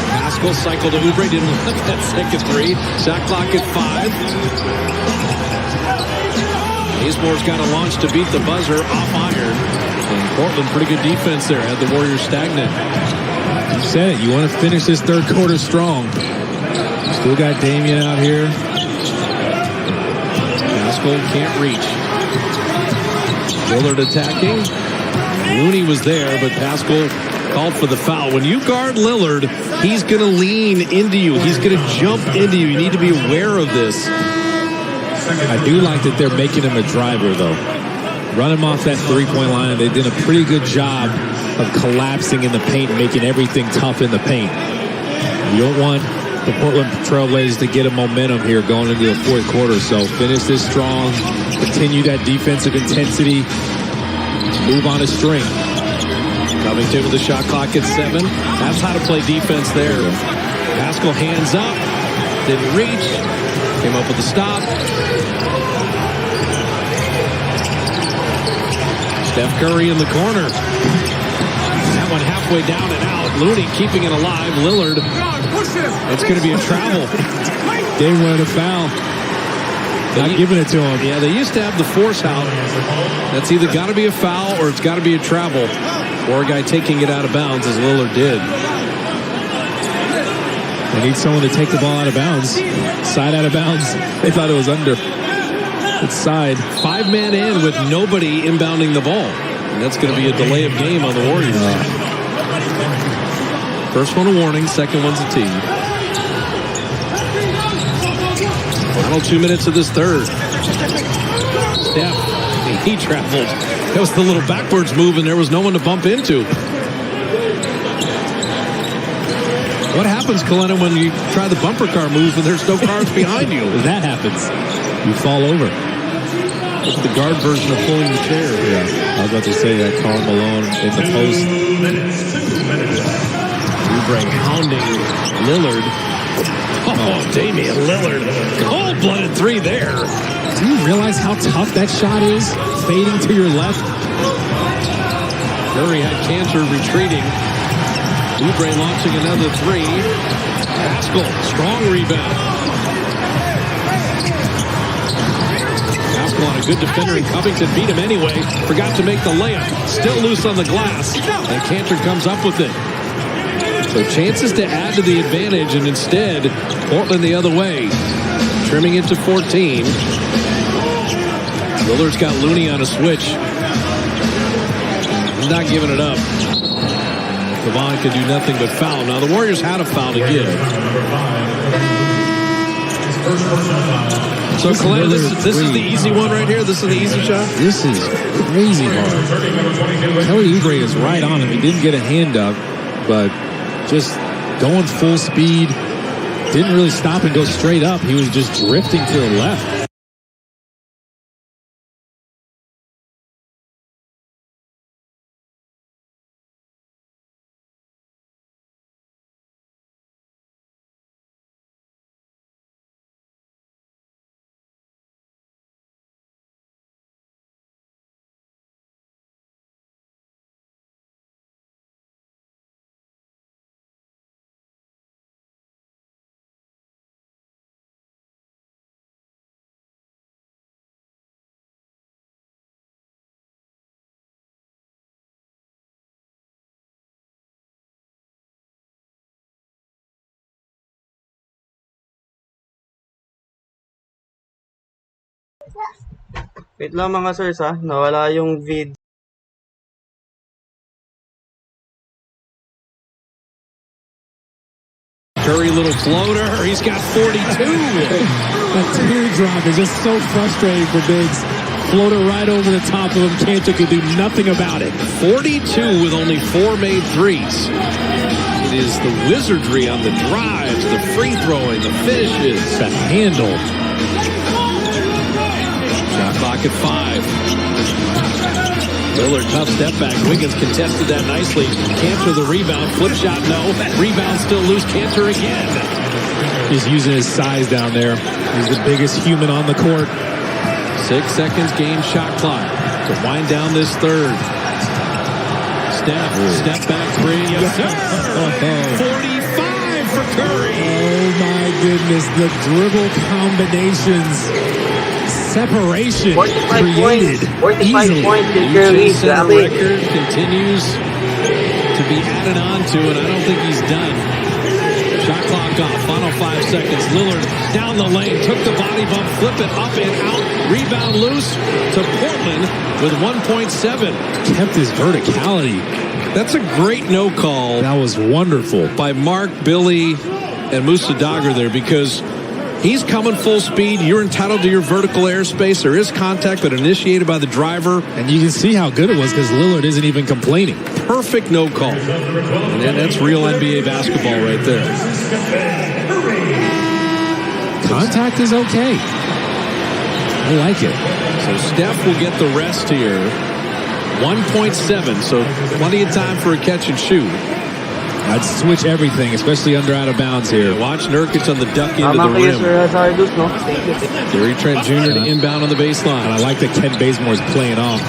Pascal cycle to Oubre. Didn't let that second 3. Shot clock at 5. Bazemore's got a launch to beat the buzzer off iron. And Portland, pretty good defense there. Had the Warriors stagnant. You said it. You want to finish this third quarter strong. Still got Damian out here. Pascal can't reach. Lillard attacking. Looney was there, but Pascal called for the foul. When you guard Lillard, he's going to lean into you. He's going to jump into you. You need to be aware of this. I do like that they're making him a driver, though. Run him off that three-point line. They did a pretty good job of collapsing in the paint, making everything tough in the paint. You don't want the Portland Trailblazers to get a momentum here going into the fourth quarter. So finish this strong, continue that defensive intensity, move on a string. Covington with the shot clock at 7. That's how to play defense there. Pascal hands up, didn't reach, came up with a stop. Steph Curry in the corner. That one halfway down and out. Looney keeping it alive. Lillard. It's going to be a travel. They wanted a foul. Not giving it to him. Yeah, they used to have the force out. That's either got to be a foul or it's got to be a travel. Or a guy taking it out of bounds as Lillard did. They need someone to take the ball out of bounds. Side out of bounds. They thought it was under. It's side. 5-man in with nobody inbounding the ball. And that's going to be a delay of game on the Warriors. First one a warning, second one's a tee. Final 2 minutes of this third. Steph, he traveled. That was the little backwards move, and there was no one to bump into. What happens, Kalena, when you try the bumper car move and there's no cars behind you? That happens. You fall over. That's the guard version of pulling the chair. Yeah, I was about to say that. Karl Malone in the post. Oubre hounding Lillard. Oh, Damian Lillard. Cold-blooded 3 there. Do you realize how tough that shot is? Fading to your left. Curry had Cantor retreating. Oubre launching another 3. Pascal, strong rebound. Pascal on a good defender, and Covington beat him anyway. Forgot to make the layup. Still loose on the glass. And Cantor comes up with it. So chances to add to the advantage, and instead, Portland the other way. Trimming it to 14. Lillard's got Looney on a switch. He's not giving it up. Kevon could do nothing but foul. Now, the Warriors had a foul to give. So, Kalena, this is the easy one right here? This is the easy shot? This is crazy hard. Kelly Oubre is right on him. He didn't get a hand up, but just going full speed. Didn't really stop and go straight up. He was just drifting to the left. Wait lang mga sirs ha, nawala yung vid. Curry little floater, he's got 42. That teardrop is just so frustrating for Biggs. Floater right over the top of him. Cantor could do nothing about it. 42 with only 4 made threes. It is the wizardry on the drives, the free throwing, the finishes. The handle. Shot clock at 5. Lillard, tough step back. Wiggins contested that nicely. Cantor the rebound. Flip shot, no. Rebound still loose. Cantor again. He's using his size down there. He's the biggest human on the court. 6 seconds game shot clock to wind down this third. Step back three. Yes, sir. 45 for Curry. Oh, my goodness. The dribble combinations. Separation 45 created. 45 points in Curry. Center record continues to be added on to, and I don't think he's done. Shot clock off. Final 5 seconds. Lillard down the lane. Took the body bump. Flip it up and out. Rebound loose to Portland with 1.7. Kept his verticality. That's a great no call. That was wonderful. By Mark, Billy, and Musa Dagger there, because he's coming full speed. You're entitled to your vertical airspace. There is contact, but initiated by the driver. And you can see how good it was because Lillard isn't even complaining. Perfect no call. And that's real NBA basketball right there. Contact is okay. I like it. So Steph will get the rest here. 1.7, so plenty of time for a catch and shoot. I'd switch everything, especially under out of bounds here. Watch Nurkic on the duck into the rim. Gary Trent Jr. to inbound on the baseline. And I like that Ken Bazemore's playing off.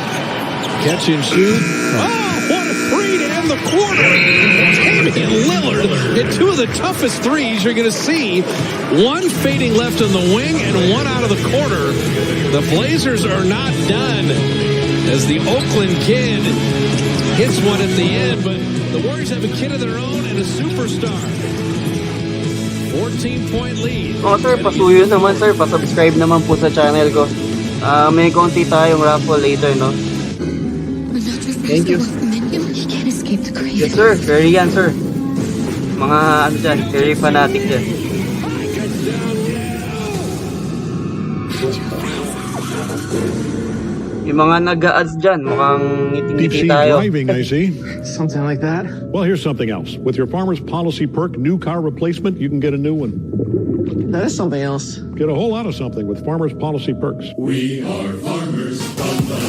Catch and shoot. Oh, what a three to end the quarter. Damian Lillard hit 2 of the toughest threes you're going to see. One fading left on the wing and one out of the corner. The Blazers are not done as the Oakland kid hits one at the end, but the Warriors have a kid of their own and a superstar. 14-point lead. Oh sir, pasuyo naman sir. Pasubscribe naman po sa channel ko. May konti tayong raffle later, no? Thank you. Yes sir, Curry yan sir. Mga ano dyan, Curry fanatic dyan. Yung mga nag-a-ads dyan, mukhang ngiting-ngiti tayo. Driving, I see. Something like that. Well, here's something else. With your Farmers Policy perk, new car replacement, you can get a new one. That is something else. Get a whole lot of something with Farmers Policy perks. We are farmers from the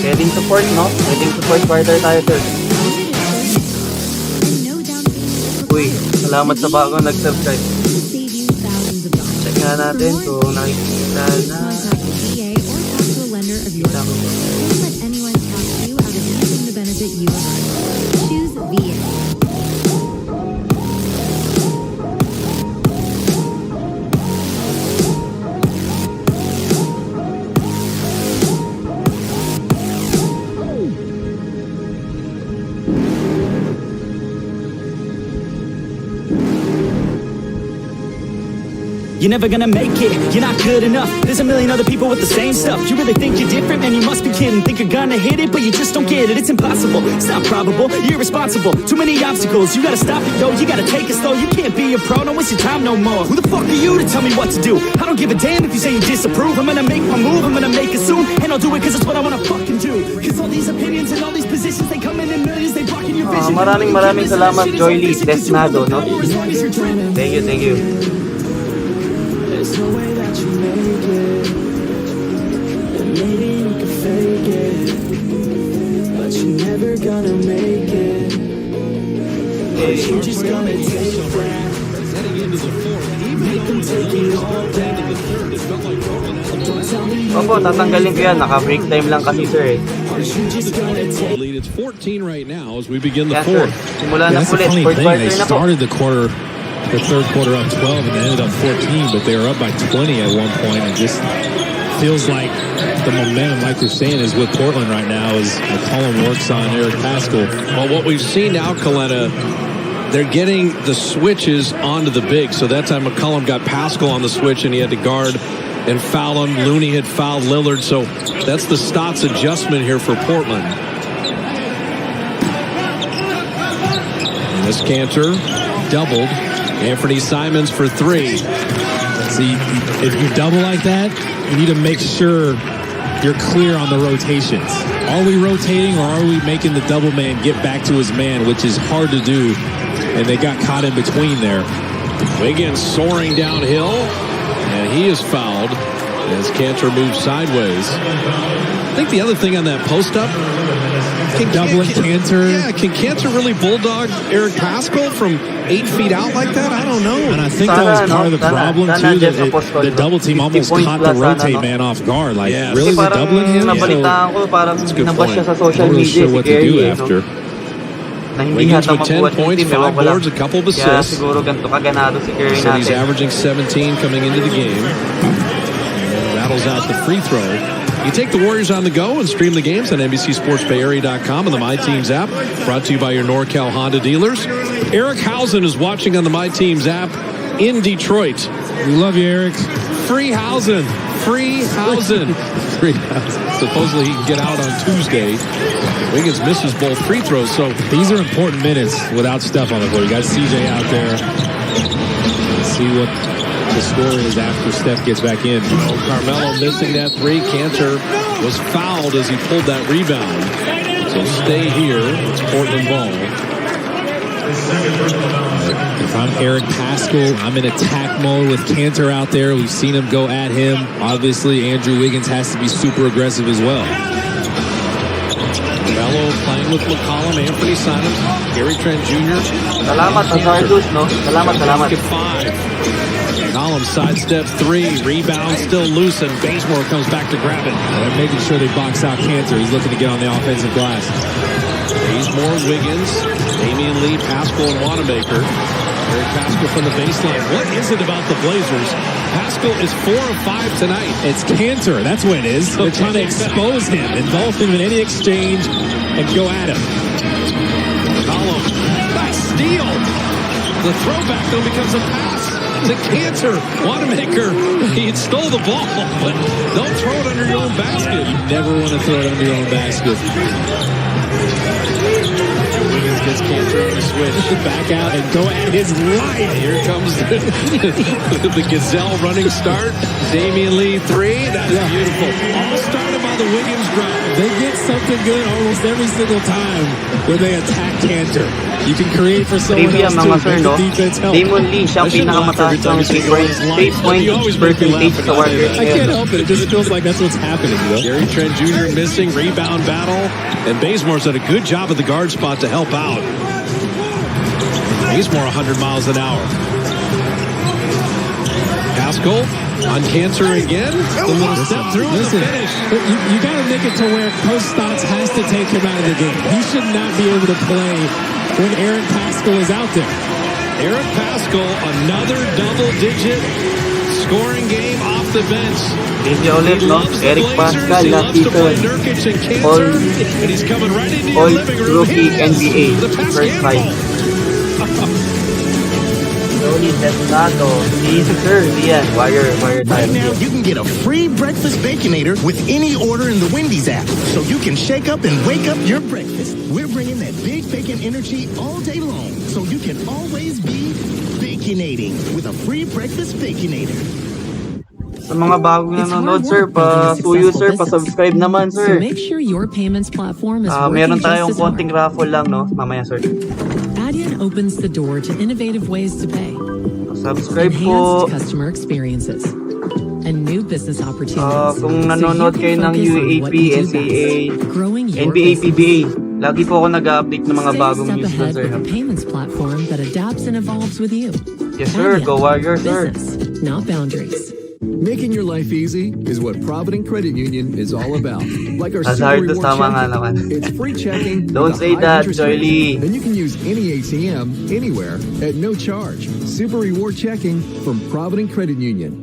Wedding support, no? Wedding support partner tayo, sir. Uy, salamat sa bago nag-subscribe. Check nga natin kung nakikita na. You're never gonna make it, you're not good enough. There's a million other people with the same stuff. You really think you're different? Man, you must be kidding. Think you're gonna hit it, but you just don't get it. It's impossible, it's not probable, you're irresponsible. Too many obstacles, you gotta stop it, yo. You gotta take it slow, you can't be a pro. Don't waste your time no more. Who the fuck are you to tell me what to do? I don't give a damn if you say you disapprove. I'm gonna make my move, I'm gonna make it soon. And I'll do it cause it's what I wanna fucking do. Cause all these opinions and all these positions, they come in millions, they blocking your vision. Maraming salamat, Joy Lee Desnado, no? Thank you, thank you. There's no way that you make it, and maybe you can fake it, but you're never gonna make it. You're just gonna take it. Heading into the fourth, Make them take it all back. Don't tell me Opo, tatanggalin ko yan. Naka-break time lang kasi, sir. lead. It's 14 right now as we begin the Yes, fourth. sir. Simula na That's the ulit. funny Fourth thing. quarter They na po. started the third quarter up 12 and they ended up 14, but they were up by 20 at one point and just feels like the momentum, like you're saying, is with Portland right now as McCollum works on Eric Paschal. Well, what we've seen now, Coletta, they're getting the switches onto the big. So that time McCollum got Paschal on the switch and he had to guard and foul him. Looney had fouled Lillard. So that's the Stotts adjustment here for Portland. And this Cantor doubled. Anthony Simons for three. See, if you double like that, you need to make sure you're clear on the rotations. Are we rotating or are we making the double man get back to his man, which is hard to do, and they got caught in between there. Wiggins soaring downhill, and he is fouled as Cantor moves sideways. I think the other thing on that post-up, doubling Cantor. Yeah, can Cantor really bulldog Eric Paschal from 8 feet out like that? I don't know. And I think that was part of the problem, too, that the double team almost caught the rotate man off guard. Like, really, we're doubling him? That's a good point. siya sa social I'm not media sure si what to Kerry, do no? after. Na hindi Wiggins hata with 10 mabuhat yung points, team, 5 ewan ko lang. boards, a couple of Kaya assists. siguro ganito kaganado si Kerry So he's natin. averaging 17 coming into the game. And rattles out the free throw. You take the Warriors on the go and stream the games on NBCSportsBayArea.com and the My Teams app. Brought to you by your NorCal Honda dealers. Eric Housen is watching on the My Teams app in Detroit. We love you, Eric. Free Housen. Free Housen. Free Housen. Supposedly he can get out on Tuesday. Wiggins misses both free throws. So these are important minutes without Steph on the floor. You got CJ out there. Let's see what the score is after Steph gets back in. Carmelo missing that three. Cantor was fouled as he pulled that rebound. So stay here. It's Portland ball. If I'm Eric Paschal, I'm in attack mode with Cantor out there. We've seen him go at him. Obviously, Andrew Wiggins has to be super aggressive as well. Carmelo playing with McCollum, Anthony Simons, Gary Trent Jr. Salamat sa Sardus, no? Salamat. At 5. McCollum sidestep 3. Rebound still loose, and Bazemore comes back to grab it. They're making sure they box out Cantor. He's looking to get on the offensive glass. Bazemore, Wiggins, Damian Lee, Paschal, and Wanamaker. Eric Paschal from the baseline. What is it about the Blazers? Paschal is 4 of 5 tonight. It's Cantor. That's what it is. They're trying to expose him, involve him in any exchange, and go at him. McCollum, nice steal. The throwback, though, becomes a pass to Cantor. Wanamaker, he stole the ball, but don't throw it under your own basket. You never want to throw it under your own basket. Wiggins gets Cantor on the switch. Back out and go at his life. Here comes the Gazelle running start. Damian Lee 3. That's beautiful. All started by the Wiggins drive. They get something good almost every single time when they attack Cantor. You can create for someone else too. Make the defense help. Damon Lee, siya ang pinakamataas ng 3-point percentage sa Warriors. I can't help it. It just feels like that's what's happening. Gary Trent Jr. missing, rebound battle, and Bazemore's done a good job at the guard spot to help out. Bazemore 100 miles an hour. Paschal on Cantor again. The little step through and the finish. You got to make it to where Coach Stotts has to take him out of the game. He should not be able to play when Eric Paschal is out there. Eric Paschal, another double-digit scoring game off the bench. Hindi ulit, no? Eric Paschal last season. All rookie NBA. First 5. Easy, sir. Yeah, wire right now, you can get a free breakfast Baconator with any order in the Wendy's app. So you can shake up and wake up your breakfast. We're bringing that big bacon energy all day long. So you can always be baconating with a free breakfast Baconator. Sa mga bagong nanonood, sir, pa-suyo, sir, pa-subscribe naman, sir. So make sure your payments platform is working meron just tayong as hard. konting raffle lang, no? Mamaya, sir. Adyen opens the door to innovative ways to pay. Subscribe po. Enhanced customer experiences. And new business opportunities. Kung nanonood kayo ng UAP, SAA, NBA, PBA, lagi po ako nag-update ng mga bagong news doon, sir. With a payments platform that adapts and evolves with you. Yes, sir. Go Warriors, sir. Business, not boundaries. Making your life easy is what Provident Credit Union is all about. Like our Super Reward checking. It's free checking. Don't say that, Jolie. And you can use any ATM, anywhere, at no charge. Super Reward Checking from Provident Credit Union.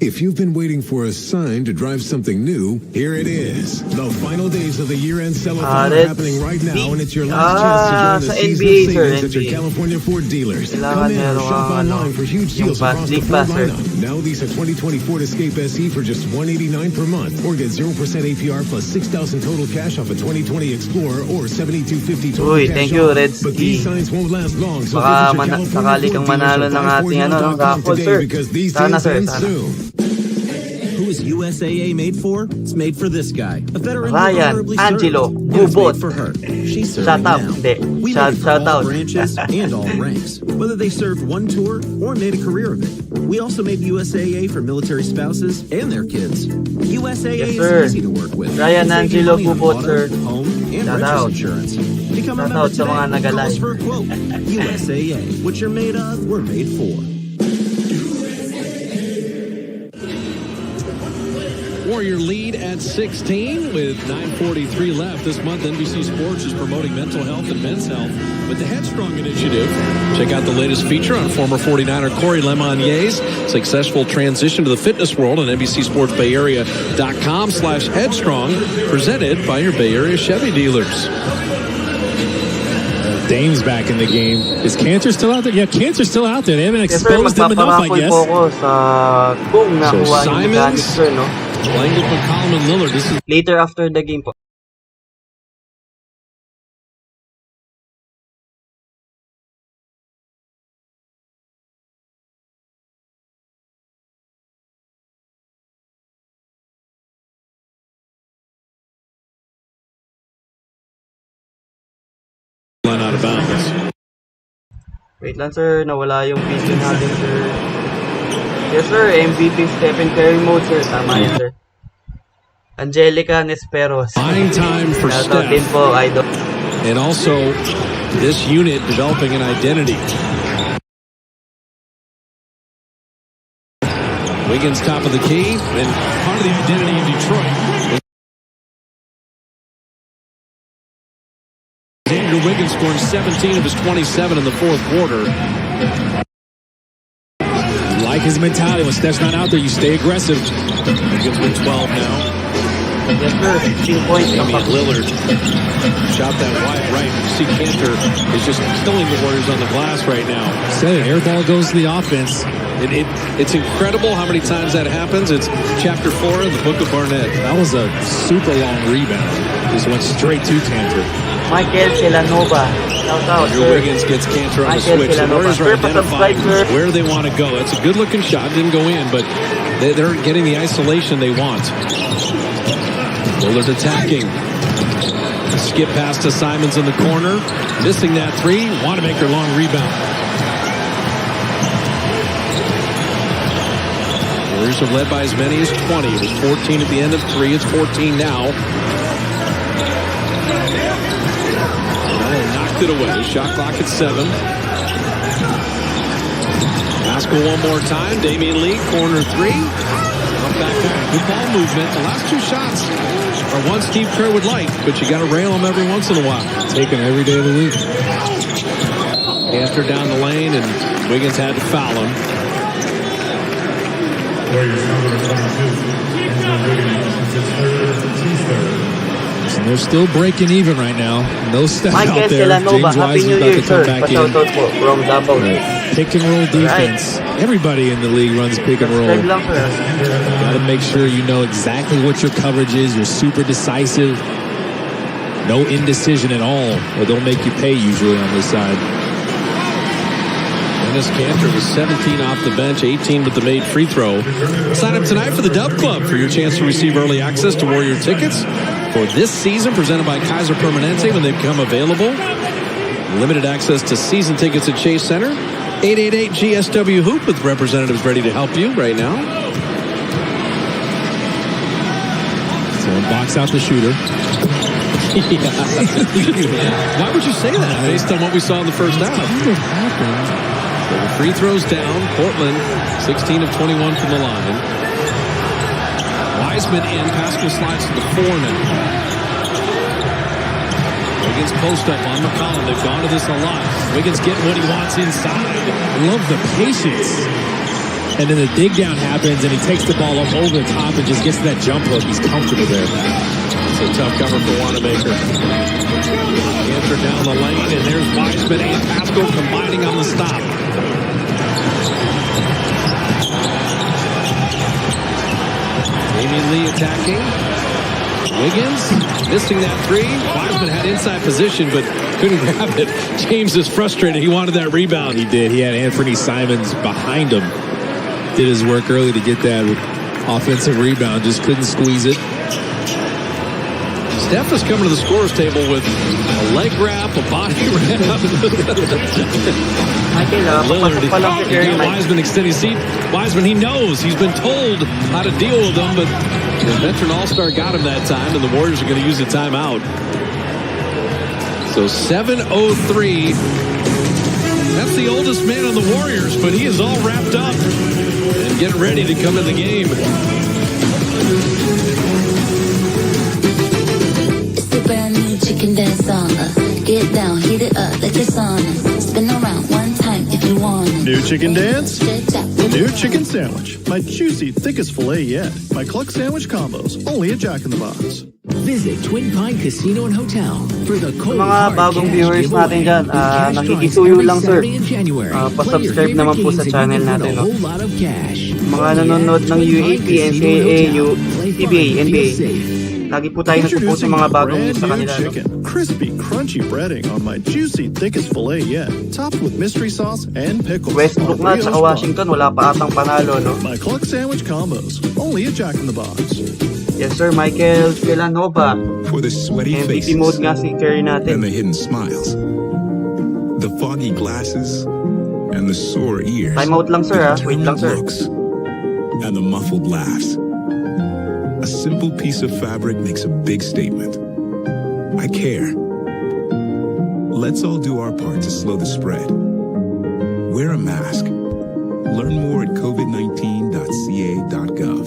If you've been waiting for a sign to drive something new, here it is. The final days of the year-end sell-off are happening right now, and it's your last chance to join the seasonal savings at your California Ford dealers. Come in or shop online for huge deals across the Ford lineup. Now lease a 2020 Ford Escape SE for just $189 per month, or get 0% APR plus $6,000 total cash off a 2020 Explorer or $7,250 total cash thank you, off. Redski. But these signs won't last long, so Baka sakali kang manalo ng ating raffle, sir. Sana, sir. Sana. Who is USAA made for? It's made for this guy. A veteran Ryan Angelo Gubot. For her. She's Shut serving up. now. We made it for all branches and all ranks, whether they served one tour or made a career of it. We also made USAA for military spouses and their kids. USAA is easy to work with. Ryan Angelo Gubot, sir. Home and Shout renter's out. insurance. Become a Shout member out sa mga today. Call nagalay. us for a quote. USAA. What you're made of, we're made for. Warrior lead at 16 with 9:43 left. This month, NBC Sports is promoting mental health and men's health with the Headstrong Initiative. Check out the latest feature on former 49er Corey Lemonier's successful transition to the fitness world on NBCSportsBayArea.com/Headstrong, presented by your Bay Area Chevy dealers. Dame's back in the game. Is Cantor still out there? Yeah, Cantor's still out there. They haven't exposed him enough, I guess. So Simons playing with McCollum and Lillard. This is later after the game po. out of bounds. Wait lang, sir. Nawala yung PC natin, sir. Yes, sir. MVP Stephen Curry mode, sir. Tama yan, sir. Angelica Nesperos. Fine time for Steph. Din po, idol. And also, this unit developing an identity. Wiggins top of the key, and part of the identity in Detroit. Andrew Wiggins scoring 17 of his 27 in the fourth quarter. Like his mentality, when Steph's not out there, you stay aggressive. Wiggins with 12 now. Yes, sir. 16 points. Lillard shot that wide right. You see Cantor is just killing the Warriors on the glass right now. Say, air ball goes to the offense. It's incredible how many times that happens. It's chapter 4 in the book of Barnett. That was a super long rebound. Just went straight to Cantor. Michael Celanova. Shout out, Andrew Wiggins gets Cantor on the switch. The Warriors are identifying where they want to go. That's a good-looking shot. Didn't go in, but they're getting the isolation they want. Lillard attacking. Skip pass to Simons in the corner. Missing that three. Want to make her long rebound. Warriors have led by as many as 20. It was 14 at the end of 3. It's 14 now. Knocked it away. Shot clock at 7. Haskell one more time. Damian Lee, corner 3. Up back out. Good ball movement. The last 2 shots are one Steve Kerr would like, but you got to rail them every once in a while. Taking every day of the week. Cantor down the lane, and Wiggins had to foul him. And they're still breaking even right now. No step Michael out there. Celanova, James Wise is about to come back in. Pick and roll defense. Right. Everybody in the league runs pick and roll. Got to make sure you know exactly what your coverage is. You're super decisive. No indecision at all, or they'll make you pay usually on this side. Dennis Cantor was 17 off the bench, 18 with the made free throw. Sign up tonight for the Dub Club for your chance to receive early access to Warrior tickets for this season, presented by Kaiser Permanente when they become available. Limited access to season tickets at Chase Center. 888-GSW-HOOP with representatives ready to help you right now. So box out the shooter. Why would you say that based on what we saw in the first half? Free throws down. Portland, 16 of 21 from the line. Wiseman in. Pascal slides to the 4 now. Wiggins post up on McCollum. They've gone to this a lot. Wiggins getting what he wants inside. Love the patience. and then the dig down happens, and he takes the ball up over the top and just gets to that jump hook. He's comfortable there. It's a tough cover for Wanamaker. Cantor down the lane, and there's Wiseman and Pascal combining on the stop. Damian Lee attacking. Wiggins missing that three. Wiseman had inside position, but couldn't grab it. James is frustrated. He wanted that rebound. He did. He had Anthony Simons behind him. Did his work early to get that offensive rebound. Just couldn't squeeze it. Steph is coming to the scorer's table with a leg wrap, a body wrap. Lillard, got Wiseman extending seat. Wiseman, he knows. He's been told how to deal with them, but the veteran all-star got him that time, and the Warriors are going to use a timeout. So 7:03. That's the oldest man on the Warriors, but he is all wrapped up and getting ready to come in the game. Brand new chicken dance song. Get down, heat it up like a sauna. Spin around one time if you want. New chicken dance? New chicken sandwich. My juicy, thickest filet yet. My cluck sandwich combos. Only at Jack in the Box. Visit Twin Pine Casino and Hotel for the cold mga bagong viewers natin dyan, nakikisuyo lang sir. Pa-subscribe naman po sa channel natin. No? Mga nanonood ng UAP, NCAA, PBA, NBA. Lagi po tayo natupo sa mga bagong sa kanila. Crispy, crunchy breading on my juicy, thickest filet yet. Topped with mystery sauce and pickles. Westbrook na at Washington, wala pa atang panalo, no? My cluck sandwich combos. Only at Jack in the Box. Yes sir, Michael Villanova. For the sweaty MVP mode nga si Curry natin. And the hidden smiles. The foggy glasses and the sore ears. Time out lang sir ha. Wait lang sir. And the muffled laughs. A simple piece of fabric makes a big statement. I care. Let's all do our part to slow the spread. Wear a mask. Learn more at covid19.ca.gov.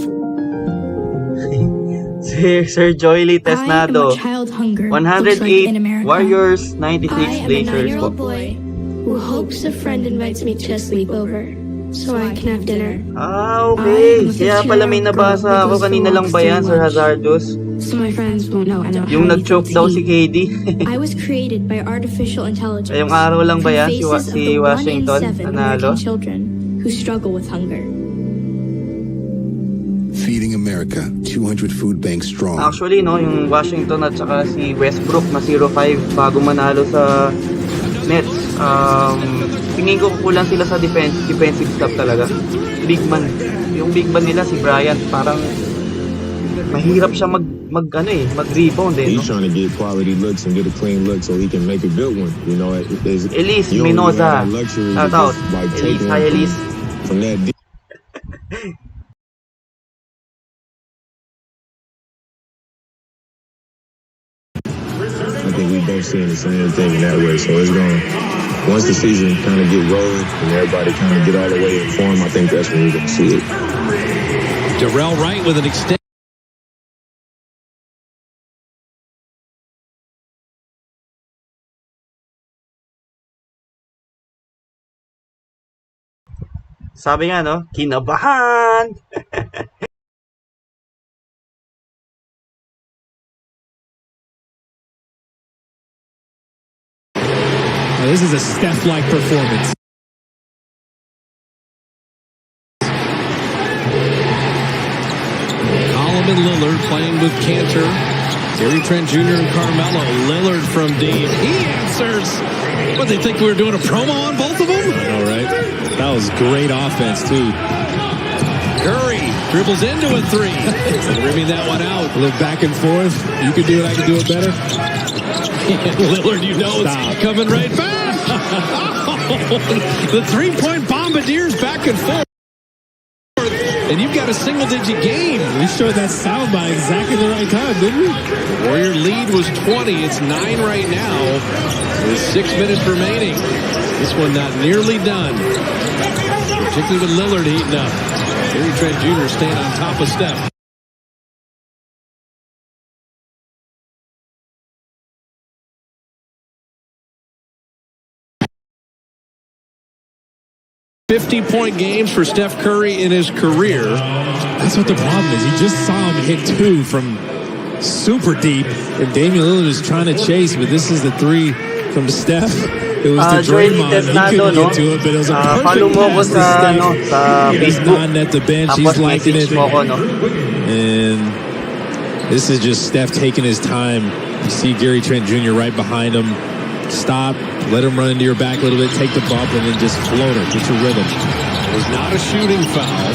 Sir Joy Lee Tesnado. 108 Warriors, 96 Blazers. I am a 9-year-old boy who hopes a friend invites me to a sleepover so I can have dinner. Okay. Kaya pala may nabasa ako kanina lang ba yan, Sir Hazardous? So my friends won't know I don't yung nag-choke daw si KD. I was created by artificial intelligence. Yung araw lang ba yan si Washington nanalo? Children who struggle with hunger. Feeding America, 200 food banks strong. Actually, no, yung Washington at saka si Westbrook na 0-5 bago manalo sa Nets. Tingin ko kulang sila sa defensive stuff talaga. Big man. Yung big man nila si Bryant, parang mahirap siya mag-rebound eh. He's trying to get quality looks and get a clean look so he can make a good one. You know, Elise Minoza. Shout out. Elise, hi Elise. From that I think we both seeing the same thing in that way. So it's going once the season kind of get rolling and everybody kind of get all the way in form, I think that's when we're going to see it. Darrell Wright with an extend. Sabi nga, no? Kinabahan! This is a Steph-like performance. Collum and Lillard playing with Cantor. Gary Trent Jr. and Carmelo. Lillard from deep. He answers. What, they think we were doing a promo on both of them? I know, right? That was great offense, too. Curry dribbles into a three. Rimming that one out. A little back and forth. You can do it, I can do it better. Lillard, you know it's coming right back. The three-point bombardiers back and forth. And you've got a single-digit game. We showed that soundbite exactly the right time, didn't we? The Warrior lead was 20. It's 9 right now. With 6 minutes remaining. This one not nearly done. Particularly with Lillard heating up. Gary Trent Jr. staying on top of Steph. 50-point games for Steph Curry in his career. That's what the problem is. You just saw him hit 2 from super deep, and Damian Lillard is trying to chase, but this is the 3 from Steph. It was to Draymond. He couldn't get to it, but it was a perfect pass to Steph. He's nodding at the bench. He's liking it. And this is just Steph taking his time. You see Gary Trent Jr. right behind him. Stop, let him run into your back a little bit, take the bump, and then just float her. Get your rhythm. It was not a shooting foul.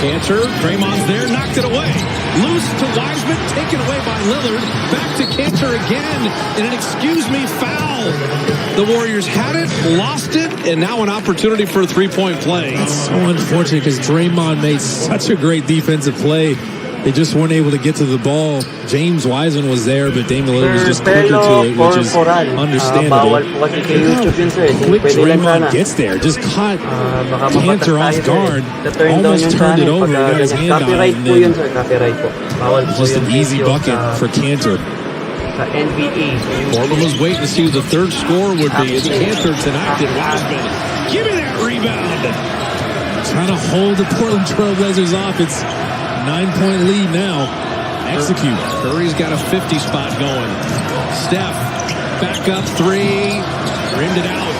Cantor, Draymond's there, knocked it away. Loose to Wiseman, taken away by Lillard. Back to Cantor again, and an excuse me foul. The Warriors had it, lost it, and now an opportunity for a three-point play. That's so unfortunate because Draymond made such a great defensive play. They just weren't able to get to the ball. James Wiseman was there, but Damian Lillard was just quicker to it, which is understandable. Quick Draymond gets there, just caught Cantor off guard, almost turned it over, got his hand on it, and then just an easy bucket for Cantor. Portland was waiting to see who the third scorer would be. It's Cantor tonight. Wiseman, give me that rebound. Trying to hold the Portland Trail Blazers off. It's 9-point lead now. Execute. Curry's got a 50 spot going. Steph, back up 3. Rimmed it out.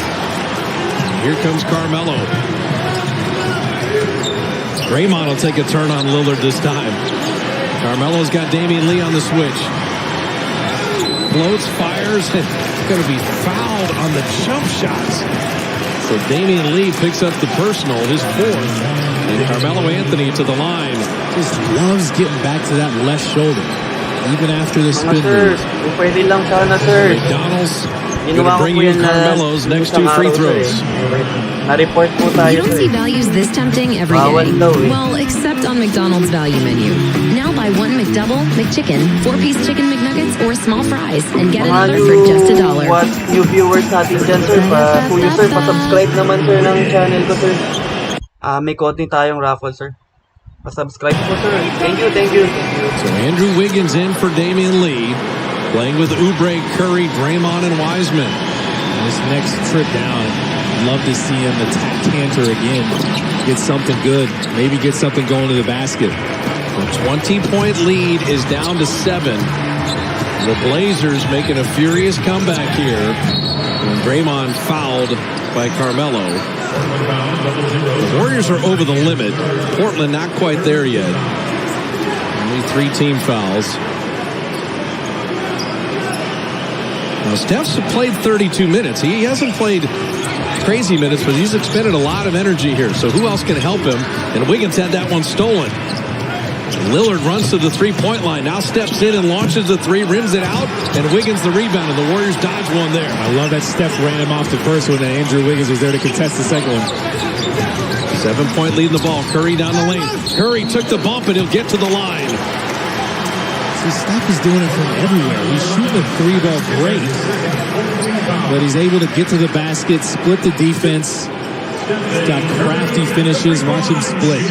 Here comes Carmelo. Draymond will take a turn on Lillard this time. Carmelo's got Damian Lee on the switch. Floats, fires, and going to be fouled on the jump shots. So Damian Lee picks up the personal, his 4th. And Carmelo Anthony to the line. Just loves getting back to that left shoulder, even after the spin move. McDonald's going to bring you Carmelo's next 2 free throws. You don't see values this tempting every day. Well, except on McDonald's value menu. Now buy 1 McDouble, McChicken, 4-piece chicken McNuggets, or small fries, and get another for just $1. New viewers natin dyan, sir. Kuya, sir, pa-subscribe naman, sir, ng channel ko, sir. May konti tayong raffle, sir. Pa-subscribe po, sir. Thank you. So Andrew Wiggins in for Damian Lee, playing with Oubre, Curry, Draymond, and Wiseman. And this next trip down, love to see him attack Cantor again. Get something good. Maybe get something going to the basket. The 20-point lead is down to 7. The Blazers making a furious comeback here. And Draymond fouled by Carmelo. The Warriors are over the limit. Portland not quite there yet. Only 3 team fouls. Now Steph's played 32 minutes. He hasn't played crazy minutes, but he's expended a lot of energy here. So who else can help him? And Wiggins had that one stolen. Lillard runs to the 3-point line. Now steps in and launches the 3, rims it out, and Wiggins the rebound, and the Warriors dodge one there. I love that Steph ran him off the first one, and Andrew Wiggins was there to contest the second one. 7-point lead in the ball. Curry down the lane. Curry took the bump, and he'll get to the line. See, Steph is doing it from everywhere. He's shooting the 3-ball great, but he's able to get to the basket, split the defense. He's got crafty finishes. Watch him split.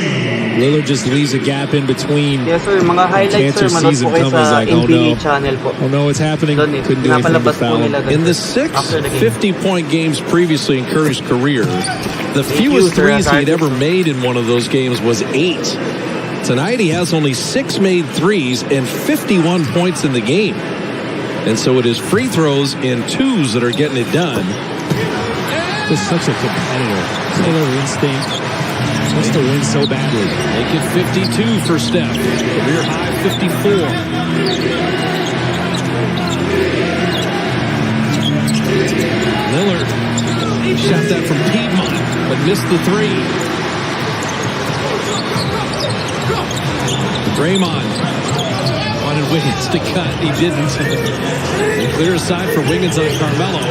Lillard just leaves a gap in between. Yes, sir. Mga highlights, sir. Manood po kayo sa NBA channel po. Oh no, what's happening? Couldn't do anything to foul him. In the 6 50-point games previously in Curry's career, the fewest threes he had ever made in one of those games was 8. Tonight he has only 6 made threes and 51 points in the game. And so it is free throws and 2s that are getting it done. He's such a competitor. Killer instinct. Wants to win so badly. Make it 52 for Steph. Career high 54. Lillard shot that from Piedmont, but missed the 3. Draymond wanted Wiggins to cut. He didn't. And clear aside for Wiggins on Carmelo.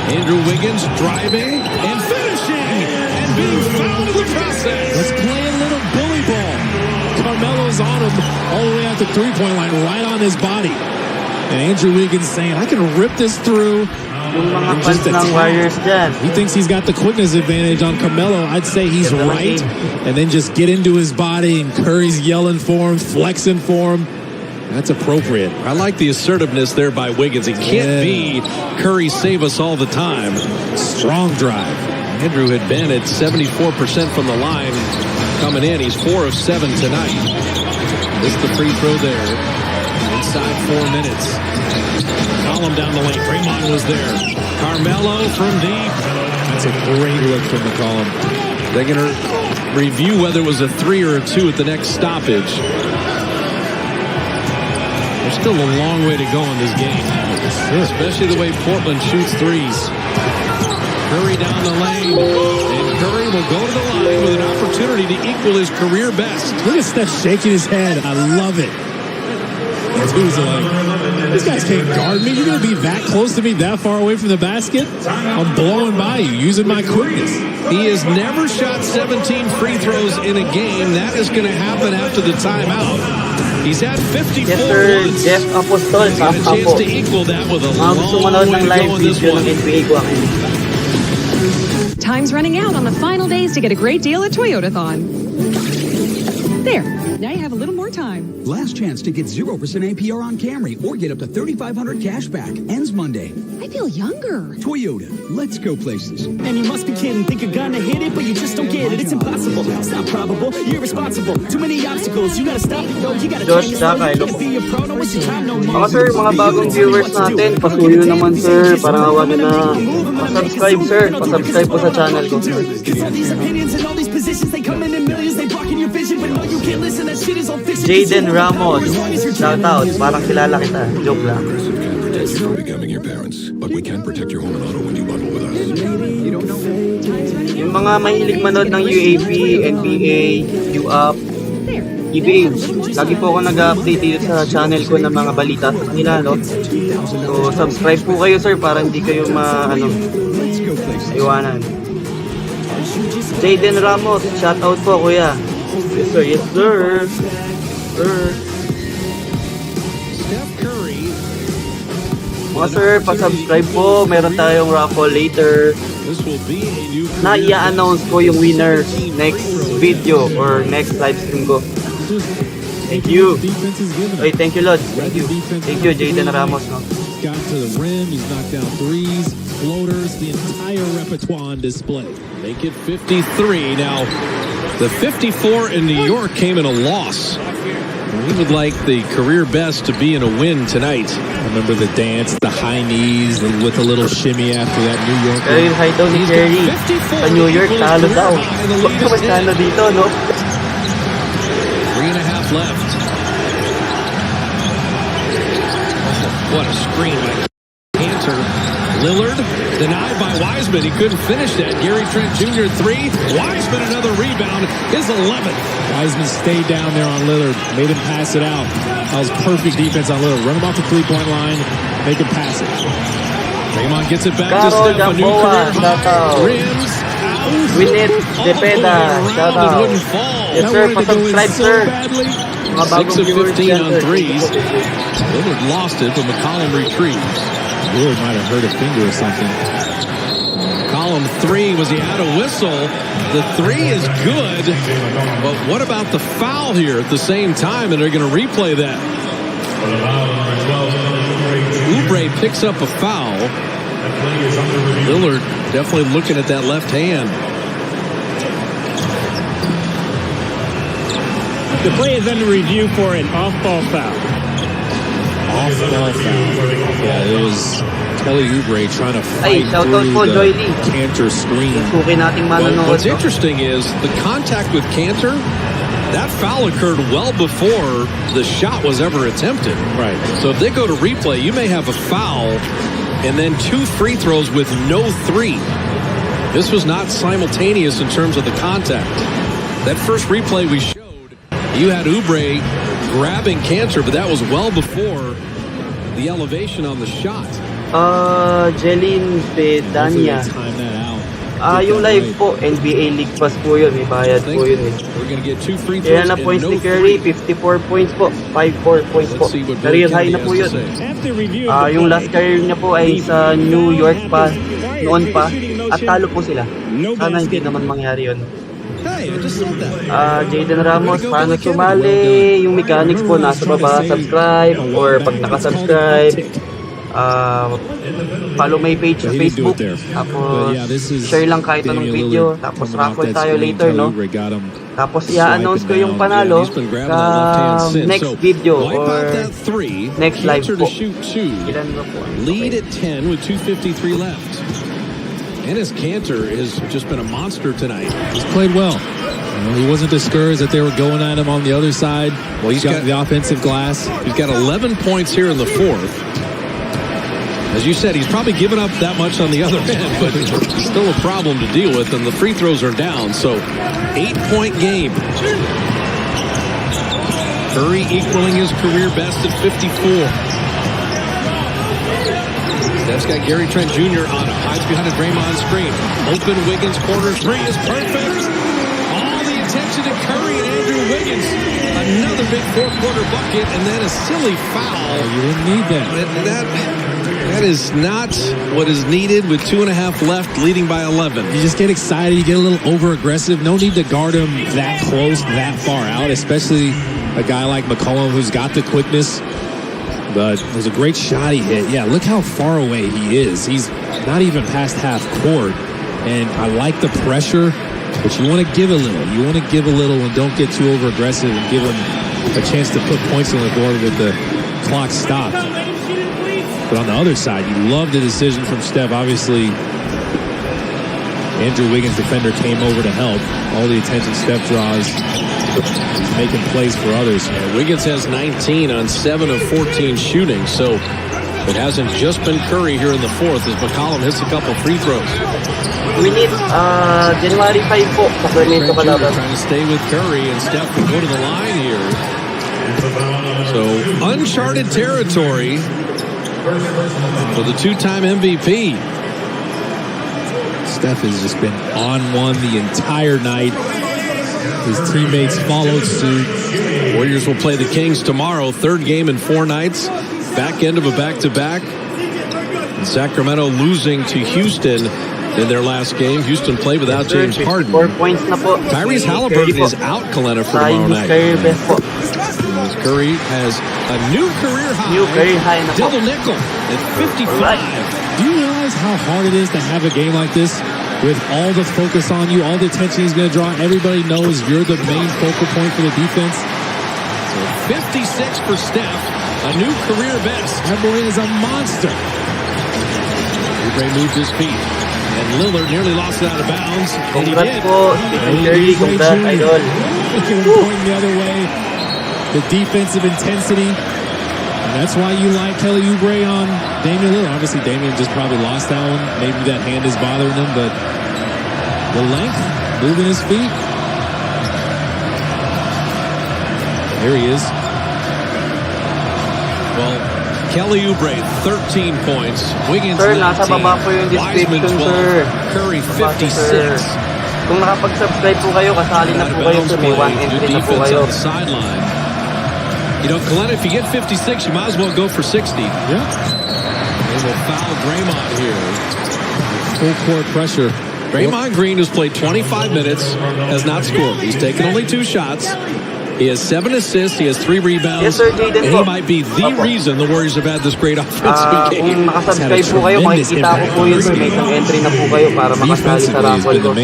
Andrew Wiggins driving and finishing and being fouled in the process. Let's play a little bully ball. Carmelo's on him all the way out the 3-point line, right on his body. And Andrew Wiggins saying, I can rip this through. And just he thinks he's got the quickness advantage on Carmelo. I'd say he's right. And then just get into his body, and Curry's yelling for him, flexing for him. That's appropriate. I like the assertiveness there by Wiggins. It can't be Curry save us all the time. Strong drive. Andrew had been at 74% from the line coming in. He's 4 of 7 tonight. Missed the free throw there. Inside 4 minutes. Column down the lane. Draymond was there. Carmelo from deep. That's a great look from McCollum. They're going to review whether it was a 3 or a 2 at the next stoppage. There's still a long way to go in this game. Sure. Especially the way Portland shoots threes. Curry down the lane. And Curry will go to the line with an opportunity to equal his career best. Look at Steph shaking his head. I love it. Dudes are like, these guys can't guard me. You're going to be that close to me, that far away from the basket? I'm blowing by you, using my quickness. He has never shot 17 free throws in a game. That is going to happen after the timeout. He's had 54 yes, sir. once. Jeff Apostol, He's got a chance to equal that with a long way to go in this one. Time's running out on the final days to get a great deal at Toyotathon. There. Now you have a little more time. Last chance to get 0% APR on Camry or get up to $3,500 cash back. Ends Monday. I feel younger. Toyota. Let's go places. And you must be kidding. Think you're gonna hit it, but you just don't get it. It's impossible. It's not probable. You're irresponsible. Too many obstacles. You gotta stop it, yo. You gotta take it slow. You gotta be a pro. Don't waste your time no more. Sir, mga bagong viewers natin, pasuyo naman sir. Parang awa na pa-subscribe sir. Pa-subscribe po sa channel ko. Jaden Ramos, shout out. Parang kilala kita. Joke lang. Becoming your parents, but we can protect your home and auto when you bundle with us. Yung mga mahilig manood ng UAP, NBA, UAP, EBH, lagi po ako nag-update dito sa channel ko ng mga balita nila, no? So, subscribe po kayo, sir, para hindi kayo iwanan. Jaden Ramos, shout out po, kuya. Yes, sir. Yes, sir. Sir. Mga sir, pa-subscribe po. Meron tayong raffle later. Na i-announce ko yung winner next video or next live stream ko. Thank you. Hey, thank you, Lord. Thank you. Thank you, Jaden Ramos. No? Got to the rim. He's knocked down threes, floaters, the entire repertoire on display. Make it 53. Now, the 54 in New York came in a loss. We would like the career best to be in a win tonight. Remember the dance, the high knees with a little shimmy after that New York. Kaya high daw ni Kerry. Sa New York, talo daw. Huwag talo dito, no? 3.5 left. Oh, what a screen by Cantor. Lillard denied by Wiseman. He couldn't finish that. Gary Trent Jr. 3. Wiseman another rebound. His 11th. Wiseman stayed down there on Lillard. Made him pass it out. That was perfect defense on Lillard. Run him off the three-point line. Make him pass it. Draymond gets it back to Steph. A new career high. Rims out. Win it. Depeda. Shout out. Yes, sir. Pa-subscribe, sir. 6 of 15 on threes. Lillard lost it, but McCollum retrieves. Lillard might have hurt a finger or something. Column 3, was he out a whistle? The 3 is good, but what about the foul here at the same time? And they're going to replay that. Oubre picks up a foul. Lillard definitely looking at that left hand. The play is under review for an off-ball foul. Off-ball foul. Yeah, it was Kelly Oubre trying to fight through the Cantor screen. Well, what's interesting is the contact with Cantor, that foul occurred well before the shot was ever attempted. Right. So if they go to replay, you may have a foul and then 2 free throws with no 3. This was not simultaneous in terms of the contact. That first replay we showed, you had Oubre grabbing Cantor, but that was well before the elevation on the shot. Jeline Pedania. Yung live po, NBA League Pass po yun. May bayad po yun. We're gonna get 2 free throws. Kaya na points ni Curry, 54 points po. 54 points po. Career high na po yun. Yung last career niya po ay sa New York pa, noon pa. At talo po sila. Sana hindi naman mangyari yun. Jaden Ramos, paano sumali? Yung mechanics po nasa baba, subscribe, or pag nakasubscribe, follow my page sa Facebook. Tapos share lang kahit anong video. Tapos raffle tayo later, no? Tapos i-announce ko yung panalo sa next video or next live po. Ilan ba po? Lead at 10 with 2:53 left. Enes Kanter has just been a monster tonight. He's played well. He wasn't discouraged that they were going at him on the other side. Well, he's got the offensive glass. He's got 11 points here in the fourth. As you said, he's probably given up that much on the other end, but it's still a problem to deal with, and the free throws are down, so 8-point game. Curry equaling his career best at 54. Steph's got Gary Trent Jr. on him. Hides behind a Draymond screen. Open Wiggins corner three is perfect. All the attention to Curry and Andrew Wiggins. Another big fourth-quarter bucket, and then a silly foul. You didn't need that. That is not what is needed with 2.5 left, leading by 11. You just get excited. You get a little over-aggressive. No need to guard him that close, that far out, especially a guy like McCollum who's got the quickness. But it was a great shot he hit. Yeah, look how far away he is. He's not even past half court. And I like the pressure, but you want to give a little. You want to give a little and don't get too over-aggressive and give him a chance to put points on the board with the clock stopped. But on the other side, you love the decision from Steph. Obviously, Andrew Wiggins' defender came over to help. All the attention Steph draws. He's making plays for others. Yeah, Wiggins has 19 on 7 of 14 shooting, so it hasn't just been Curry here in the fourth as McCollum hits a couple free throws. We need January 5 po sa Fernando Calaban. Trying to stay with Curry, and Steph will go to the line here. So, uncharted territory for the two-time MVP. Steph has just been on one the entire night. His teammates followed suit. Warriors will play the Kings tomorrow. Third game in 4 nights. Back end of a back-to-back. And Sacramento losing to Houston in their last game. Houston played without James Harden. 4 points na po. Tyrese Halliburton is out, Kalena, for tomorrow night. As Curry has a new career high. Double nickel at 55. Do you realize how hard it is to have a game like this? With all the focus on you, all the attention he's going to draw, everybody knows you're the main focal point for the defense. So 56 for Steph, a new career best. That boy is a monster. Oubre moved his feet, and Lillard nearly lost it out of bounds. And he did. Pointing the other way. The defensive intensity. And that's why you like Kelly Oubre on Damian Lillard. Obviously, Damian just probably lost that one. Maybe that hand is bothering him, but the length, moving his feet. Here he is. Well, Kelly Oubre, 13 points. Wiggins, 19. Wiseman, 12. Curry, 56. Kung nakapag-subscribe po kayo, kasali na po kayo sa may 1 entry na po kayo. You know, Kalena, if you get 56, you might as well go for 60. Yeah. They will foul Draymond here. Full court pressure. Draymond Green, who's played 25 minutes, has not scored. He's taken only 2 shots. He has 7 assists. He has 3 rebounds. Yes, sir, and he might be the reason the Warriors have had this great offensive game. Kung nakasubscribe po kayo, makikita ko po yun. May isang entry na po kayo para makasali sa raffle ko.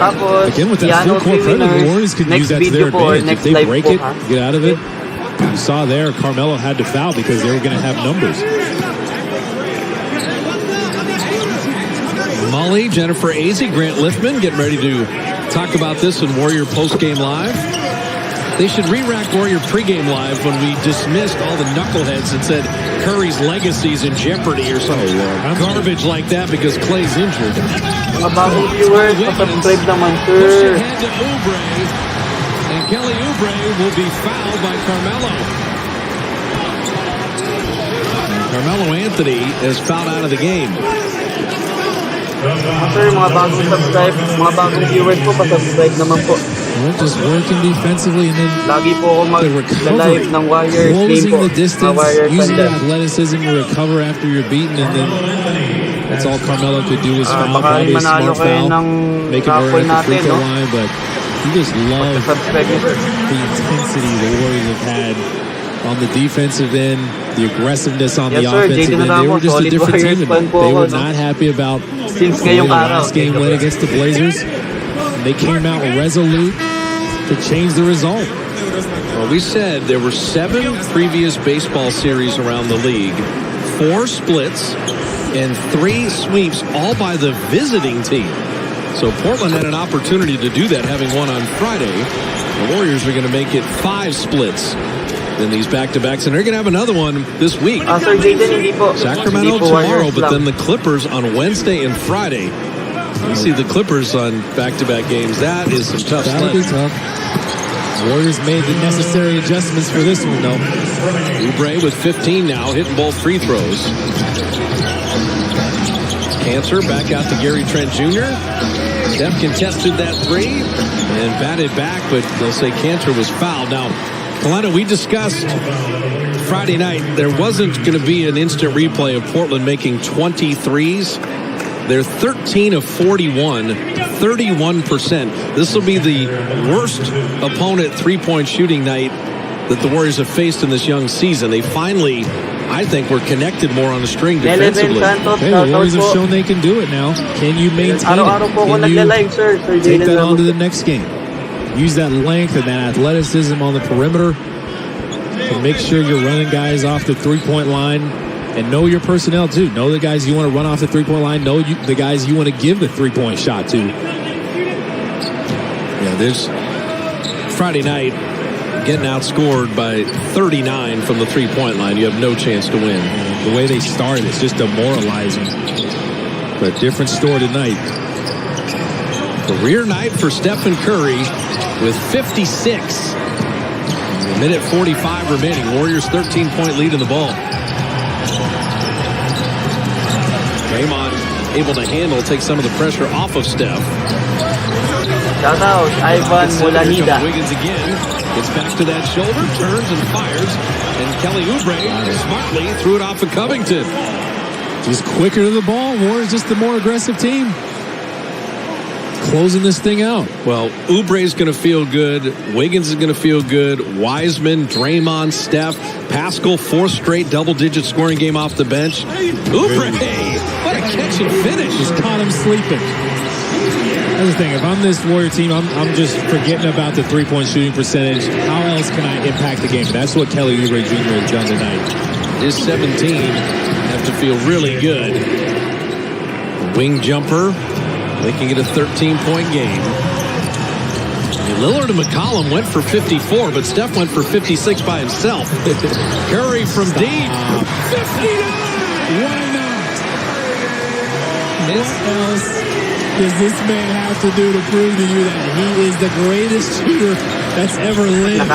Tapos, again, with that full court pressure, the Warriors can use that to their advantage. If they break it, get out of it. You saw there, Carmelo had to foul because they were going to have numbers. Mully, Jennifer Azzi, Grant Liffman getting ready to talk about this in Warrior Postgame Live. They should re-rack Warrior Pregame Live when we dismissed all the knuckleheads that said Curry's legacy's in jeopardy or something garbage like that because Clay's injured. Mga bagong viewers, pasubscribe naman, sir. Push ahead to Oubre, and Kelly Oubre will be fouled by Carmelo. And Carmelo Anthony is fouled out of the game. Sir, mga bagong subscribe, mga bagong viewers po, pasubscribe naman po. We're just working defensively and then lagi po ako mag-live ng Warriors closing game po. The distance, using the athleticism to recover after you're beaten, and then that's all Carmelo could do was foul. Probably a smart foul, make it burn at the free throw line, but you just love the intensity the Warriors have had on the defensive end, the aggressiveness on the offensive end. They were just a solid different team Warriors tonight. They were not happy about the last game win against the Blazers. They came out resolute to change the result. Well, we said there were 7 previous baseball series around the league, 4 splits, and 3 sweeps, all by the visiting team. So Portland had an opportunity to do that, having won on Friday. The Warriors are going to make it 5 splits in these back-to-backs, and they're going to have another one this week. Sacramento tomorrow, but then the Clippers on Wednesday and Friday. You see the Clippers on back-to-back games. That is some tough That'll be tough. Warriors made the necessary adjustments for this one, though. Oubre with 15 now, hitting both free throws. Cancer back out to Gary Trent Jr. Steph contested that 3 and batted back, but they'll say Cancer was fouled. Now, Kalina, we discussed Friday night there wasn't going to be an instant replay of Portland making 23s. They're 13 of 41, 31%. This will be the worst opponent three-point shooting night that the Warriors have faced in this young season. They finally, I think, were connected more on the string defensively. Okay, the Warriors have shown they can do it now. Can you maintain it? Can you take that on to the next game? Use that length and that athleticism on the perimeter to make sure you're running guys off the three-point line. And know your personnel, too. Know the guys you want to run off the three-point line. Know the guys you want to give the three-point shot to. Yeah, there's Friday night getting outscored by 39 from the three-point line. You have no chance to win. The way they started, it's just demoralizing. But a different story tonight. Career night for Stephen Curry with 56. A minute 45 remaining. Warriors 13-point lead in the ball. Draymond able to handle, take some of the pressure off of Steph. Shout out, Ivan Molanida. Wiggins again. Gets back to that shoulder, turns and fires. And Kelly Oubre smartly threw it off of Covington. Just quicker to the ball. Warriors just the more aggressive team. Closing this thing out. Well, Oubre's going to feel good. Wiggins is going to feel good. Wiseman, Draymond, Steph, Pascal, 4th straight double-digit scoring game off the bench. Oubre, what a catch and finish. Just caught him sleeping. That's the thing. If I'm this Warrior team, I'm just forgetting about the three-point shooting percentage. How else can I impact the game? That's what Kelly Oubre Jr. has done tonight. His 17 have to feel really good. Wing jumper, making it a 13-point game. Lillard and McCollum went for 54, but Steph went for 56 by himself. Curry from deep. 59! Why not? What else does this man have to do to prove to you that he is the greatest shooter that's ever lived?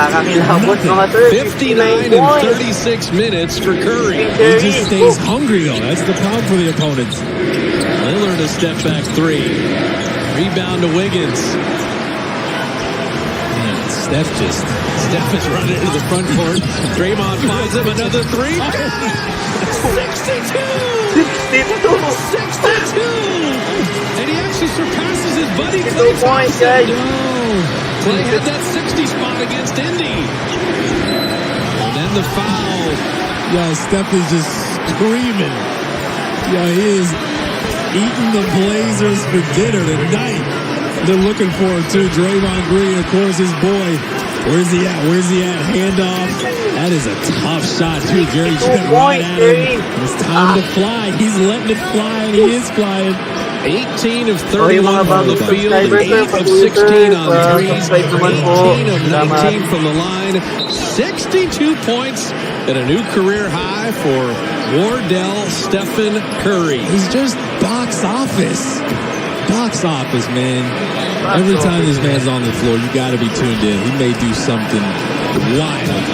59 in 36 minutes for Curry. He just stays hungry, though. That's the problem for the opponents. Lillard a step back 3. Rebound to Wiggins. Man, Steph is running into the front court. Draymond finds him another 3. 62! 62! And he actually surpasses his buddy Klay Thompson. Klay had that 60 spot against Indy. And then the foul. Yo, Steph is just screaming. Yo, he is eating the Blazers for dinner tonight. They're looking forward to Draymond Green, of course, his boy. Where's he at? Handoff. That is a tough shot, too. Gary Trent right at him. It's time to fly. He's letting it fly, and he is flying. 18 of 31 from the field, 8 of 16 on threes, 18 of 19 from the line, 62 points, and a new career high for Wardell Stephen Curry. He's just box office. Box office, man. Every time this man's on the floor, you got to be tuned in. He may do something wild.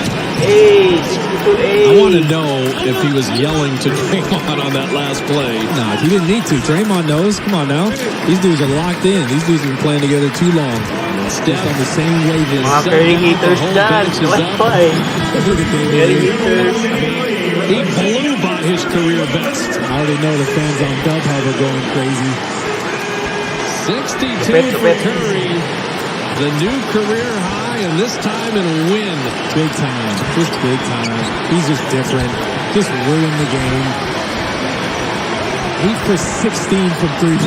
I want to know if he was yelling to Draymond on that last play. Nah, he didn't need to. Draymond knows. Come on now. These dudes are locked in. These dudes have been playing together too long. Steph on the same wavelength. He blew by his career best. I already know the fans on Dub Hub are going crazy. 62 for Curry. The new career high. try and this time and win. Big time. Just big time. He's just different. Just ruined the game. 8 for 16 from 3.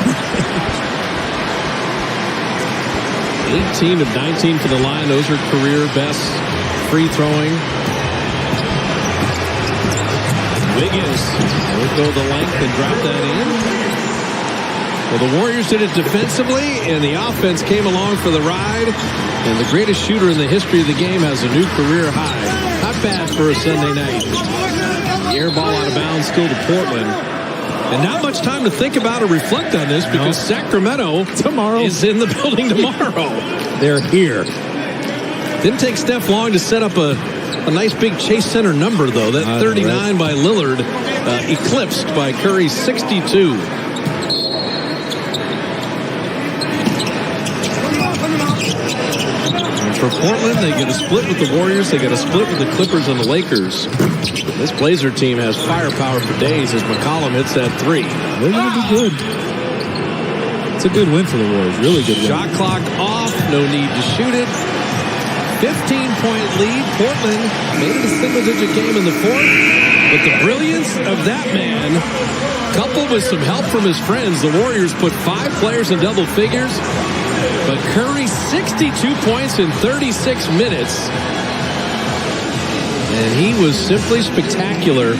18 of 19 for the line. Those are career best free throwing. Wiggins will go the length and drop that in. Well, the Warriors did it defensively, and the offense came along for the ride. And the greatest shooter in the history of the game has a new career high. Not bad for a Sunday night. The air ball out of bounds still to Portland. And not much time to think about or reflect on this because Sacramento tomorrow is in the building tomorrow. They're here. Didn't take Steph long to set up a nice big Chase Center number, though. That 39 by Lillard eclipsed by Curry's 62. And for Portland, they get a split with the Warriors. They get a split with the Clippers and the Lakers. This Blazer team has firepower for days as McCollum hits that 3. They're going to be good. It's a good win for the Warriors. Really good win. Shot clock off. No need to shoot it. 15-point lead. Portland made it a single-digit game in the fourth. But the brilliance of that man, coupled with some help from his friends, the Warriors put 5 players in double figures. But Curry, 62 points in 36 minutes. And he was simply spectacular.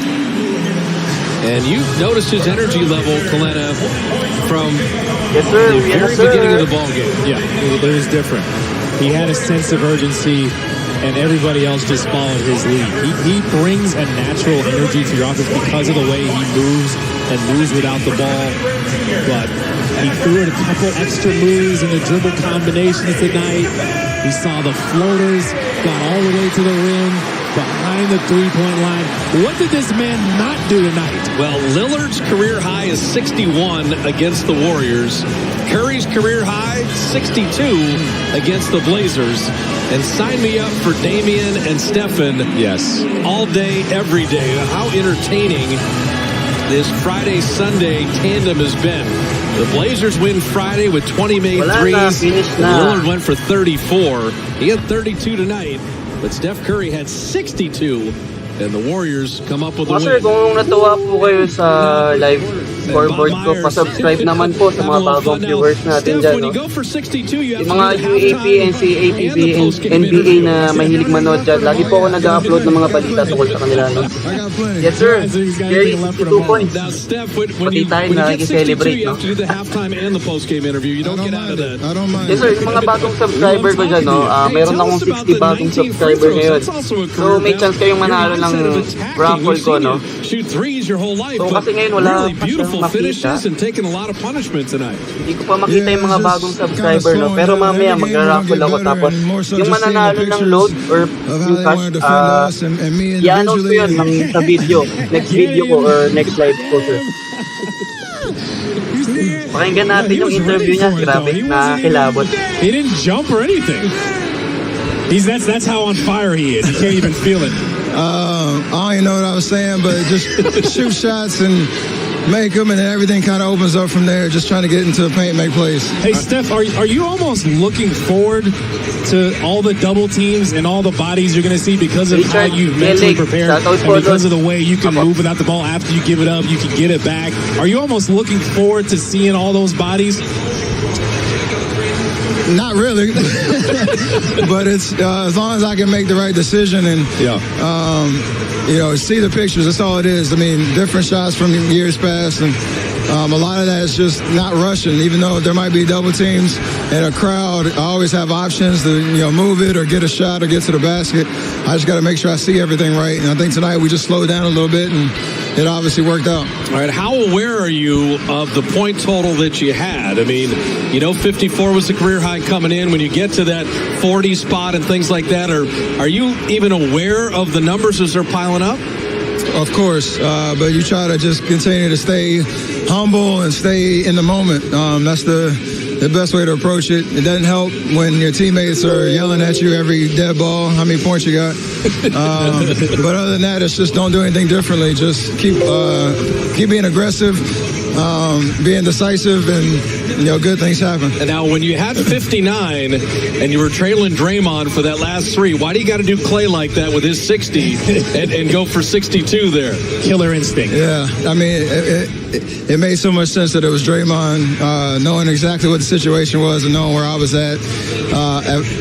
And you've noticed his energy level, Kalena, from the very beginning of the ball game. Yeah, it was different. He had a sense of urgency, and everybody else just followed his lead. He brings a natural energy to your offense because of the way he moves and moves without the ball. But he threw in a couple extra moves in the dribble combinations tonight. We saw the floaters, got all the way to the rim, behind the three-point line. What did this man not do tonight? Well, Lillard's career high is 61 against the Warriors. Curry's career high, 62 against the Blazers. And sign me up for Damian and Stephen. Yes. All day, every day. How entertaining this Friday-Sunday tandem has been. The Blazers win Friday with 20 made threes. Lillard went for 34. He had 32 tonight. But Steph Curry had 62, and the Warriors come up with a win. Sir, kung natuwa po kayo sa live scoreboard ko, pa-subscribe naman po sa mga bagong viewers natin dyan. No? Yung mga UAP, NCAA, NBA na mahilig manood dyan, lagi po ako nag-upload ng mga balita tungkol sa kanila. No? Yes, sir. Very 62 points. Pati tayo nakikicelebrate. No? Yes, sir. Yung mga bagong subscriber ko dyan, no? Meron akong 60 bagong subscriber ngayon. So, may chance kayong manalo ng raffle ko, no? So, kasi ngayon wala finishes and taking a lot of punishment tonight. Hindi ko pa makita yung mga bagong subscriber, no? Pero mamaya magra-raffle ako, tapos yung mananalo ng load or yung cash, i-announce ko yun sa video, next video ko or next live ko, sir. Pakinggan natin yung interview niya. Grabe, nakakilabot. He didn't jump or anything. That's how on fire he is. He can't even feel it. I don't even know what I was saying, but just shoot shots and make them, and then everything kind of opens up from there. Just trying to get into the paint, make plays. Hey, Steph, are you almost looking forward to all the double teams and all the bodies you're going to see because of how you've mentally prepared and because of the way you can move without the ball after you give it up, you can get it back? Are you almost looking forward to seeing all those bodies? Not really, but it's as long as I can make the right decision and see the pictures. That's all it is. I mean, different shots from years past, and a lot of that is just not rushing. Even though there might be double teams and a crowd, I always have options to move it or get a shot or get to the basket. I just got to make sure I see everything right. And I think tonight we just slowed down a little bit, and it obviously worked out. All right, how aware are you of the point total that you had? I mean, 54 was the career high coming in. When you get to that 40 spot and things like that, are you even aware of the numbers as they're piling up? Of course, but you try to just continue to stay humble and stay in the moment. That's the best way to approach it. It doesn't help when your teammates are yelling at you every dead ball, how many points you got. But other than that, it's just don't do anything differently. Just keep being aggressive. being decisive and, good things happen. And now when you had 59 and you were trailing Draymond for that last 3, why do you got to do Clay like that with his 60 and go for 62 there? Killer instinct. Yeah, I mean, it made so much sense that it was Draymond, knowing exactly what the situation was and knowing where I was at.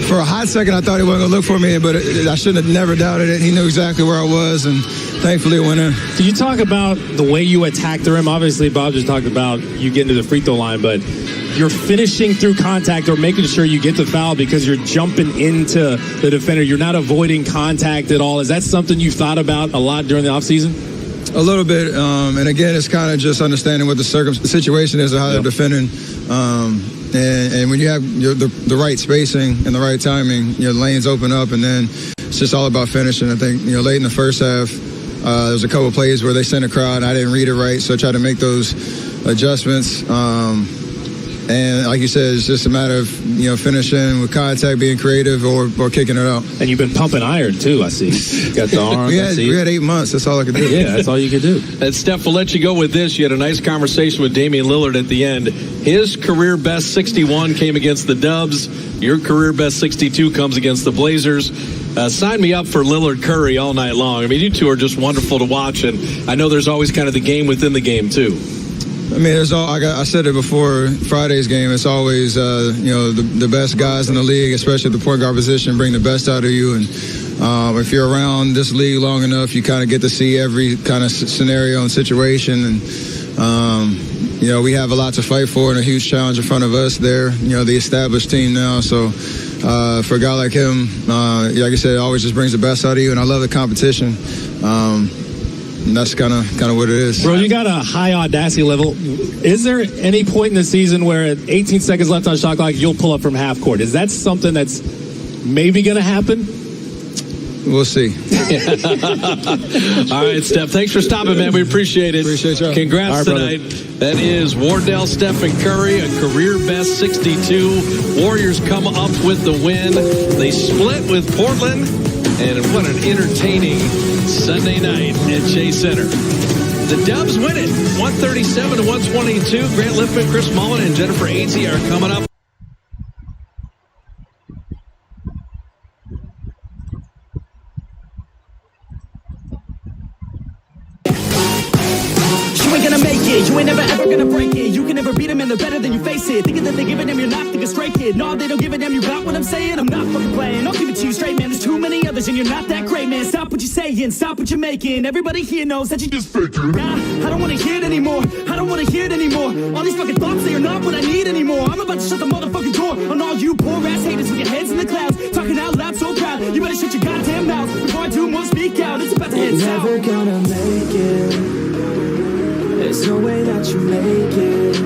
For a hot second, I thought he wasn't going to look for me, but I shouldn't have never doubted it. He knew exactly where I was, and thankfully it went in. Can you talk about the way you attacked the rim? Obviously, Bob just talked about you getting to the free throw line, but you're finishing through contact or making sure you get the foul because you're jumping into the defender. You're not avoiding contact at all. Is that something you've thought about a lot during the offseason? A little bit, and again, it's kind of just understanding what the situation is and how they're defending. And when you have the right spacing and the right timing, lanes open up, and then it's just all about finishing. I think, late in the first half, there was a couple of plays where they sent a crowd, and I didn't read it right, so I tried to make those adjustments. And like you said, it's just a matter of, finishing with contact, being creative, or kicking it out. And you've been pumping iron, too, I see. Got the arm. we had 8 months. That's all I could do. Yeah, that's all you could do. And Steph, we'll let you go with this. You had a nice conversation with Damian Lillard at the end. His career best 61 came against the Dubs. Your career best 62 comes against the Blazers. Sign me up for Lillard Curry all night long. I mean, you two are just wonderful to watch, and I know there's always kind of the game within the game, too. I mean, I said it before Friday's game. It's always, the best guys in the league, especially at the point guard position, bring the best out of you. And if you're around this league long enough, you kind of get to see every kind of scenario and situation. And, we have a lot to fight for and a huge challenge in front of us there, the established team now. So for a guy like him, like I said, it always just brings the best out of you. And I love the competition. And that's kind of what it is. Bro, you got a high audacity level. Is there any point in the season where at 18 seconds left on shot clock, you'll pull up from half court? Is that something that's maybe going to happen? We'll see. All right, Steph, thanks for stopping, man. We appreciate it. Appreciate y'all. Congrats tonight. That is Wardell, Stephen Curry, a career best 62. Warriors come up with the win. They split with Portland. And what an entertaining Sunday night at Chase Center. The Dubs win it, 137-122. Grant Lippman, Chris Mullen, and Jennifer Ainsey are coming up. You ain't gonna make it, you ain't never ever gonna break it. You can never beat them and they're better than you face it. Thinking that they give it them, you're not thinking straight, kid. No, they don't give it them, you got what I'm saying? I'm not fucking playing, I'll give it to you straight, man. There's too many others and you're not that great, man. Stop what you're saying, stop what you're making. Everybody here knows that you just faking. Nah, I don't wanna hear it anymore, I don't wanna hear it anymore. All these fucking thoughts, they are not what I need anymore. I'm about to shut the motherfucking door on all you poor ass haters with your heads in the clouds. Talking out loud so proud, you better shut your goddamn mouth before I do more speak out. It's about to head south. Never gonna make it. There's no way that you make it.